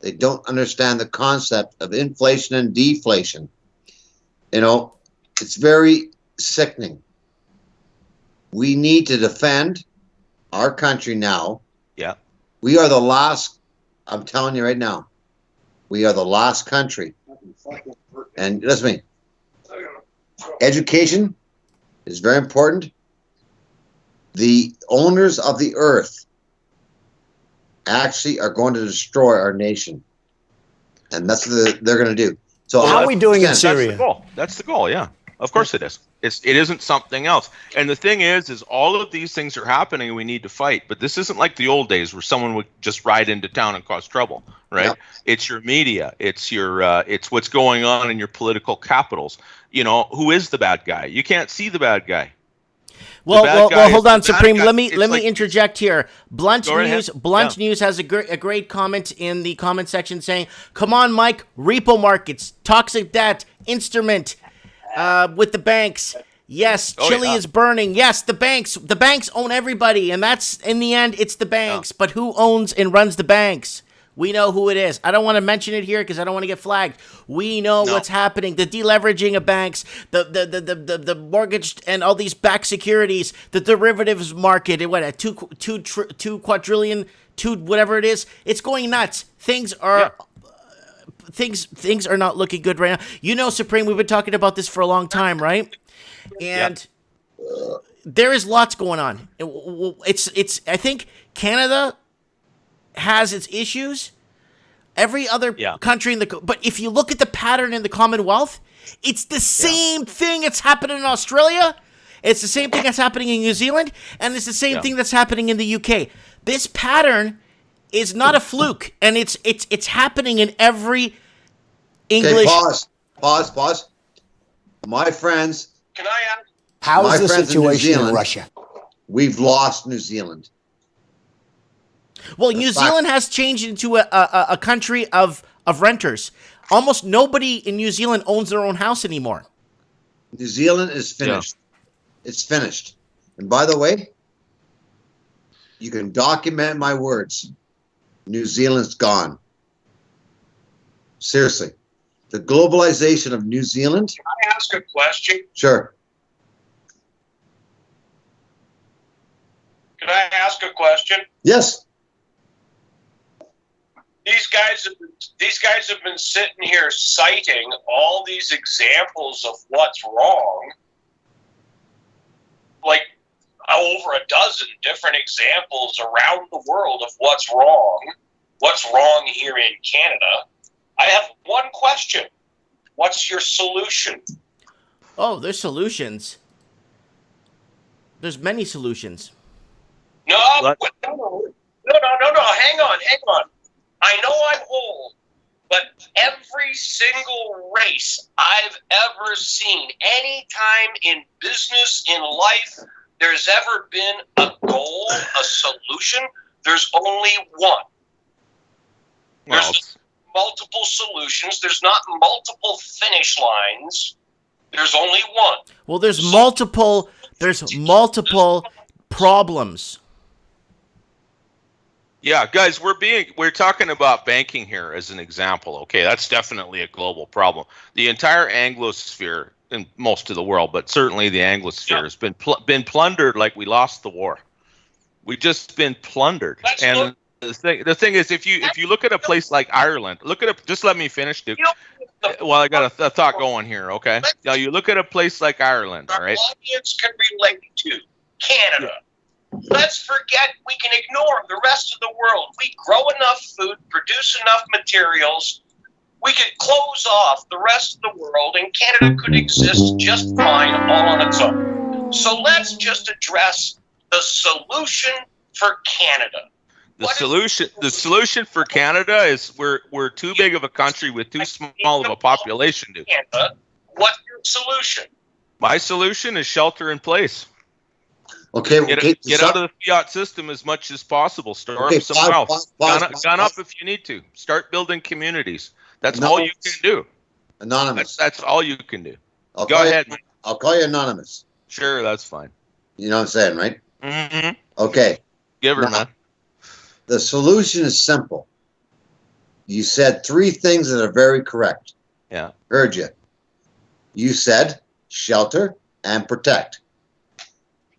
They don't understand the concept of inflation and deflation. You know, it's very sickening. We need to defend our country now. Yeah. We are the last, I'm telling you right now, we are the last country. And listen to me. Education is very important. The owners of the earth actually are going to destroy our nation. And that's what they're going to do. So how are we doing in Syria? That's the goal, yeah. Of course it is. It isn't something else. And the thing is all of these things are happening and we need to fight. But this isn't like the old days where someone would just ride into town and cause trouble, right? Yep. It's your media. It's your it's what's going on in your political capitals. You know, who is the bad guy? You can't see the bad guy. Well, hold on, Supreme. Let me interject here. Blunt News has a great comment in the comment section saying, "Come on, Mike. Repo markets, toxic debt, instrument with the banks. Yes, Chile is burning. Yes, the banks own everybody, and that's in the end, it's the banks. But who owns and runs the banks? We know who it is. I don't want to mention it here because I don't want to get flagged. We know what's happening. The deleveraging of banks, the mortgage and all these backed securities, the derivatives market, what at two quadrillion, whatever it is. It's going nuts. Things are not looking good right now. You know, Supreme, we've been talking about this for a long time, right? And there is lots going on. It's I think Canada has its issues. Every other country but if you look at the pattern in the Commonwealth, it's the same thing that's happening in Australia. It's the same thing that's happening in New Zealand, and it's the same thing that's happening in the UK. This pattern is not a fluke, and it's happening in every English. Okay, pause. My friends. Can I ask? How is the situation in Russia? We've lost New Zealand. Well, New Zealand has changed into a country of renters. Almost nobody in New Zealand owns their own house anymore. New Zealand is finished. Yeah. It's finished. And by the way, you can document my words. New Zealand's gone. Seriously. The globalization of New Zealand. Can I ask a question? Sure. Can I ask a question? Yes. These guys have been sitting here citing all these examples of what's wrong, like over a dozen different examples around the world of what's wrong here in Canada. I have one question. What's your solution? Oh, there's solutions. There's many solutions. No. Hang on. I know I'm old, but every single race I've ever seen, any time in business, in life, there's ever been a goal, a solution, there's only one. There's multiple solutions. There's not multiple finish lines. There's only one. Well, there's multiple problems. Yeah, guys, we're talking about banking here as an example. Okay, that's definitely a global problem. The entire Anglosphere, in most of the world, but certainly the Anglosphere, has been plundered like we lost the war. We've just been plundered. The thing is, if you look at a place like Ireland, just let me finish, Duke. Well, I got a thought going here. Okay, now you look at a place like Ireland, all right? Our audience can relate to Canada. Yeah. Let's forget, we can ignore the rest of the world. We grow enough food, produce enough materials. we could close off the rest of the world and Canada could exist just fine all on its own. So let's just address the solution for Canada. The solution for Canada is we're too big of a country with too small of a population to. Canada, what's your solution? My solution is shelter in place. Okay, get out of the fiat system as much as possible. Store up some wealth. Gun up if you need to. Start building communities. That's all you can do. Anonymous. That's all you can do. Go ahead. I'll call you Anonymous. Sure, that's fine. You know what I'm saying, right? Mm-hmm. Okay. Give her, man. The solution is simple. You said three things that are very correct. Yeah. Heard you. You said shelter and protect.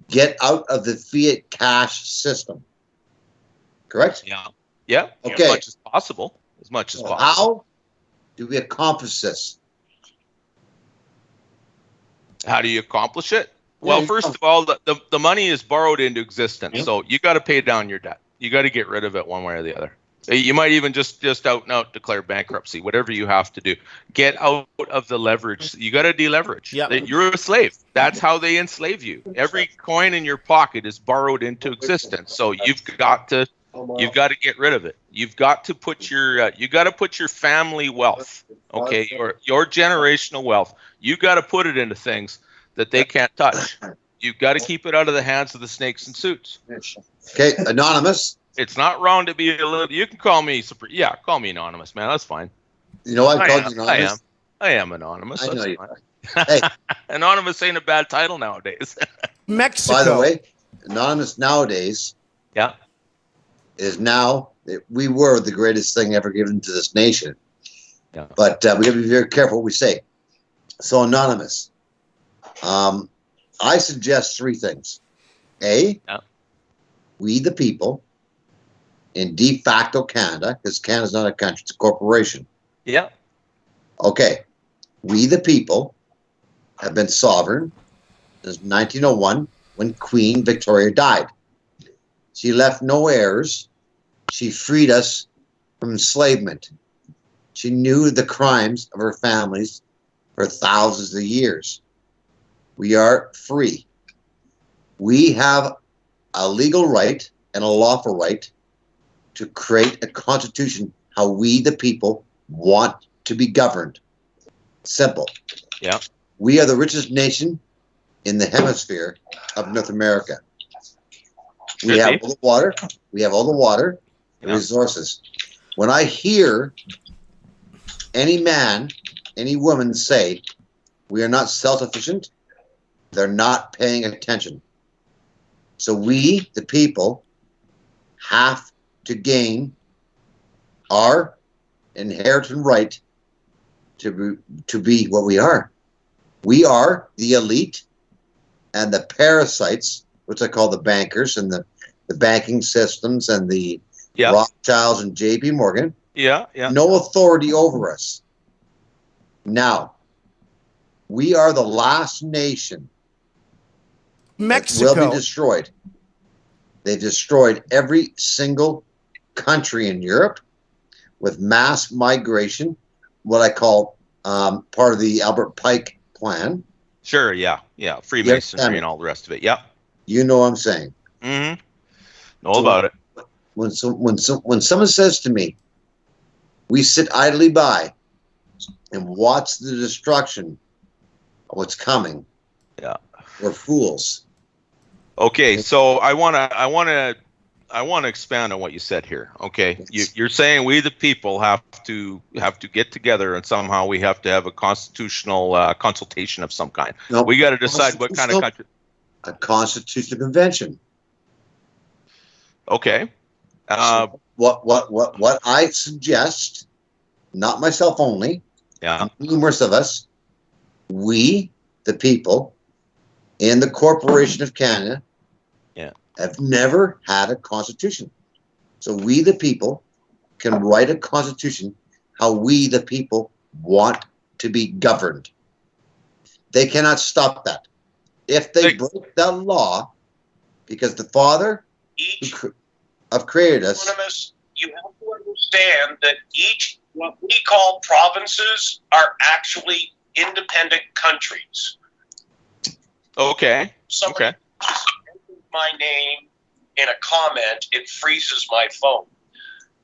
Get out of the fiat cash system. Correct? Yeah. Yeah. Okay. As much as possible. As much as possible. How do we accomplish this? How do you accomplish it? Well, first of all, the money is borrowed into existence, so you got to pay down your debt. You got to get rid of it one way or the other. You might even just out and out declare bankruptcy, whatever you have to do. Get out of the leverage. You got to deleverage. Yep. You're a slave. That's how they enslave you. Every coin in your pocket is borrowed into existence. So you've got to get rid of it. You've got to put your family wealth, okay, your generational wealth. You got to put it into things that they can't touch. You've got to keep it out of the hands of the snakes in suits. Okay, Anonymous. It's not wrong to be a little. You can call me call me Anonymous, man. That's fine. You know what I called you Anonymous? I am Anonymous. I know you. Hey, Anonymous ain't a bad title nowadays. Mexico. By the way, Anonymous nowadays. Yeah. Is now we were the greatest thing ever given to this nation. Yeah. But we got to be very careful what we say. So Anonymous. I suggest three things. A, we the people in de facto Canada, because Canada's not a country, it's a corporation. Yeah. Okay. We the people have been sovereign since 1901 when Queen Victoria died. She left no heirs. She freed us from enslavement. She knew the crimes of her families for thousands of years. We are free. We have a legal right and a lawful right to create a constitution how we, the people, want to be governed. Simple. Yeah. We are the richest nation in the hemisphere of North America. We have all the water. We have all the water and resources. When I hear any man, any woman say we are not self-sufficient, they're not paying attention. So we, the people, have to gain our inherent right to be what we are. We are the elite and the parasites, which I call the bankers and the banking systems and the Rothschilds and J.P. Morgan. Yeah. No authority over us. Now, we are the last nation Mexico will be destroyed. They destroyed every single country in Europe with mass migration, what I call part of the Albert Pike plan. Sure, yeah. Freemasonry and all the rest of it. Yeah. You know what I'm saying. Mm-hmm. Know about it. When someone says to me, we sit idly by and watch the destruction of what's coming. Yeah. We're fools. Okay, so I want to expand on what you said here. Okay, you're saying we the people have to get together and somehow we have to have a constitutional consultation of some kind. No, we got to decide what kind of country. A constitutional convention. Okay. What I suggest, not myself only. Yeah. Numerous of us, we the people in the Corporation of Canada. Have never had a constitution. So we the people can write a constitution how we the people want to be governed. They cannot stop that. If they break that law, because the Father who created us. You have to understand that each what we call provinces are actually independent countries. Okay. Somebody just entered my name in a comment, it freezes my phone.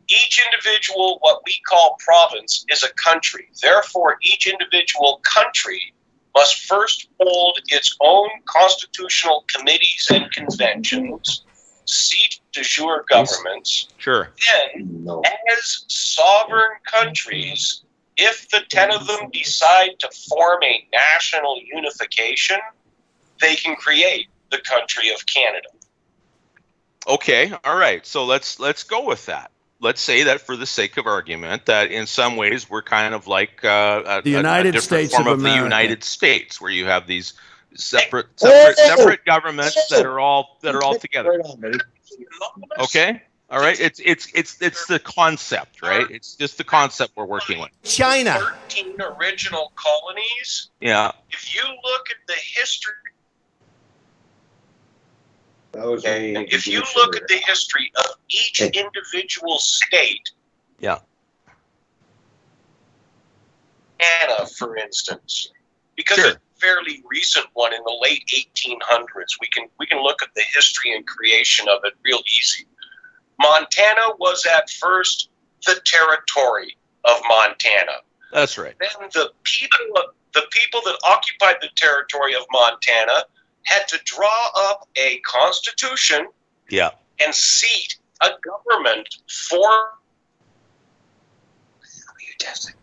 Each individual, what we call province, is a country. Therefore, each individual country must first hold its own constitutional committees and conventions, seat de jure governments. Sure. Then, as sovereign countries, if the 10 of them decide to form a national unification, they can create the country of Canada. Okay. All right. So let's go with that. Let's say that for the sake of argument, that in some ways we're kind of like a different States form of the America. United States, where you have these separate governments that are all together. Okay. All right. It's the concept, right? It's just the concept we're working with. China. 13 original colonies. Yeah. If you look at the history, if you look at the history of each individual state, yeah, Anna, for instance, because sure. it's a fairly recent one in the late 1800s, we can look at the history and creation of it real easy. Montana was at first the territory of Montana. That's right. Then the people that occupied the territory of Montana had to draw up a constitution, yeah, and seat a government for. Are you testing?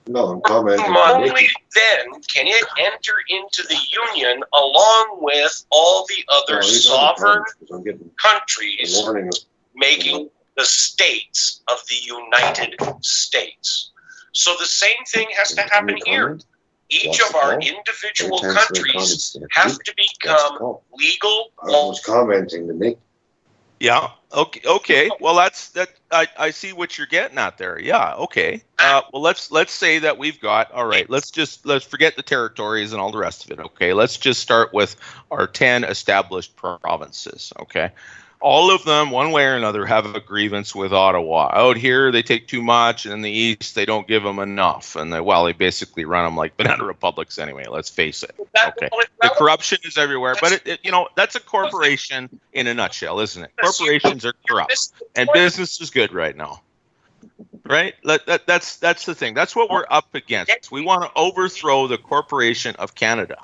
No, I'm commenting. Only then can it enter into the union along with all the other sovereign countries making the states of the United States. So the same thing has to happen here. Each of our individual countries have to become legal. I was commenting to me. Yeah. Okay. Well, that's that. I see what you're getting at there. Yeah. Okay. Well, let's say that we've got. All right. Let's forget the territories and all the rest of it. Okay. Let's just start with our 10 established provinces. Okay. All of them, one way or another, have a grievance with Ottawa. Out here, they take too much, and in the East, they don't give them enough. And they basically run them like banana republics anyway. Let's face it. Okay, the corruption is everywhere, but that's a corporation in a nutshell, isn't it? Corporations are corrupt, and business is good right now. Right? That's the thing. That's what we're up against. We want to overthrow the corporation of Canada.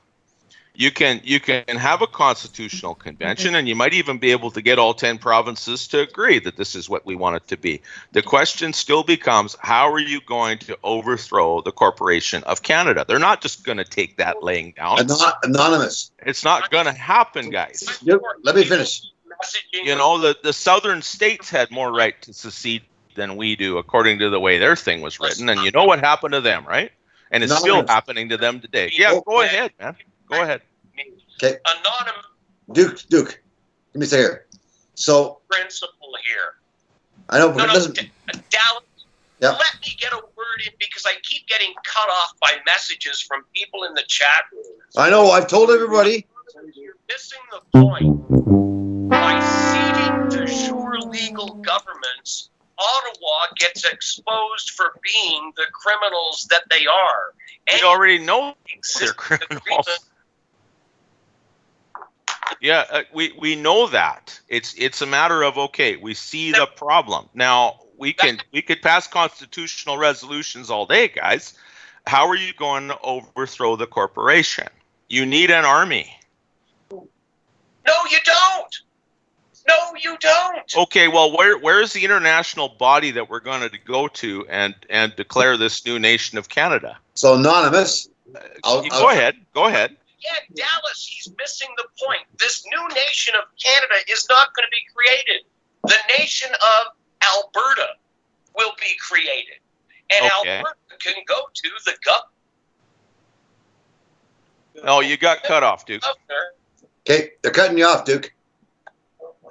You can have a constitutional convention, and you might even be able to get all 10 provinces to agree that this is what we want it to be. The question still becomes, how are you going to overthrow the corporation of Canada? They're not just going to take that laying down. Anonymous. It's not going to happen, guys. Let me finish. You know, the southern states had more right to secede than we do, according to the way their thing was written. And you know what happened to them, right? And it's still happening to them today. Yeah, go ahead, man. Go ahead. Okay. Anonymous. Duke. Let me say here. So. Principle here. I know, but it doesn't. Dallas, yep. Let me get a word in because I keep getting cut off by messages from people in the chat room. I know. I've told everybody. You're missing the point. By seating de jure legal governments, Ottawa gets exposed for being the criminals that they are. You already know they're criminals. Yeah, we know that. It's a matter of, okay, we see the problem. Now, we could pass constitutional resolutions all day, guys. How are you going to overthrow the corporation? You need an army. No, you don't. No, you don't. Okay, well, where is the international body that we're going to go to and declare this new nation of Canada? So, Anonymous. Go ahead. Yeah, Dallas, he's missing the point. This new nation of Canada is not going to be created. The nation of Alberta will be created. And Alberta can go to the governor. Oh, you got cut off, Duke. Okay, they're cutting you off, Duke.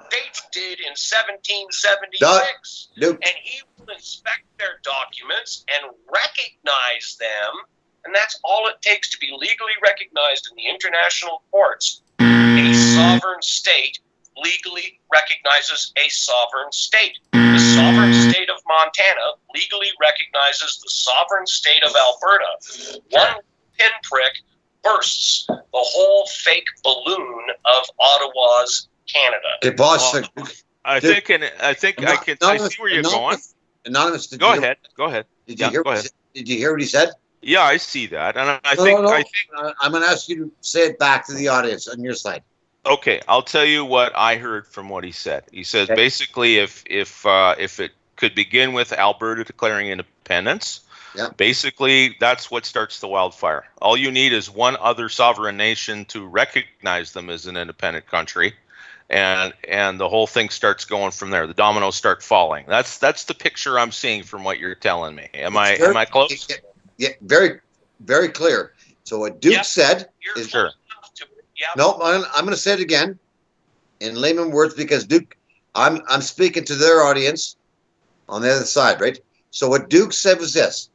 States did in 1776. Duke. And he will inspect their documents and recognize them. And that's all it takes to be legally recognized in the international courts. A sovereign state legally recognizes a sovereign state. The sovereign state state of Montana legally recognizes the sovereign state of Alberta, one pinprick bursts the whole fake balloon of Ottawa's Canada. Okay, boss. I think I see where you're going. Anonymous, Go ahead. Did you hear? Did you hear what he said? Yeah, I see that, and I think I'm going to ask you to say it back to the audience on your side. Okay, I'll tell you what I heard from what he said. He says basically, if it could begin with Alberta declaring independence, basically that's what starts the wildfire. All you need is one other sovereign nation to recognize them as an independent country, and the whole thing starts going from there. The dominoes start falling. That's the picture I'm seeing from what you're telling me. Am I close? Yeah, very, very clear. So what Duke said is sure. No, I'm going to say it again in layman words because Duke, I'm speaking to their audience on the other side, right? So what Duke said was this.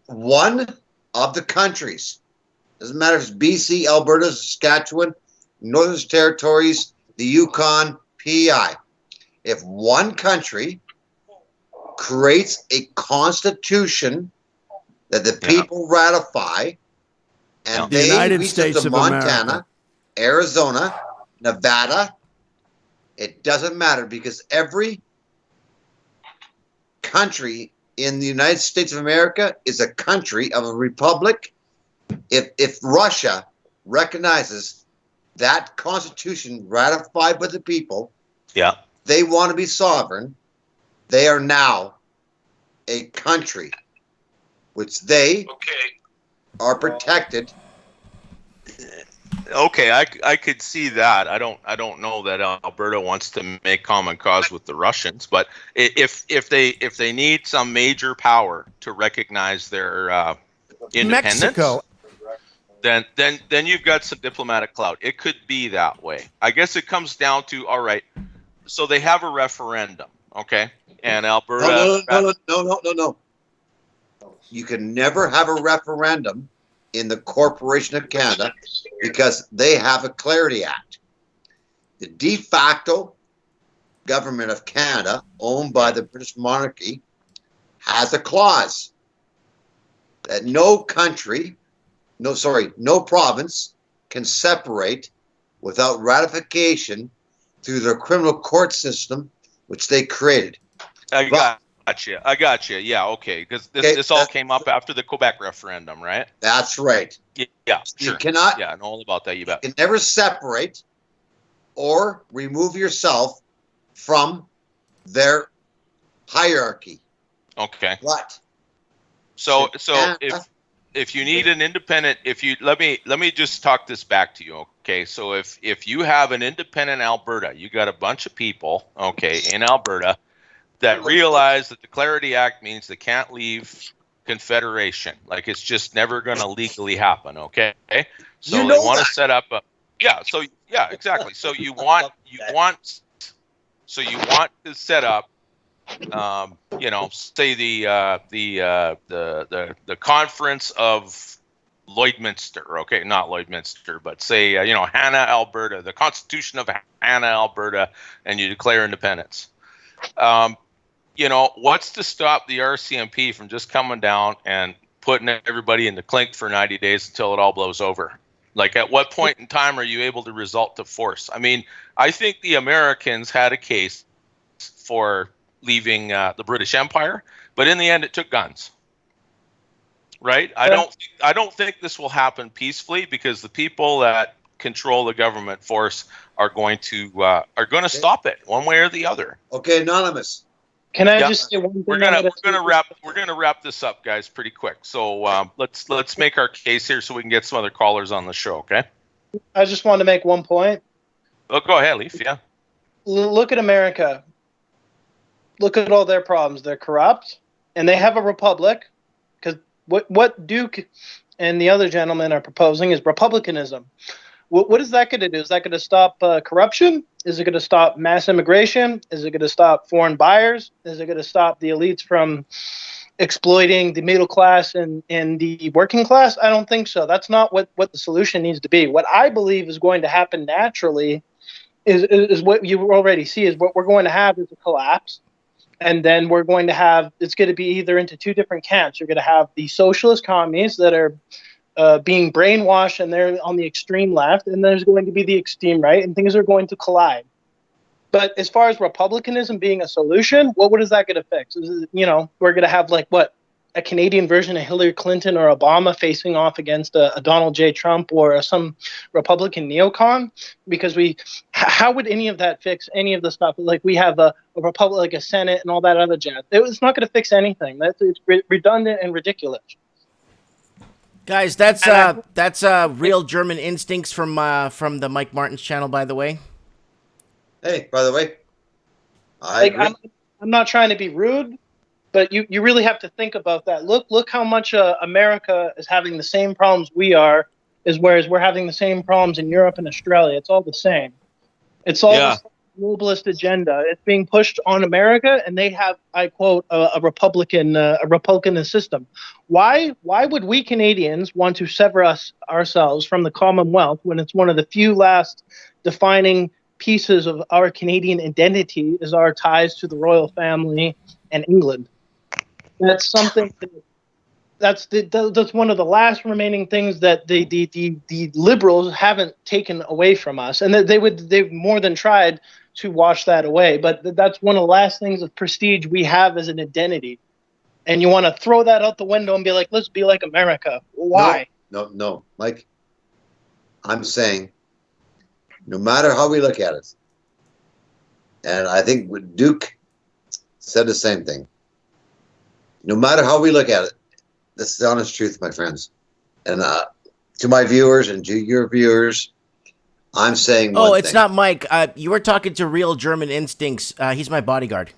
One of the countries, doesn't matter if it's BC, Alberta, Saskatchewan, Northern Territories, the Yukon, PEI. If one country creates a constitution that the people ratify, and The they United reach States up to of Montana, America. Arizona, Nevada, it doesn't matter because every country in the United States of America is a country of a republic. If Russia recognizes that constitution ratified by the people, they want to be sovereign, they are now a country which they are protected. Okay, I could see that. I don't know that Alberta wants to make common cause with the Russians, but if they need some major power to recognize their independence, Mexico. then you've got some diplomatic clout. It could be that way. I guess it comes down to, all right, so they have a referendum, okay, and Alberta. No. You can never have a referendum in the Corporation of Canada because they have a Clarity Act. The de facto government of Canada, owned by the British monarchy, has a clause that no province can separate without ratification through their criminal court system, which they created. I got you. Yeah, okay. Because this all came up after the Quebec referendum, right? That's right. Yeah, sure. You cannot. Yeah, I know all about that. You bet. You can never separate or remove yourself from their hierarchy. Okay. What? So if you need an independent, let me just talk this back to you. Okay. So if you have an independent Alberta, you got a bunch of people, okay, in Alberta that realize that the Clarity Act means they can't leave Confederation. Like it's just never going to legally happen. Okay. So they want to set up exactly. So you want to set up, say the conference of Lloydminster, okay, not Lloydminster, but say, Hanna, Alberta, the Constitution of Hanna, Alberta, and you declare independence. What's to stop the RCMP from just coming down and putting everybody in the clink for 90 days until it all blows over? Like, at what point in time are you able to resort to force? I mean, I think the Americans had a case for leaving the British Empire, but in the end, it took guns. Right? I don't think this will happen peacefully because the people that control the government force are going to stop it one way or the other. Okay, Anonymous. Can I just say one thing? We're gonna wrap this up, guys, pretty quick. So let's make our case here so we can get some other callers on the show. Okay. I just wanted to make one point. Oh, go ahead, Leaf. Yeah. Look at America. Look at all their problems. They're corrupt, and they have a republic. Because what Duke and the other gentlemen are proposing is republicanism. What is that going to do? Is that going to stop corruption? Is it going to stop mass immigration? Is it going to stop foreign buyers? Is it going to stop the elites from exploiting the middle class and the working class? I don't think so. That's not what the solution needs to be. What I believe is going to happen naturally is what you already see is what we're going to have is a collapse. And then we're going to have, it's going to be either into two different camps. You're going to have the socialist commies that are being brainwashed and they're on the extreme left, and there's going to be the extreme right, and things are going to collide. But as far as republicanism being a solution, what is that going to fix? We're going to have a Canadian version of Hillary Clinton or Obama facing off against a Donald J. Trump or some Republican neocon, because how would any of that fix any of the stuff? Like, we have a republic, like a Senate and all that other jazz. It's not going to fix anything. It's redundant and ridiculous. Guys, that's real German instincts from the Mike Martin's channel, by the way. Hey, by the way, I'm not trying to be rude, but you really have to think about that. Look how much America is having the same problems we are, whereas we're having the same problems in Europe and Australia. It's all the same. It's all the same globalist agenda. It's being pushed on America, and they have, I quote, a Republican system. Why would we Canadians want to sever ourselves from the Commonwealth when it's one of the few last defining pieces of our Canadian identity is our ties to the royal family and England? That's something that's one of the last remaining things that the liberals haven't taken away from us, and they've more than tried to wash that away. But that's one of the last things of prestige we have as an identity, and you want to throw that out the window and be like, let's be like America. Why? No, Mike. I'm saying, no matter how we look at it, and I think Duke said the same thing. No matter how we look at it, this is the honest truth, my friends. And to my viewers and to your viewers, I'm saying one thing. It's not Mike. You were talking to real German instincts. He's my bodyguard.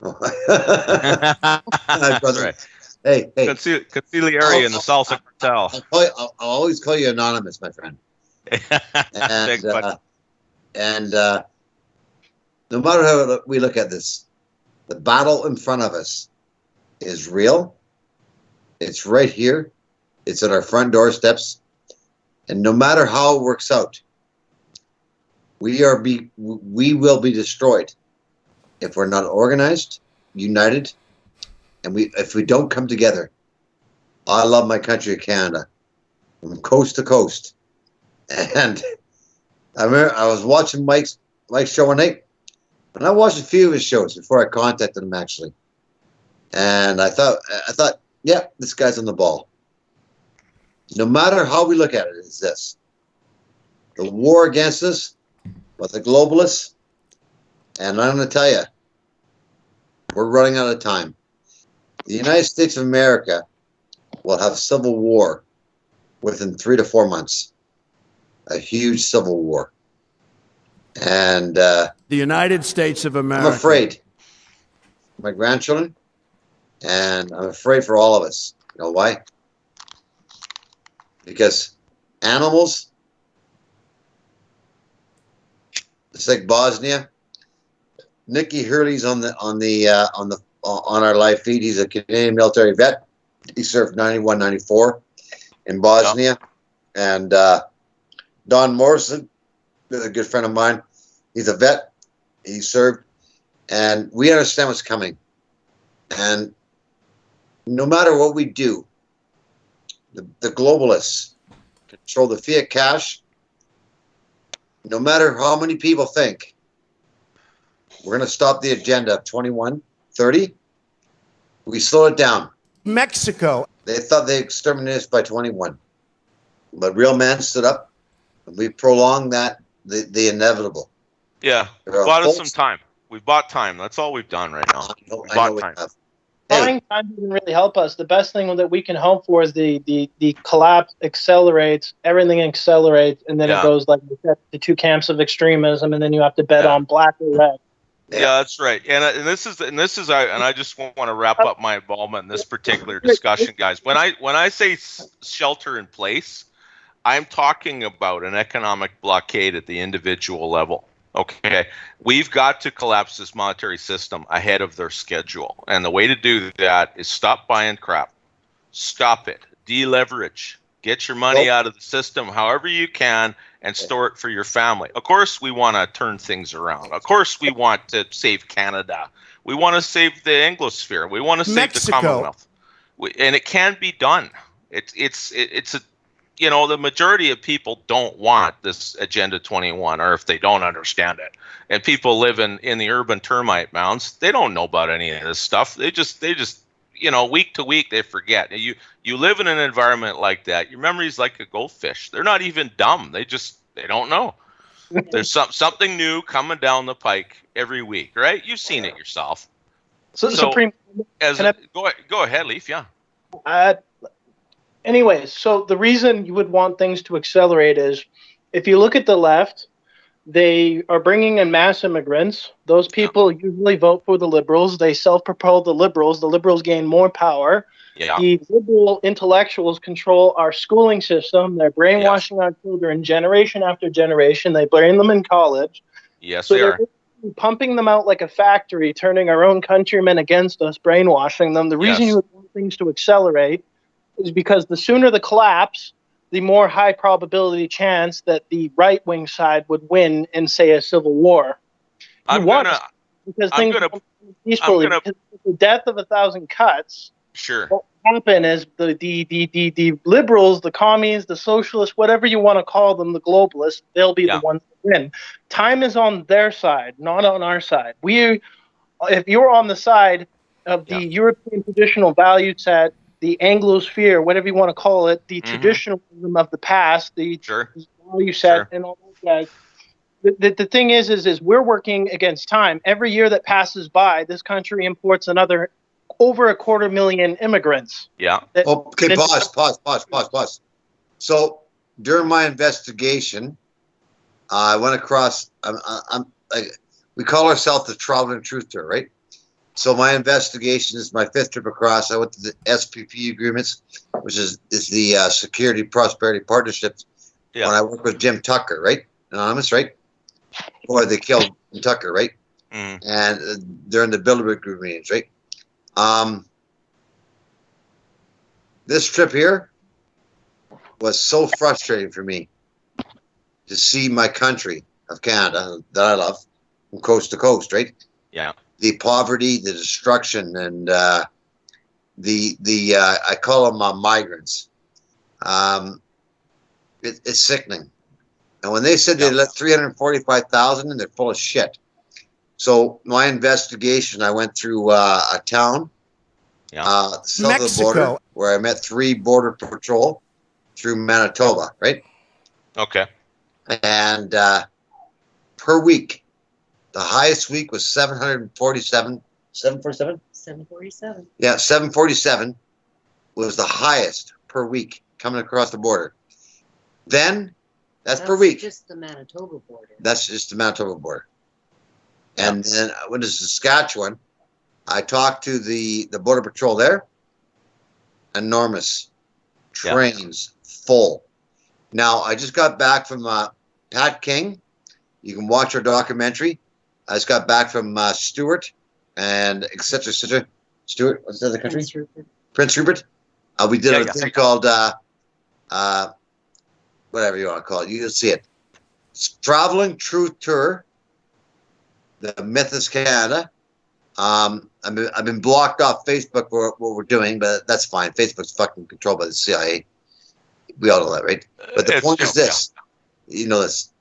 Hi, brother. Right. Hey. Consigliere in the Salsa Cartel. I'll always call you anonymous, my friend. And no matter how we look at this, the battle in front of us is real. It's right here. It's at our front doorsteps. And no matter how it works out, we will be destroyed if we're not organized, united, and if we don't come together. I love my country of Canada, from coast to coast. And I remember I was watching Mike's show one night, and I watched a few of his shows before I contacted him, actually. And I thought, yeah, this guy's on the ball. No matter how we look at it, it's this. The war against us, with the globalists, and I'm going to tell you, we're running out of time. The United States of America will have civil war within 3 to 4 months. A huge civil war. And the United States of America. I'm afraid for my grandchildren, and I'm afraid for all of us. You know why? Because animals, it's like Bosnia. Nicky Hurley's on our live feed. He's a Canadian military vet. He served 91, 94 in Bosnia, and Don Morrison, a good friend of mine. He's a vet. He served, and we understand what's coming. And no matter what we do, the globalists control the fiat cash. No matter how many people think we're going to stop the agenda of 2130, we slow it down. Mexico. They thought they exterminated us by 21, but real men stood up, and we prolonged that the inevitable. Yeah, bought us some time. We've bought time. That's all we've done right now. We bought time. Buying time doesn't really help us. The best thing that we can hope for is the collapse accelerates, everything accelerates, and then it goes like the two camps of extremism, and then you have to bet on black or red. Yeah, that's right. And I just want to wrap up my involvement in this particular discussion, guys. When I say shelter in place, I'm talking about an economic blockade at the individual level. Okay, we've got to collapse this monetary system ahead of their schedule. And the way to do that is stop buying crap. Stop it. Deleverage. Get your money out of the system however you can and store it for your family. Of course, we want to turn things around. Of course, we want to save Canada. We want to save the Anglosphere. We want to save the Commonwealth. And it can be done. It's a, you know, the majority of people don't want this Agenda 21, or if they don't understand it. And people live in the urban termite mounds. They don't know about any of this stuff. They just you know, week to week they forget. You live in an environment like that. Your memory's like a goldfish. They're not even dumb. They don't know. There's something new coming down the pike every week, right? You've seen it yourself. So Supreme. Go ahead, Leaf. Yeah. Anyways, so the reason you would want things to accelerate is, if you look at the left, they are bringing in mass immigrants. Those people usually vote for the Liberals. They self-propel the Liberals. The Liberals gain more power. Yeah. The liberal intellectuals control our schooling system. They're brainwashing our children generation after generation. They blame them in college. Yes, so they are. Pumping them out like a factory, turning our own countrymen against us, brainwashing them. The reason you would want things to accelerate is because the sooner the collapse, the more high probability chance that the right-wing side would win in, say, a civil war. Because the death of 1,000 cuts. Sure. What will happen is the liberals, the commies, the socialists, whatever you want to call them, the globalists, they'll be the ones that win. Time is on their side, not on our side. If you're on the side of the European traditional value set, the Anglosphere, whatever you want to call it, the traditionalism of the past, the value set, and all that. The thing is we're working against time. Every year that passes by, this country imports over 250,000 immigrants. Yeah. Okay, pause. So during my investigation, I went across. We call ourselves the traveling truther, right? So my investigation is my 5th trip across. I went to the SPP agreements, which is the Security Prosperity Partnerships. Yeah. When I worked with Jim Tucker, right? Anonymous, right? Or they killed Jim Tucker, right? Mm. And during the Bilderberg group meetings, right? This trip here was so frustrating for me to see my country of Canada that I love from coast to coast, right? Yeah. The poverty, the destruction, and I call them migrants. It's sickening. And when they said they let 345,000 in, they're full of shit. So my investigation, I went through a town south of the border where I met 3 border patrol through Manitoba, right? Okay. And per week, the highest week was 747. 747? 747. Yeah, 747 was the highest per week coming across the border. Then, that's per week. That's just the Manitoba border. That's just the Manitoba border. And then I went to Saskatchewan. I talked to the Border Patrol there. Enormous. Trains full. Now, I just got back from Pat King. You can watch our documentary. I just got back from Stewart and et cetera, et cetera. Stewart, what's the other country? Prince Rupert. We did a thing called, whatever you want to call it. You can see it. It's Traveling Truth Tour. The Myth is Canada. I've been blocked off Facebook for what we're doing, but that's fine. Facebook's fucking controlled by the CIA. We all know that, right? But the point is this. You know this.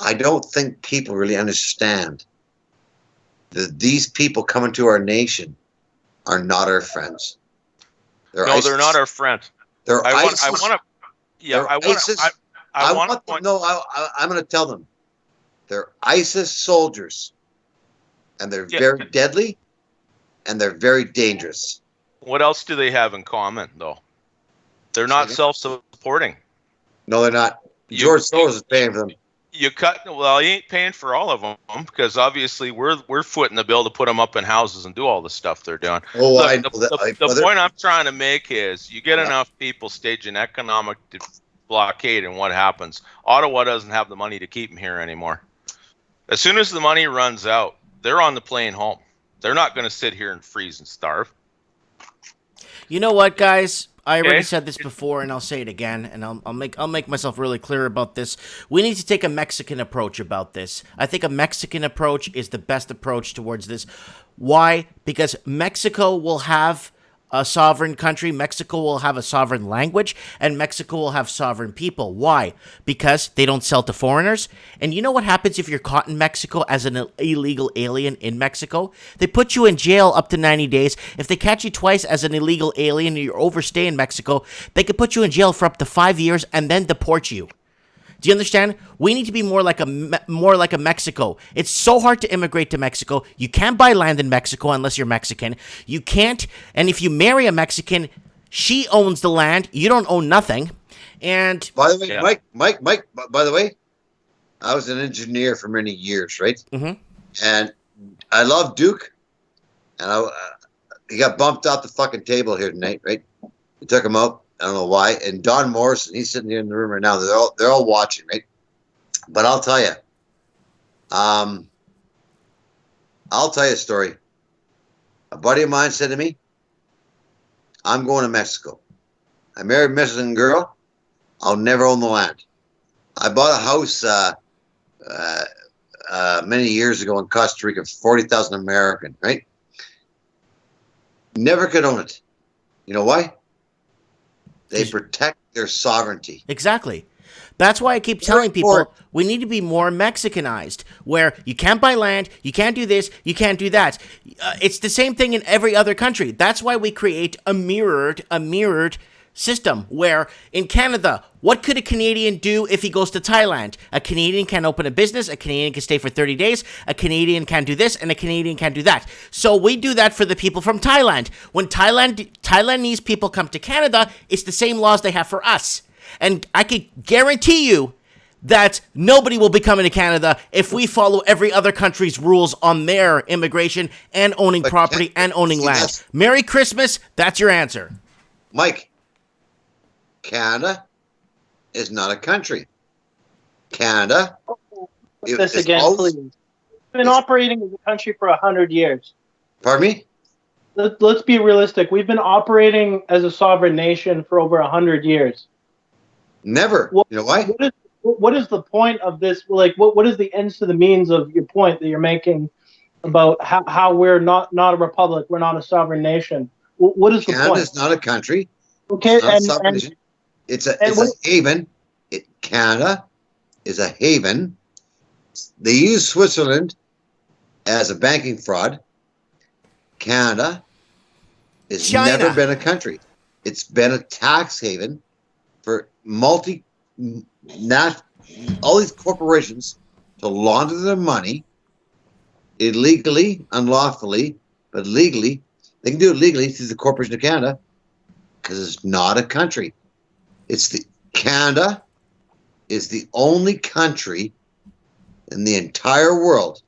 I don't think people really understand that these people coming to our nation are not our friends. They're not our friends. They're ISIS. I'm going to tell them. They're ISIS soldiers. And they're very deadly. And they're very dangerous. What else do they have in common, though? They're not self-supporting. No, they're not. George Soros is paying for them. He ain't paying for all of them because obviously we're footing the bill to put them up in houses and do all the stuff they're doing. Oh, Look, the point I'm trying to make is you get enough people stage an economic blockade, and what happens? Ottawa doesn't have the money to keep them here anymore. As soon as the money runs out, they're on the plane home. They're not going to sit here and freeze and starve. You know what, guys? I already said this before, and I'll say it again, and I'll make myself really clear about this. We need to take a Mexican approach about this. I think a Mexican approach is the best approach towards this. Why? Because Mexico will have a sovereign country, Mexico will have a sovereign language, and Mexico will have sovereign people. Why? Because they don't sell to foreigners. And you know what happens if you're caught in Mexico as an illegal alien in Mexico? They put you in jail up to 90 days. If they catch you twice as an illegal alien and you're overstaying in Mexico, they could put you in jail for up to 5 years and then deport you. Do you understand? We need to be more like a Mexico. It's so hard to immigrate to Mexico. You can't buy land in Mexico unless you're Mexican. You can't. And if you marry a Mexican, she owns the land. You don't own nothing. And by the way, Mike. By the way, I was an engineer for many years, right? Mm-hmm. And I love Duke. And he got bumped off the fucking table here tonight, right? We took him out. I don't know why. And Don Morrison, he's sitting here in the room right now. They're all watching, right? But I'll tell you. I'll tell you a story. A buddy of mine said to me, I'm going to Mexico. I married a Mexican girl. I'll never own the land. I bought a house many years ago in Costa Rica, 40,000 American, right? Never could own it. You know why? They protect their sovereignty. Exactly. That's why I keep telling people we need to be more Mexicanized, where you can't buy land, you can't do this, you can't do that. It's the same thing in every other country. That's why we create a mirrored system, where in Canada, what could a Canadian do if he goes to Thailand? A Canadian can open a business, a Canadian can stay for 30 days, a Canadian can do this, and a Canadian can do that. So we do that for the people from Thailand. When Thailandese people come to Canada, it's the same laws they have for us. And I can guarantee you that nobody will be coming to Canada if we follow every other country's rules on their immigration and owning property and owning land. Merry Christmas, that's your answer. Mike, Canada is not a country. Canada. This again, please. We've been operating as a country for 100 years. Pardon me? Let's be realistic. We've been operating as a sovereign nation for over 100 years. Never. You know why? What is the point of this? Like, what is the ends to the means of your point that you're making about how we're not a republic, we're not a sovereign nation? What is the point? Canada is not a country. Okay, it's a haven. Canada is a haven. They use Switzerland as a banking fraud. Canada has never been a country. It's been a tax haven for all these corporations to launder their money illegally, unlawfully, but legally. They can do it legally through the Corporation of Canada because it's not a country. Canada is the only country in the entire world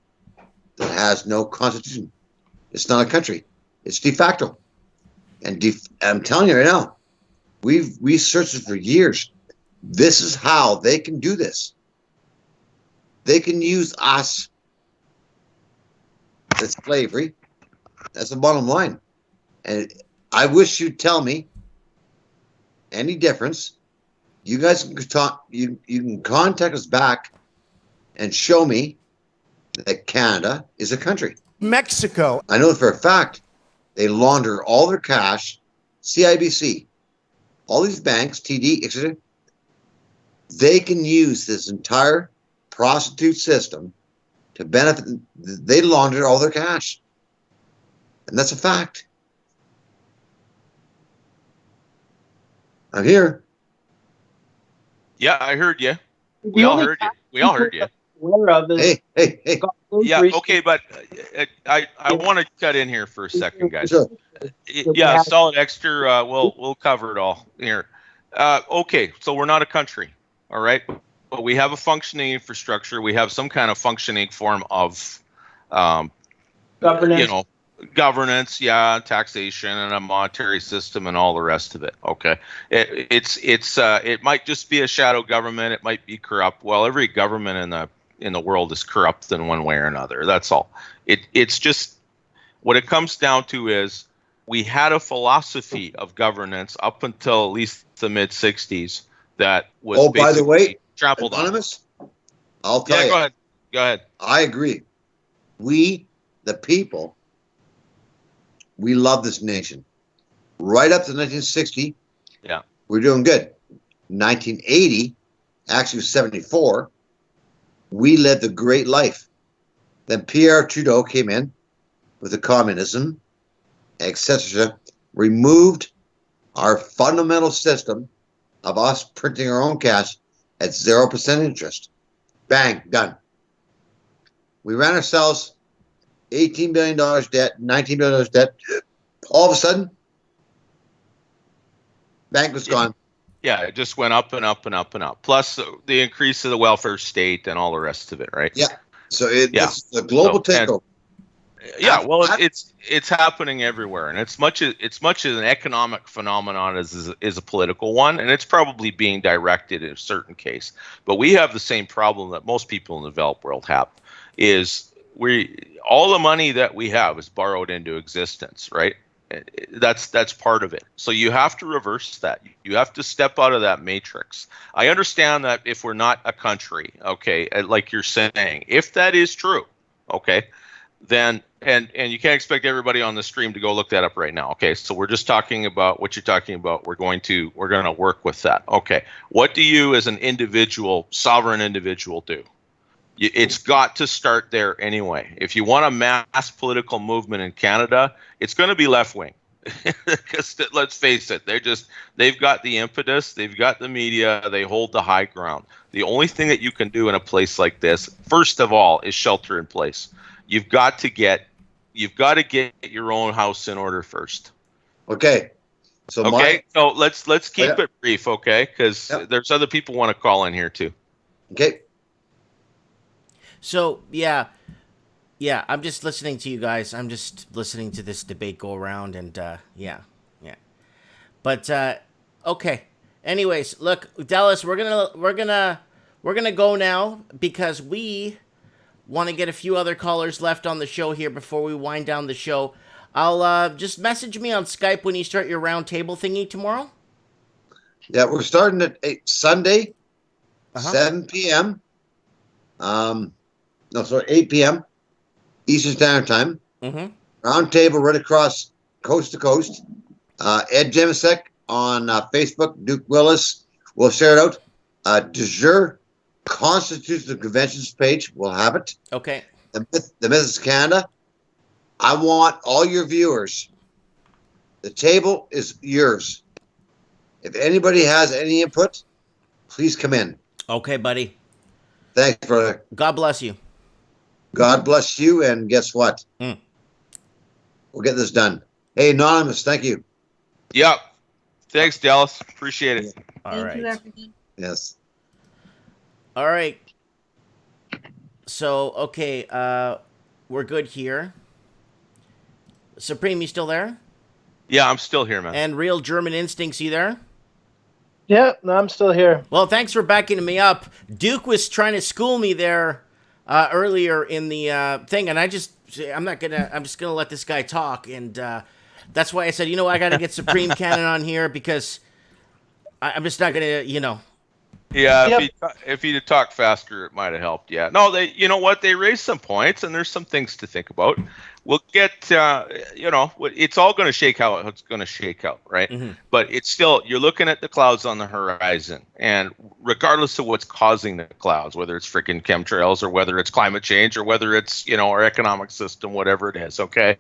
that has no constitution. It's not a country. It's de facto. And I'm telling you right now, we've researched it for years. This is how they can do this. They can use us as slavery. That's the bottom line. And I wish you'd tell me any difference. You guys can talk. You can contact us back and show me that Canada is a country. Mexico. I know for a fact they launder all their cash. CIBC, all these banks, TD, etc. They can use this entire prostitute system to benefit. They launder all their cash, and that's a fact. I'm here. Yeah, I heard you. We all heard you. We all heard you. Hey. Yeah, okay, but I want to cut in here for a second, guys. Sure. Yeah, solid extra. We'll cover it all here. Okay, so we're not a country, all right? But we have a functioning infrastructure. We have some kind of functioning form of governance. Governance, yeah, taxation, and a monetary system, and all the rest of it. Okay, it might just be a shadow government. It might be corrupt. Well, every government in the world is corrupt in one way or another. That's all. It's just what it comes down to is we had a philosophy of governance up until at least the mid 60s that was. Oh, by the way, trampled Anonymous, I'll tell you. Go ahead. Go ahead. I agree. We, the people, we love this nation. Right up to 1960, we're doing good. 1980, actually 74, we led the great life. Then Pierre Trudeau came in with the communism, etc., removed our fundamental system of us printing our own cash at 0% interest. Bang, done. We ran ourselves $18 billion debt, $19 billion debt. All of a sudden, bank was gone. Yeah, it just went up and up and up and up. Plus the increase of the welfare state and all the rest of it, right? Yeah. So it's a global takeover. It's happening everywhere, and it's much as an economic phenomenon as a political one, and it's probably being directed in a certain case. But we have the same problem that most people in the developed world have, is all the money that we have is borrowed into existence, right? That's part of it. So you have to reverse that. You have to step out of that matrix. I understand that if we're not a country, okay, like you're saying, if that is true, okay, then and you can't expect everybody on the stream to go look that up right now. Okay, so we're just talking about what you're talking about. We're going to work with that. Okay, what do you as an individual, sovereign individual, do? It's got to start there anyway. If you want a mass political movement in Canada, it's going to be left wing. Because let's face it, they've got the impetus, they've got the media, they hold the high ground. The only thing that you can do in a place like this, first of all, is shelter in place. You've got to get your own house in order first. Okay. So let's keep it brief, okay? Because there's other people want to call in here too. Okay. So, yeah, I'm just listening to you guys. I'm just listening to this debate go around, and, yeah. But, okay. Anyways, look, Dallas, we're gonna go now, because we want to get a few other callers left on the show here before we wind down the show. I'll, just message me on Skype when you start your round table thingy tomorrow. Yeah, we're starting at Sunday, 7 p.m. 8 p.m. Eastern Standard Time. Mm-hmm. Round table right across coast to coast. Ed Jemisek on Facebook, Duke Willis. We'll share it out. De jure Constitutional Conventions page. We'll have it. Okay. The Myths of Canada. I want all your viewers. The table is yours. If anybody has any input, please come in. Okay, buddy. Thanks, brother. God bless you. God bless you, and guess what? We'll get this done. Hey, Anonymous, thank you. Yep. Thanks, Dallas. Appreciate it. All right. Yes. All right. So, okay, we're good here. Supreme, you still there? Yeah, I'm still here, man. And Real German Instincts, you there? Yeah, no, I'm still here. Well, thanks for backing me up. Duke was trying to school me there earlier in the thing, and I'm just gonna let this guy talk, and that's why I said, I got to get Supreme Cannon on here, because I'm just not gonna, Yeah, if he'd have talked faster, it might have helped. Yeah, no, you know what? They raised some points, and there's some things to think about. We'll get, it's all going to shake out. It's going to shake out, right? Mm-hmm. But it's still, you're looking at the clouds on the horizon, and regardless of what's causing the clouds, whether it's freaking chemtrails or whether it's climate change or whether it's, our economic system, whatever it is, okay,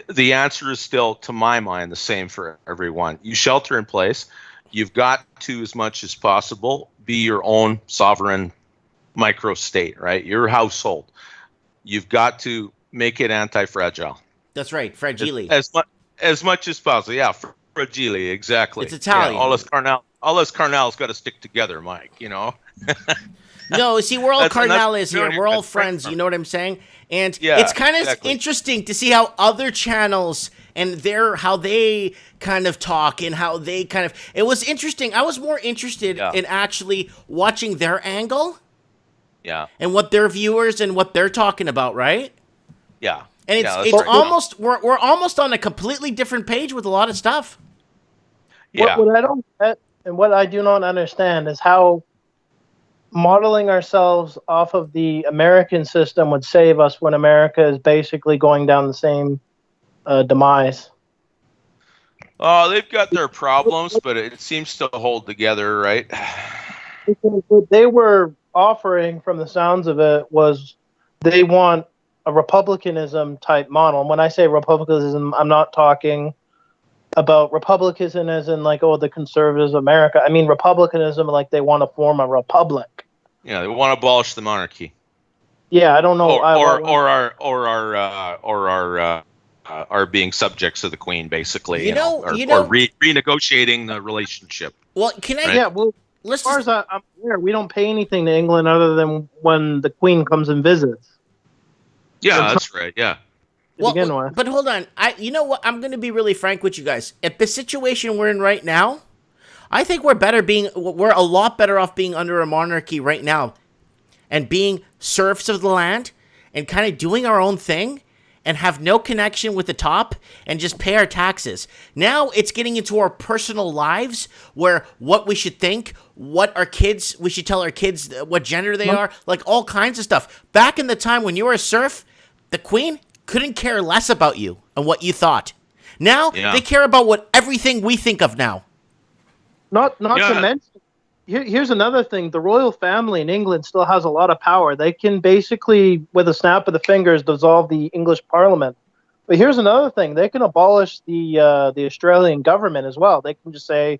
the answer is still, to my mind, the same for everyone. You shelter in place. You've got to, as much as possible, be your own sovereign micro state, right? Your household. You've got to make it anti-fragile. That's right, fragile. As much as possible. Yeah, fragile, exactly. It's Italian. Yeah, all us carnals got to stick together, Mike. No, see, we're all carnales here. We're all friends. You know what I'm saying? And it's kind of interesting to see how other channels and how they kind of talk and how they kind of. It was interesting. I was more interested in actually watching their angle. Yeah. And what their viewers and what they're talking about, right? Yeah. And it's almost we're almost on a completely different page with a lot of stuff. Yeah. What I don't get and what I do not understand is how modeling ourselves off of the American system would save us when America is basically going down the same demise. They've got their problems, but it seems to hold together, right? What they were offering, from the sounds of it, was they want a republicanism type model. And when I say republicanism, I'm not talking about republicanism as in like, oh, the conservatives of America. I mean republicanism like they want to form a republic. Yeah, they want to abolish the monarchy. Yeah, I don't know. Are being subjects of the Queen, basically. Or renegotiating the relationship. Well, can I? Right? Yeah, well, as far as I'm aware, we don't pay anything to England other than when the Queen comes and visits. Yeah, that's right. Yeah. But hold on. You know what? I'm going to be really frank with you guys. At the situation we're in right now, I think we're a lot better off being under a monarchy right now and being serfs of the land and kind of doing our own thing and have no connection with the top and just pay our taxes. Now it's getting into our personal lives where what we should think, we should tell our kids what gender they are, like all kinds of stuff. Back in the time when you were a serf, the Queen couldn't care less about you and what you thought. Now they care about everything we think of now. Not to mention, here's another thing. The royal family in England still has a lot of power. They can basically, with a snap of the fingers, dissolve the English Parliament. But here's another thing. They can abolish the Australian government as well. They can just say,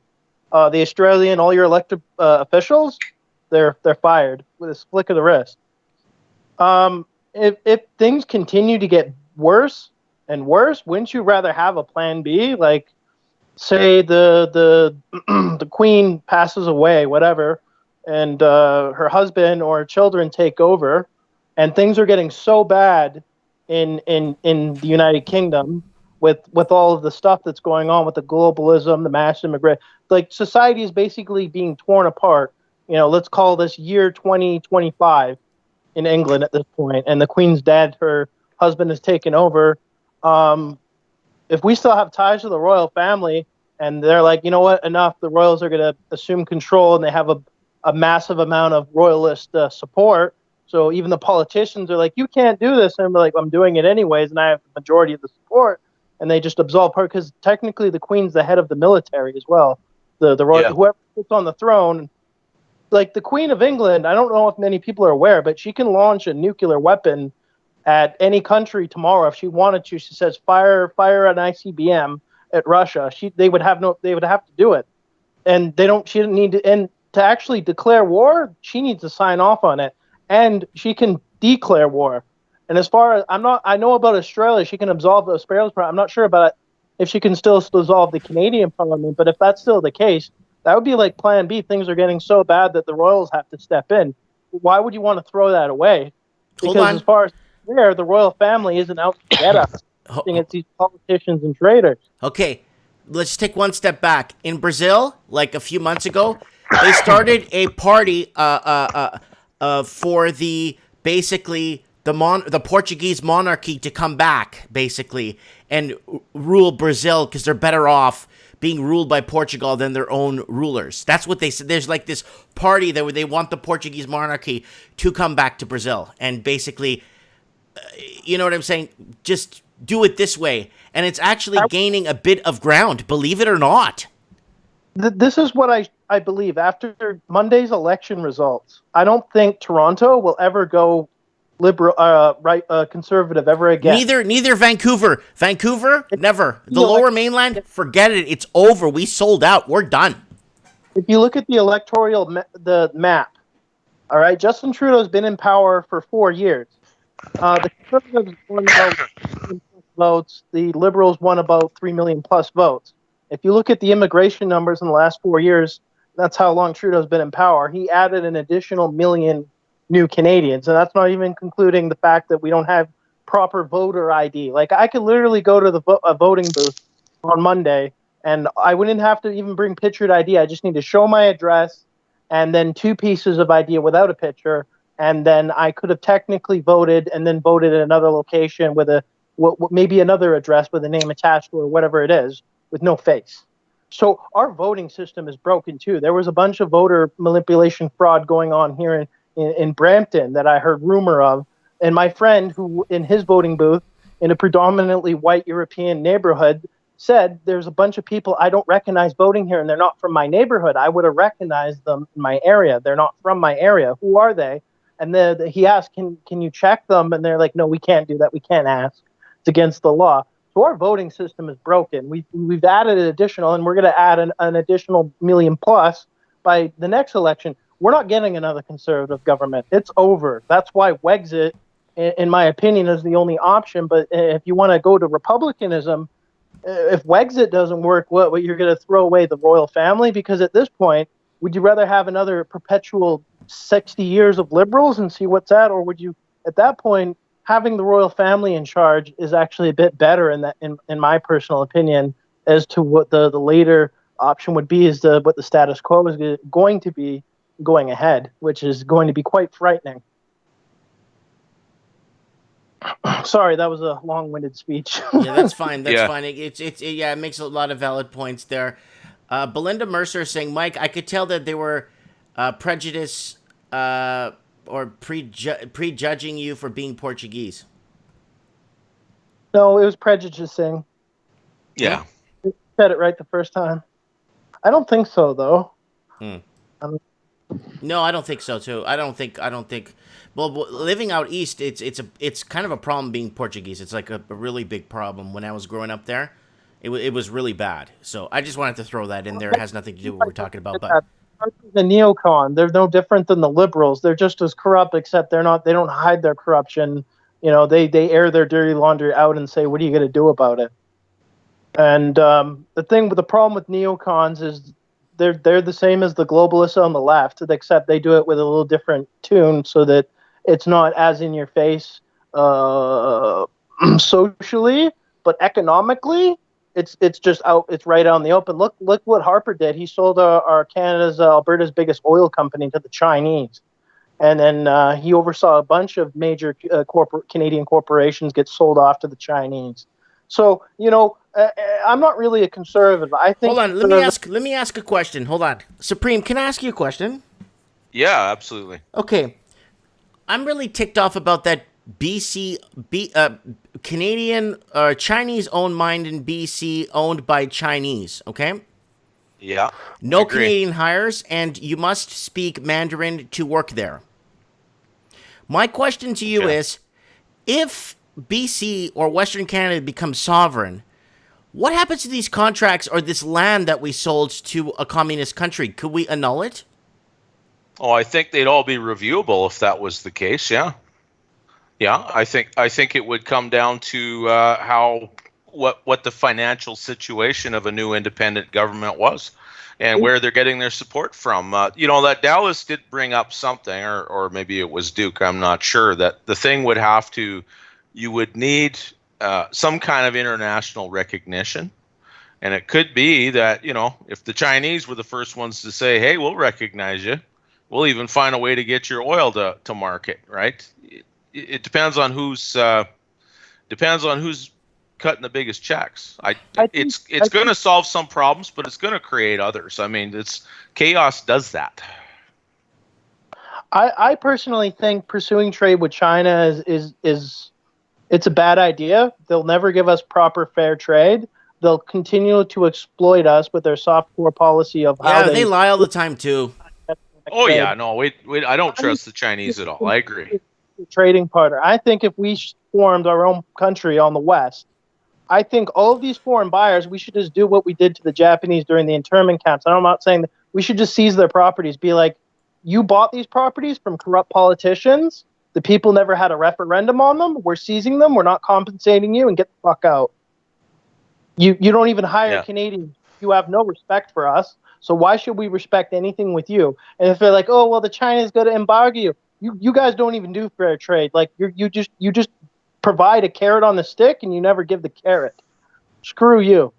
the Australian, all your elected officials, they're fired with a flick of the wrist. If things continue to get worse and worse, wouldn't you rather have a plan B? Like, say the Queen passes away, whatever, and her husband or children take over, and things are getting so bad in the United Kingdom with all of the stuff that's going on with the globalism, the mass immigration, like society is basically being torn apart. You know, let's call this year 2025 in England at this point, and the Queen's dead, her husband has taken over. If we still have ties to the royal family and they're like, you know what, enough, the royals are going to assume control, and they have a massive amount of royalist support. So even the politicians are like, you can't do this. And I'm like, I'm doing it anyways, and I have the majority of the support. And they just absolve her because technically the Queen's the head of the military as well. The royal, whoever sits on the throne, like the Queen of England, I don't know if many people are aware, but she can launch a nuclear weapon at any country tomorrow if she wanted to. She says, fire an ICBM at Russia. They would have to do it, and she didn't need to. And to actually declare war, she needs to sign off on it, and she can declare war. And as far as I know about Australia, she can absolve the Australian Parliament. I'm not sure about if she can still dissolve the Canadian Parliament, but if that's still the case, that would be like Plan B. Things are getting so bad that the royals have to step in. Why would you want to throw that away? Because as far as the royal family isn't out to get us. It's these politicians and traitors. Okay, let's take one step back. In Brazil, like a few months ago, they started a party for the Portuguese monarchy to come back, basically, and rule Brazil because they're better off being ruled by Portugal than their own rulers. That's what they said. There's like this party that they want the Portuguese monarchy to come back to Brazil and basically, you know what I'm saying? Just do it this way. And it's actually gaining a bit of ground, believe it or not. This is what I believe. After Monday's election results, I don't think Toronto will ever go liberal, conservative ever again. Neither Vancouver. Vancouver, never. The Lower Mainland, forget it. It's over. We sold out. We're done. If you look at the electoral the map, all right, Justin Trudeau's been in power for 4 years. The Conservatives won about 3 million plus votes. The Liberals won about 3 million plus votes. If you look at the immigration numbers in the last 4 years, that's how long Trudeau's been in power. He added an additional 1 million new Canadians, and that's not even concluding the fact that we don't have proper voter ID. Like, I could literally go to a voting booth on Monday, and I wouldn't have to even bring pictured ID. I just need to show my address and then 2 pieces of ID without a picture, and then I could have technically voted and then voted at another location with a what maybe another address with a name attached or whatever it is with no face. So our voting system is broken too. There was a bunch of voter manipulation fraud going on here in Brampton that I heard rumor of. And my friend, who in his voting booth in a predominantly white European neighborhood, said there's a bunch of people I don't recognize voting here, and they're not from my neighborhood. I would have recognized them in my area. They're not from my area. Who are they? And then he asked, can you check them? And they're like, no, we can't do that. We can't ask. It's against the law. So our voting system is broken. We've added an additional, and we're going to add an additional million plus by the next election. We're not getting another conservative government. It's over. That's why Wexit, in my opinion, is the only option. But if you want to go to republicanism, if Wexit doesn't work, what you're going to throw away the royal family? Because at this point, would you rather have another perpetual 60 years of liberals and see what's at, or would you, at that point, having the royal family in charge is actually a bit better in my personal opinion, as to what the later option would be, is what the status quo is going to be going ahead, which is going to be quite frightening. Sorry, that was a long-winded speech. Yeah, that's fine. That's fine. It makes a lot of valid points there. Belinda Mercer is saying, Mike, I could tell that they were prejudice or prejudging you for being Portuguese. No, it was prejudicing. Yeah. You said it right the first time. I don't think so, though. No, I don't think so too. I don't think. Well, living out east, it's kind of a problem being Portuguese. It's like a really big problem. When I was growing up there, it was really bad. So I just wanted to throw that in there. It has nothing to do with what we're talking about. But the neocon, they're no different than the liberals. They're just as corrupt, except they don't hide their corruption. You know, they air their dirty laundry out and say, "What are you going to do about it?" And the problem with neocons is they're the same as the globalists on the left, except they do it with a little different tune, so that it's not as in your face socially, but economically, it's just out. It's right out in the open. Look what Harper did. He sold our Alberta's biggest oil company to the Chinese, and then he oversaw a bunch of major Canadian corporations get sold off to the Chinese. So, you know, I'm not really a conservative. I think. Hold on. Let me ask a question. Hold on, Supreme. Can I ask you a question? Yeah, absolutely. Okay, I'm really ticked off about that Canadian Chinese-owned mine in BC owned by Chinese. Okay. Yeah. No Canadian hires, and you must speak Mandarin to work there. My question to you is, if BC or Western Canada becomes sovereign, what happens to these contracts or this land that we sold to a communist country? Could we annul it? Oh, I think they'd all be reviewable if that was the case. Yeah. I think it would come down to what the financial situation of a new independent government was, and where they're getting their support from. That Dallas did bring up something, or maybe it was Duke. I'm not sure. That the thing would have to. You would need some kind of international recognition. And it could be that, if the Chinese were the first ones to say, hey, we'll recognize you, we'll even find a way to get your oil to market, right? It depends on who's cutting the biggest checks. It's going to solve some problems, but it's going to create others. I mean, chaos does that. I personally think pursuing trade with China is it's a bad idea. They'll never give us proper fair trade. They'll continue to exploit us with their soft core policy of how they lie all the time too. Oh yeah, no, I don't trust the Chinese at all. I agree. Trading partner. I think if we formed our own country on the West, I think all of these foreign buyers, we should just do what we did to the Japanese during the internment camps. I'm not saying that we should just seize their properties. Be like, you bought these properties from corrupt politicians. The people never had a referendum on them. We're seizing them. We're not compensating you, and get the fuck out. You don't even hire Canadians. You have no respect for us. So why should we respect anything with you? And if they're like, oh well, the China's going to embargo you. You guys don't even do fair trade. Like you just provide a carrot on the stick, and you never give the carrot. Screw you.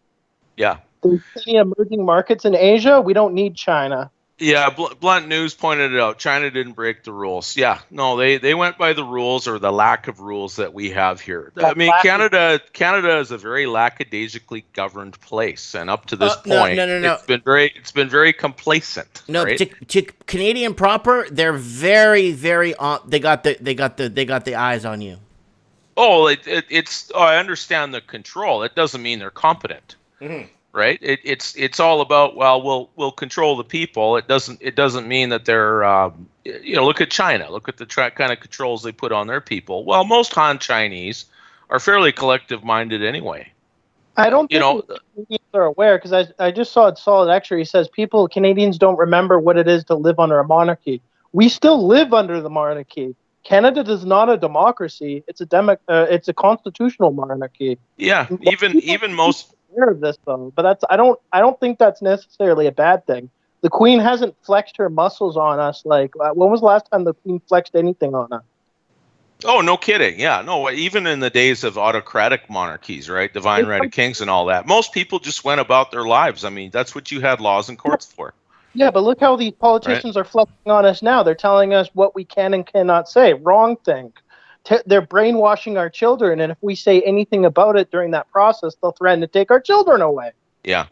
Yeah. There's any emerging markets in Asia. We don't need China. Yeah, Blunt News pointed it out. China didn't break the rules. Yeah, no, they went by the rules or the lack of rules that we have here. I mean, Canada is a very lackadaisically governed place, and up to this point, no. It's been very complacent. No, right? to Canadian proper, they're very, very on. They got the eyes on you. Oh, I understand the control. It doesn't mean they're competent. Mm-hmm. Right? It's all about, well, we'll control the people. It doesn't mean that they're look at China. Look at the kind of controls they put on their people. Well, most Han Chinese are fairly collective minded anyway. I don't think Canadians are aware, because I just saw it solid extra. He says Canadians don't remember what it is to live under a monarchy. We still live under the monarchy. Canada is not a democracy. It's a constitutional monarchy. Yeah, even most of this though, but I don't think that's necessarily a bad thing. The Queen hasn't flexed her muscles on us. Like, when was the last time the Queen flexed anything on us? Oh, no kidding. Yeah, no, even in the days of autocratic monarchies, right? Divine right of kings and all that. Most people just went about their lives. I mean, that's what you had laws and courts for. Yeah, but look how these politicians are flexing on us now. They're telling us what we can and cannot say. Wrong thing. They're brainwashing our children, and if we say anything about it during that process, they'll threaten to take our children away. Yeah.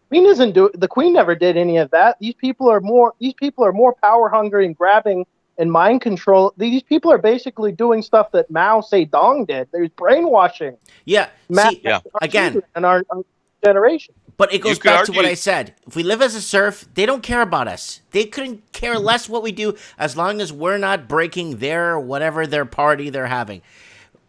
The Queen never did any of that. These people are more power hungry and grabbing and mind control. These people are basically doing stuff that Mao Zedong did. There's brainwashing. Yeah. Again, and our generation. But it goes back to what I said. If we live as a serf, they don't care about us. They couldn't care less what we do as long as we're not breaking whatever their party they're having.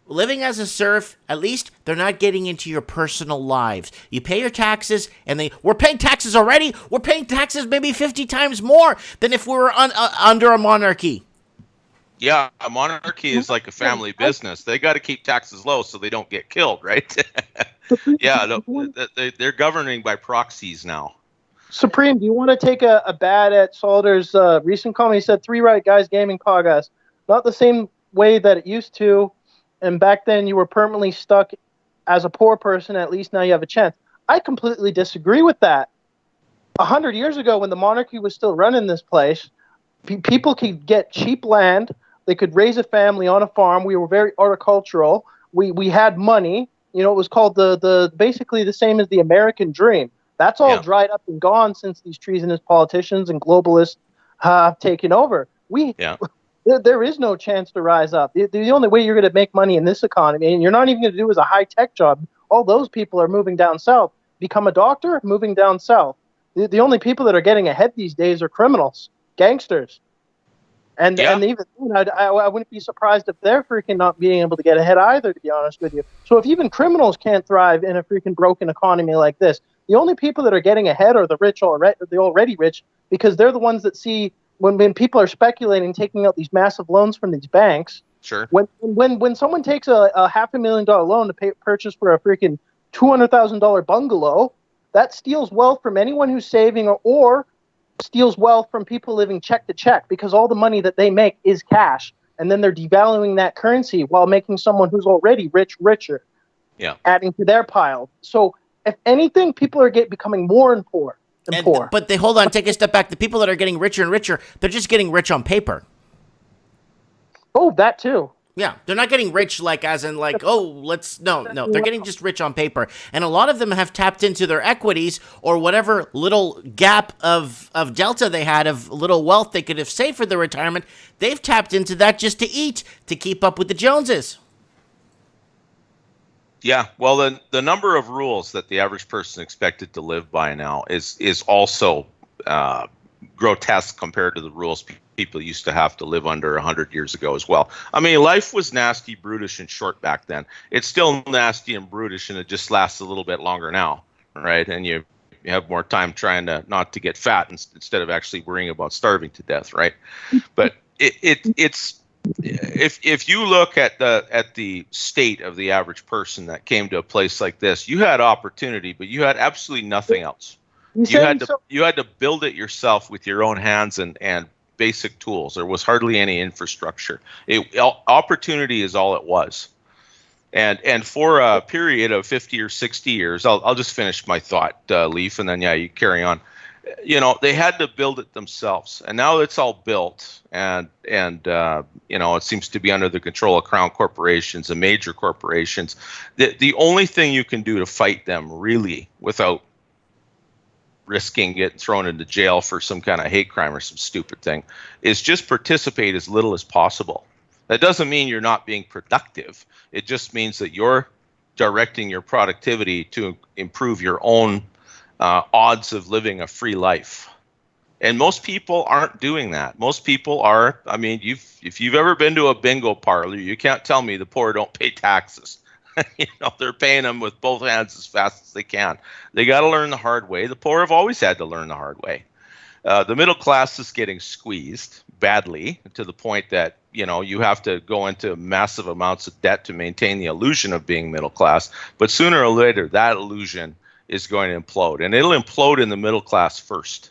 Living as a serf, at least they're not getting into your personal lives. You pay your taxes, and we're paying taxes already. We're paying taxes maybe 50 times more than if we were under a monarchy. Yeah, a monarchy is like a family business. They got to keep taxes low so they don't get killed, right? Yeah, they're governing by proxies now. Supreme, do you want to take a bad at Salter's recent comment? He said 3 Right Guys Gaming Podcast. Not the same way that it used to, and back then you were permanently stuck as a poor person. At least now you have a chance. I completely disagree with that. 100 years ago, when the monarchy was still running this place, people could get cheap land. They could raise a family on a farm. We were very horticultural. We had money. You know, it was called the basically the same as the American dream. That's all dried up and gone since these treasonous politicians and globalists have taken over. There is no chance to rise up. The only way you're going to make money in this economy, and you're not even going to do is a high-tech job. All those people are moving down south. Become a doctor, moving down south. The only people that are getting ahead these days are criminals, gangsters. And even I wouldn't be surprised if they're freaking not being able to get ahead either, to be honest with you. So if even criminals can't thrive in a freaking broken economy like this, the only people that are getting ahead are the rich the already rich, because they're the ones that see when people are speculating, taking out these massive loans from these banks. Sure. When someone takes a $500,000 loan to purchase for a freaking $200,000 bungalow, that steals wealth from anyone who's saving or steals wealth from people living check to check, because all the money that they make is cash, and then they're devaluing that currency while making someone who's already rich richer. Yeah. Adding to their pile. So if anything, people are becoming more and poor. But hold on, take a step back. The people that are getting richer and richer, they're just getting rich on paper. Oh, that too. Yeah, they're not getting rich like as in like, no. They're getting just rich on paper. And a lot of them have tapped into their equities or whatever little gap of delta they had of little wealth they could have saved for their retirement. They've tapped into that just to eat, to keep up with the Joneses. Yeah, well, the number of rules that the average person expected to live by now is also grotesque compared to the rules people used to have to live under 100 years ago as well. I mean, life was nasty, brutish, and short back then. It's still nasty and brutish, and it just lasts a little bit longer now, right? And you have more time trying not to get fat instead of actually worrying about starving to death, right? But it's if you look at the state of the average person that came to a place like this, you had opportunity, but you had absolutely nothing else. You had to build it yourself with your own hands and basic tools. There was hardly any infrastructure. Opportunity is all it was. And for a period of 50 or 60 years, I'll just finish my thought, Leaf, and then you carry on. they had to build it themselves, and now it's all built, and it seems to be under the control of crown corporations and major corporations. The only thing you can do to fight them, really, without risking getting thrown into jail for some kind of hate crime or some stupid thing, is just participate as little as possible. That doesn't mean you're not being productive. It just means that you're directing your productivity to improve your own odds of living a free life. And most people aren't doing that. Most people are, if you've ever been to a bingo parlor, you can't tell me the poor don't pay taxes. They're paying them with both hands as fast as they can. They got to learn the hard way. The poor have always had to learn the hard way. The middle class is getting squeezed badly to the point that, you have to go into massive amounts of debt to maintain the illusion of being middle class. But sooner or later, that illusion is going to implode, and it'll implode in the middle class first,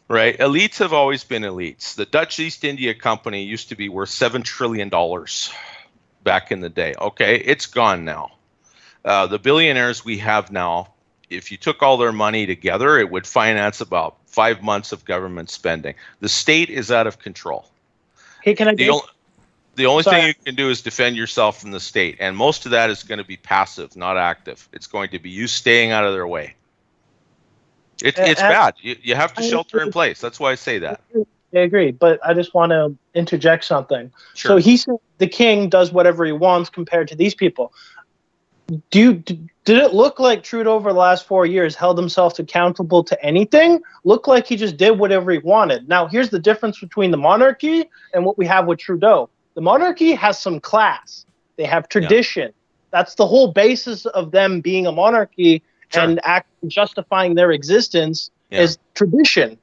right? Elites have always been elites. The Dutch East India Company used to be worth $7 trillion back in the day. Okay, it's gone now. The billionaires we have now, if you took all their money together, it would finance about 5 months of government spending. The state is out of control. Hey, can I The only thing you can do is defend yourself from the state, and most of that is going to be passive, not active. It's going to be you staying out of their way. It's bad. You have to shelter in place. That's why I say that. I agree, but I just want to interject something. Sure. So he said the king does whatever he wants compared to these people. Did it look like Trudeau over the last 4 years held himself accountable to anything? Looked like he just did whatever he wanted. Now, here's the difference between the monarchy and what we have with Trudeau. The monarchy has some class. They have tradition. Yeah. That's the whole basis of them being a monarchy and actually justifying their existence is tradition.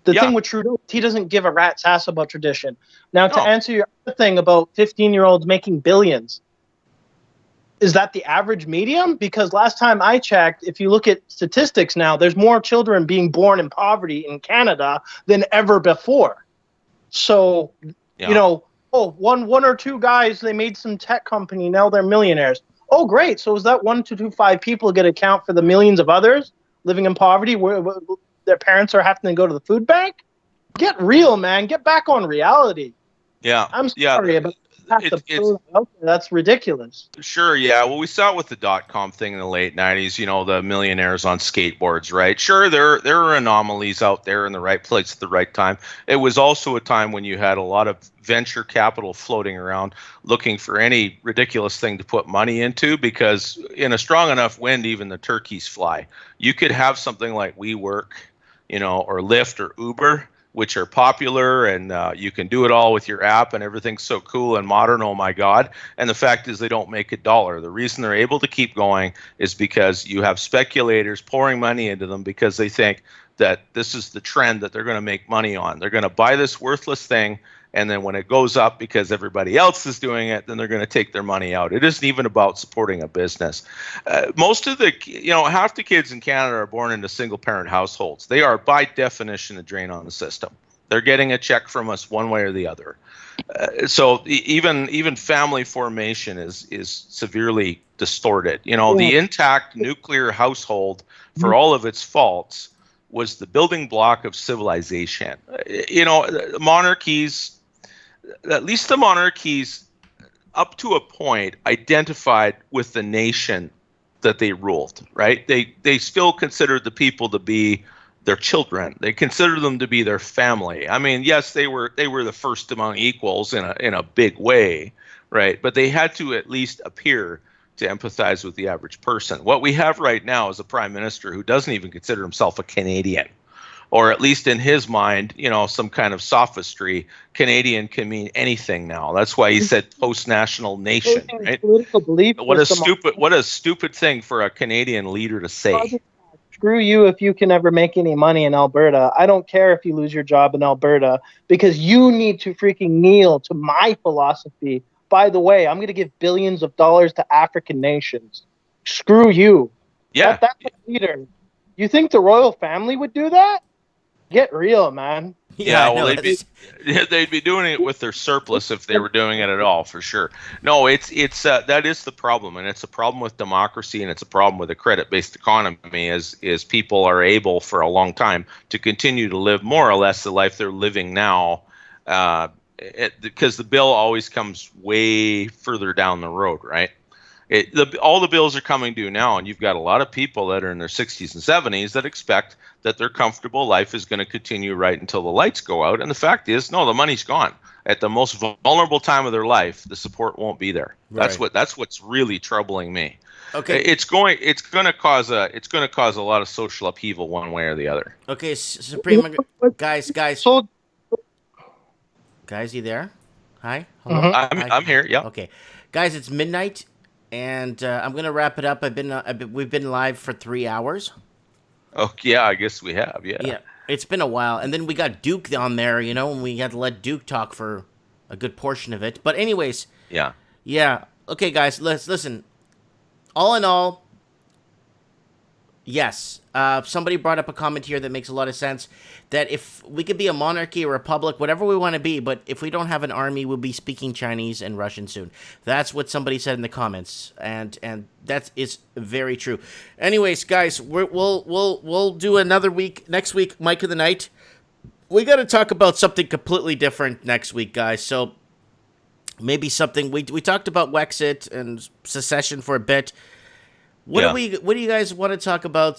The thing with Trudeau, he doesn't give a rat's ass about tradition. Now, to answer your other thing about 15-year-olds making billions, is that the average medium? Because last time I checked, if you look at statistics now, there's more children being born in poverty in Canada than ever before. So, one or two guys, they made some tech company, now they're millionaires. Oh, great. So is that 1 to 5 people get account for the millions of others living in poverty where their parents are having to go to the food bank? Get real, man. Get back on reality. Yeah. I'm sorry, but that's ridiculous. Sure, yeah. Well, we saw it with the .com thing in the late 90s, the millionaires on skateboards, right? Sure, there are anomalies out there in the right place at the right time. It was also a time when you had a lot of venture capital floating around looking for any ridiculous thing to put money into, because in a strong enough wind, even the turkeys fly. You could have something like WeWork, or Lyft or Uber, which are popular, and you can do it all with your app, and everything's so cool and modern, oh my God. And the fact is they don't make a dollar. The reason they're able to keep going is because you have speculators pouring money into them because they think that this is the trend that they're going to make money on. They're going to buy this worthless thing, and then when it goes up because everybody else is doing it, then they're going to take their money out. It isn't even about supporting a business. Most of the, half the kids in Canada are born into single-parent households. They are, by definition, a drain on the system. They're getting a check from us one way or the other. So even family formation is severely distorted. The intact nuclear household, for all of its faults, was the building block of civilization. Monarchies, at least the monarchies, up to a point, identified with the nation that they ruled, right? They still considered the people to be their children. They considered them to be their family. I mean, yes, they were the first among equals in a big way, right? But they had to at least appear to empathize with the average person. What we have right now is a prime minister who doesn't even consider himself a Canadian. Or at least in his mind, some kind of sophistry. Canadian can mean anything now. That's why he said post-national nation, right? What a stupid thing for a Canadian leader to say. Screw you if you can ever make any money in Alberta. I don't care if you lose your job in Alberta, because you need to freaking kneel to my philosophy. By the way, I'm going to give billions of dollars to African nations. Screw you. Yeah. That's a leader. You think the royal family would do that? Get real, man. Yeah, well, they'd be doing it with their surplus if they were doing it at all, for sure. No, it's that is the problem, and it's a problem with democracy, and it's a problem with a credit-based economy. Is people are able for a long time to continue to live more or less the life they're living now, because the bill always comes way further down the road, right? All the bills are coming due now, and you've got a lot of people that are in their 60s and 70s that expect that their comfortable life is going to continue right until the lights go out. And the fact is, no, the money's gone. At the most vulnerable time of their life, the support won't be there. Right. That's what's really troubling me. Okay. It's going to cause a lot of social upheaval one way or the other. Okay, Supreme guys, you there? Hi. Hello. Mm-hmm. I'm here. Yeah. Okay, guys, it's midnight. And I'm gonna wrap it up. We've been live for 3 hours. Oh yeah, I guess we have. Yeah. Yeah, it's been a while, and then we got Duke on there, and we had to let Duke talk for a good portion of it. But anyways. Yeah. Okay, guys, let's listen. All in all, yes. Somebody brought up a comment here that makes a lot of sense. That if we could be a monarchy, a republic, whatever we want to be, but if we don't have an army, we'll be speaking Chinese and Russian soon. That's what somebody said in the comments, and that is very true. Anyways, guys, we'll do another week next week. Mike of the Night. We got to talk about something completely different next week, guys. So maybe something we talked about Wexit and secession for a bit. What do you guys want to talk about?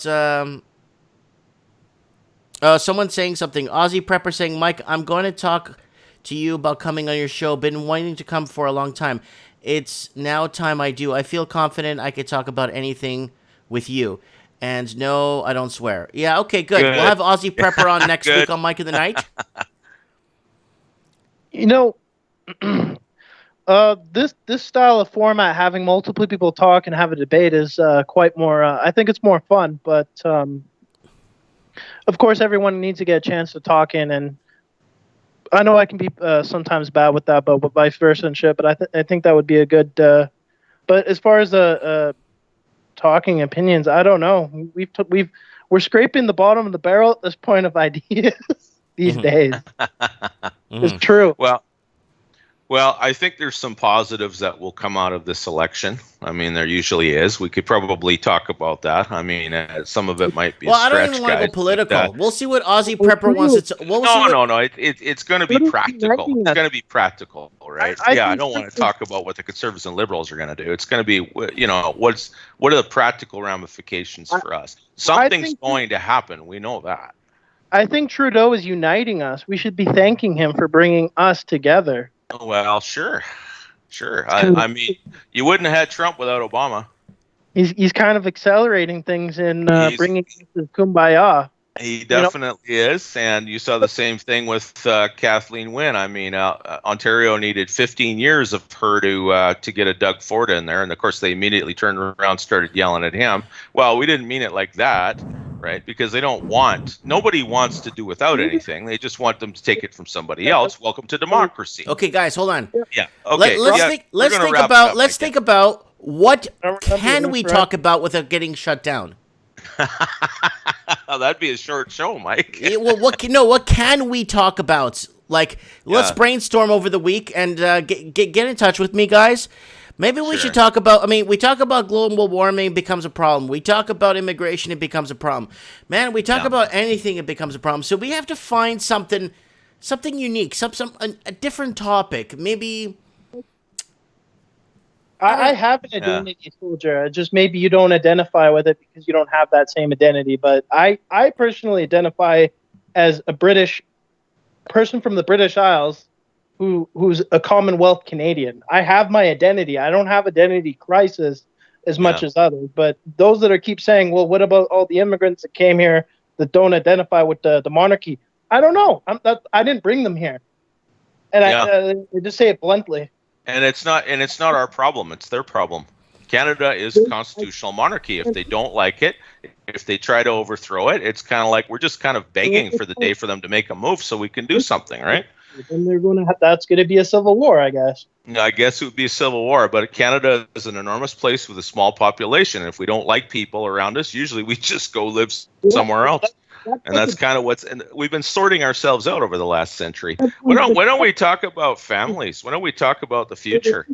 Someone saying something. Aussie Prepper saying, Mike, I'm going to talk to you about coming on your show. Been wanting to come for a long time. It's now time I do. I feel confident I could talk about anything with you. And no, I don't swear. Yeah, okay, good. We'll have Aussie Prepper on next week on Mike of the Night. This style of format, having multiple people talk and have a debate, is quite more. I think it's more fun, but of course, everyone needs to get a chance to talk in. And I know I can be sometimes bad with that, but vice versa and shit. But I think that would be a good. But as far as talking opinions, I don't know. We're scraping the bottom of the barrel at this point of ideas these days. It's true. Well, I think there's some positives that will come out of this election. I mean, there usually is. We could probably talk about that. I mean, some of it might be. Well, I don't even want to go political. We'll see what Aussie Prepper wants to. No. It's going to be practical. It's going to be practical, right? I don't want to talk about what the conservatives and liberals are going to do. It's going to be, what are the practical ramifications for us? Something's going to happen. We know that. I think Trudeau is uniting us. We should be thanking him for bringing us together. Well, sure. I mean, you wouldn't have had Trump without Obama. He's kind of accelerating things and bringing this kumbaya. He definitely is, and you saw the same thing with Kathleen Wynne. I mean, Ontario needed 15 years of her to get a Doug Ford in there, and of course they immediately turned around and started yelling at him. Well, we didn't mean it like that, right? Because nobody wants to do without anything. They just want them to take it from somebody else. Welcome to democracy. Okay, guys, hold on. Yeah. Okay. Let's think about what can we talk about without getting shut down. That'd be a short show, Mike. Well, what can we talk about? Like, let's brainstorm over the week and get in touch with me, guys. Maybe we should talk about. I mean, we talk about global warming, it becomes a problem. We talk about immigration, it becomes a problem. Man, we talk about anything, it becomes a problem. So we have to find something unique, a different topic. Maybe. I have an identity, soldier. Just maybe you don't identify with it because you don't have that same identity. But I personally identify as a British person from the British Isles who's a Commonwealth Canadian. I have my identity. I don't have identity crisis as much as others. But those that keep saying, well, what about all the immigrants that came here that don't identify with the monarchy? I don't know. I didn't bring them here. And I just say it bluntly. And it's not our problem. It's their problem. Canada is a constitutional monarchy. If they don't like it, if they try to overthrow it, it's kind of like we're just kind of begging for the day for them to make a move so we can do something, right? Then that's going to be a civil war, I guess. I guess it would be a civil war, but Canada is an enormous place with a small population. And if we don't like people around us, usually we just go live somewhere else. and that's kind of and we've been sorting ourselves out over the last century. Why don't we talk about families? Why don't we talk about the future?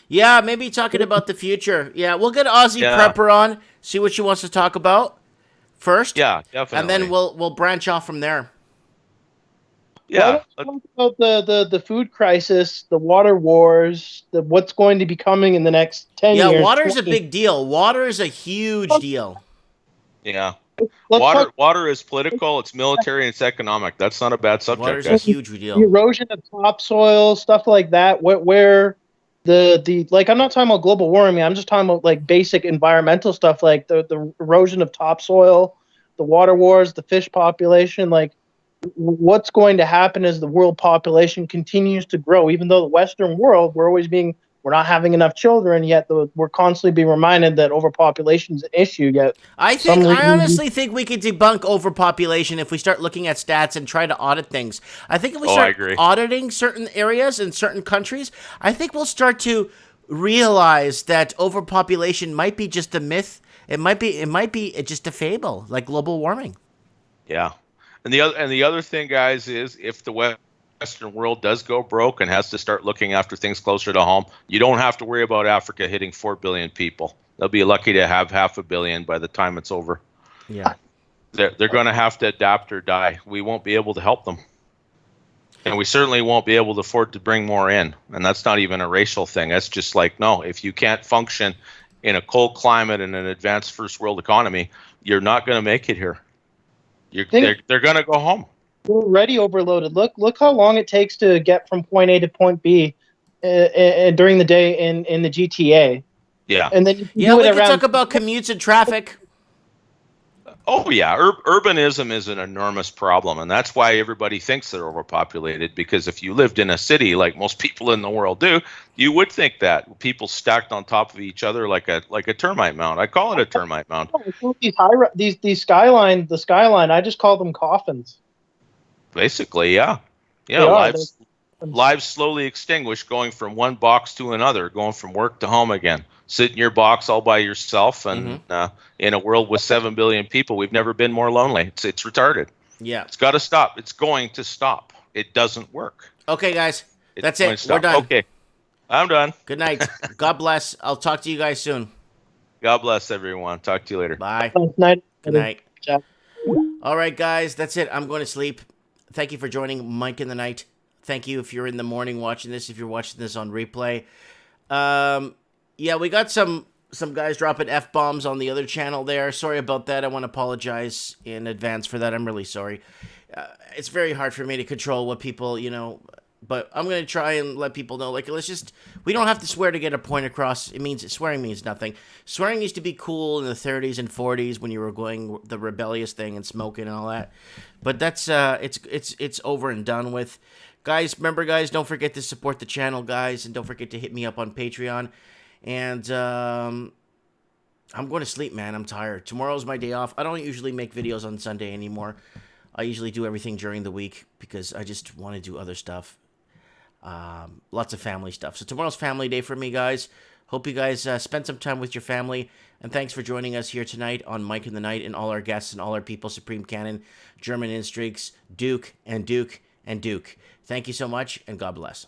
Yeah, maybe talking about the future. Yeah, we'll get Aussie Prepper on, see what she wants to talk about first. Yeah, definitely. And then we'll branch off from there. Yeah. Talk about the food crisis, the water wars, what's going to be coming in the next 10 years. Yeah, water is a big deal. Water is a huge deal. Yeah. Water is political, it's military, and it's economic. That's not a bad subject. Water is a huge deal. The erosion of topsoil, stuff like that, where the like, I'm not talking about global warming, I'm just talking about like basic environmental stuff like the erosion of topsoil, the water wars, the fish population, like what's going to happen as the world population continues to grow. Even though the Western world, we're not having enough children, yet we're constantly being reminded that overpopulation is an issue. Yet I honestly think we could debunk overpopulation if we start looking at stats and try to audit things. I think if we start auditing certain areas in certain countries, I think we'll start to realize that overpopulation might be just a myth. It might be just a fable, like global warming. Yeah. And the other thing, guys, is if the Western world does go broke and has to start looking after things closer to home, you don't have to worry about Africa hitting 4 billion people. They'll be lucky to have 500 million by the time it's over. Yeah. They're going to have to adapt or die. We won't be able to help them. And we certainly won't be able to afford to bring more in. And that's not even a racial thing. That's just like, no, if you can't function in a cold climate and an advanced first world economy, you're not going to make it here. They're going to go home. We're already overloaded. Look how long it takes to get from point A to point B during the day in the GTA. Yeah. And then we can talk about commutes and traffic. Oh, yeah. Urbanism is an enormous problem, and that's why everybody thinks they're overpopulated, because if you lived in a city like most people in the world do, you would think that. People stacked on top of each other like a termite mound. I call it a termite mound. These skyline, I just call them coffins. Basically, yeah. Lives slowly extinguish, going from one box to another, going from work to home again. Sit in your box all by yourself, and in a world with 7 billion people, we've never been more lonely. It's retarded. Yeah. It's got to stop. It's going to stop. It doesn't work. Okay, guys. That's it. We're done. Okay. I'm done. Good night. God bless. I'll talk to you guys soon. God bless everyone. Talk to you later. Bye. Good night. Good night. All right, guys. That's it. I'm going to sleep. Thank you for joining Mike in the Night. Thank you if you're in the morning watching this, if you're watching this on replay. Yeah, we got some guys dropping F-bombs on the other channel there. Sorry about that. I want to apologize in advance for that. I'm really sorry. It's very hard for me to control what people, but I'm going to try and let people know, we don't have to swear to get a point across. Swearing means nothing. Swearing used to be cool in the 30s and 40s when you were going the rebellious thing and smoking and all that. But that's, it's over and done with. Guys, remember, don't forget to support the channel, guys, and don't forget to hit me up on Patreon. And I'm going to sleep, man. I'm tired. Tomorrow's my day off. I don't usually make videos on Sunday anymore. I usually do everything during the week because I just want to do other stuff. Lots of family stuff. So tomorrow's family day for me, guys. Hope you guys spend some time with your family. And thanks for joining us here tonight on Mike in the Night, and all our guests and all our people, Supreme Cannon, German Instreaks, Duke, and Duke, and Duke. Thank you so much, and God bless.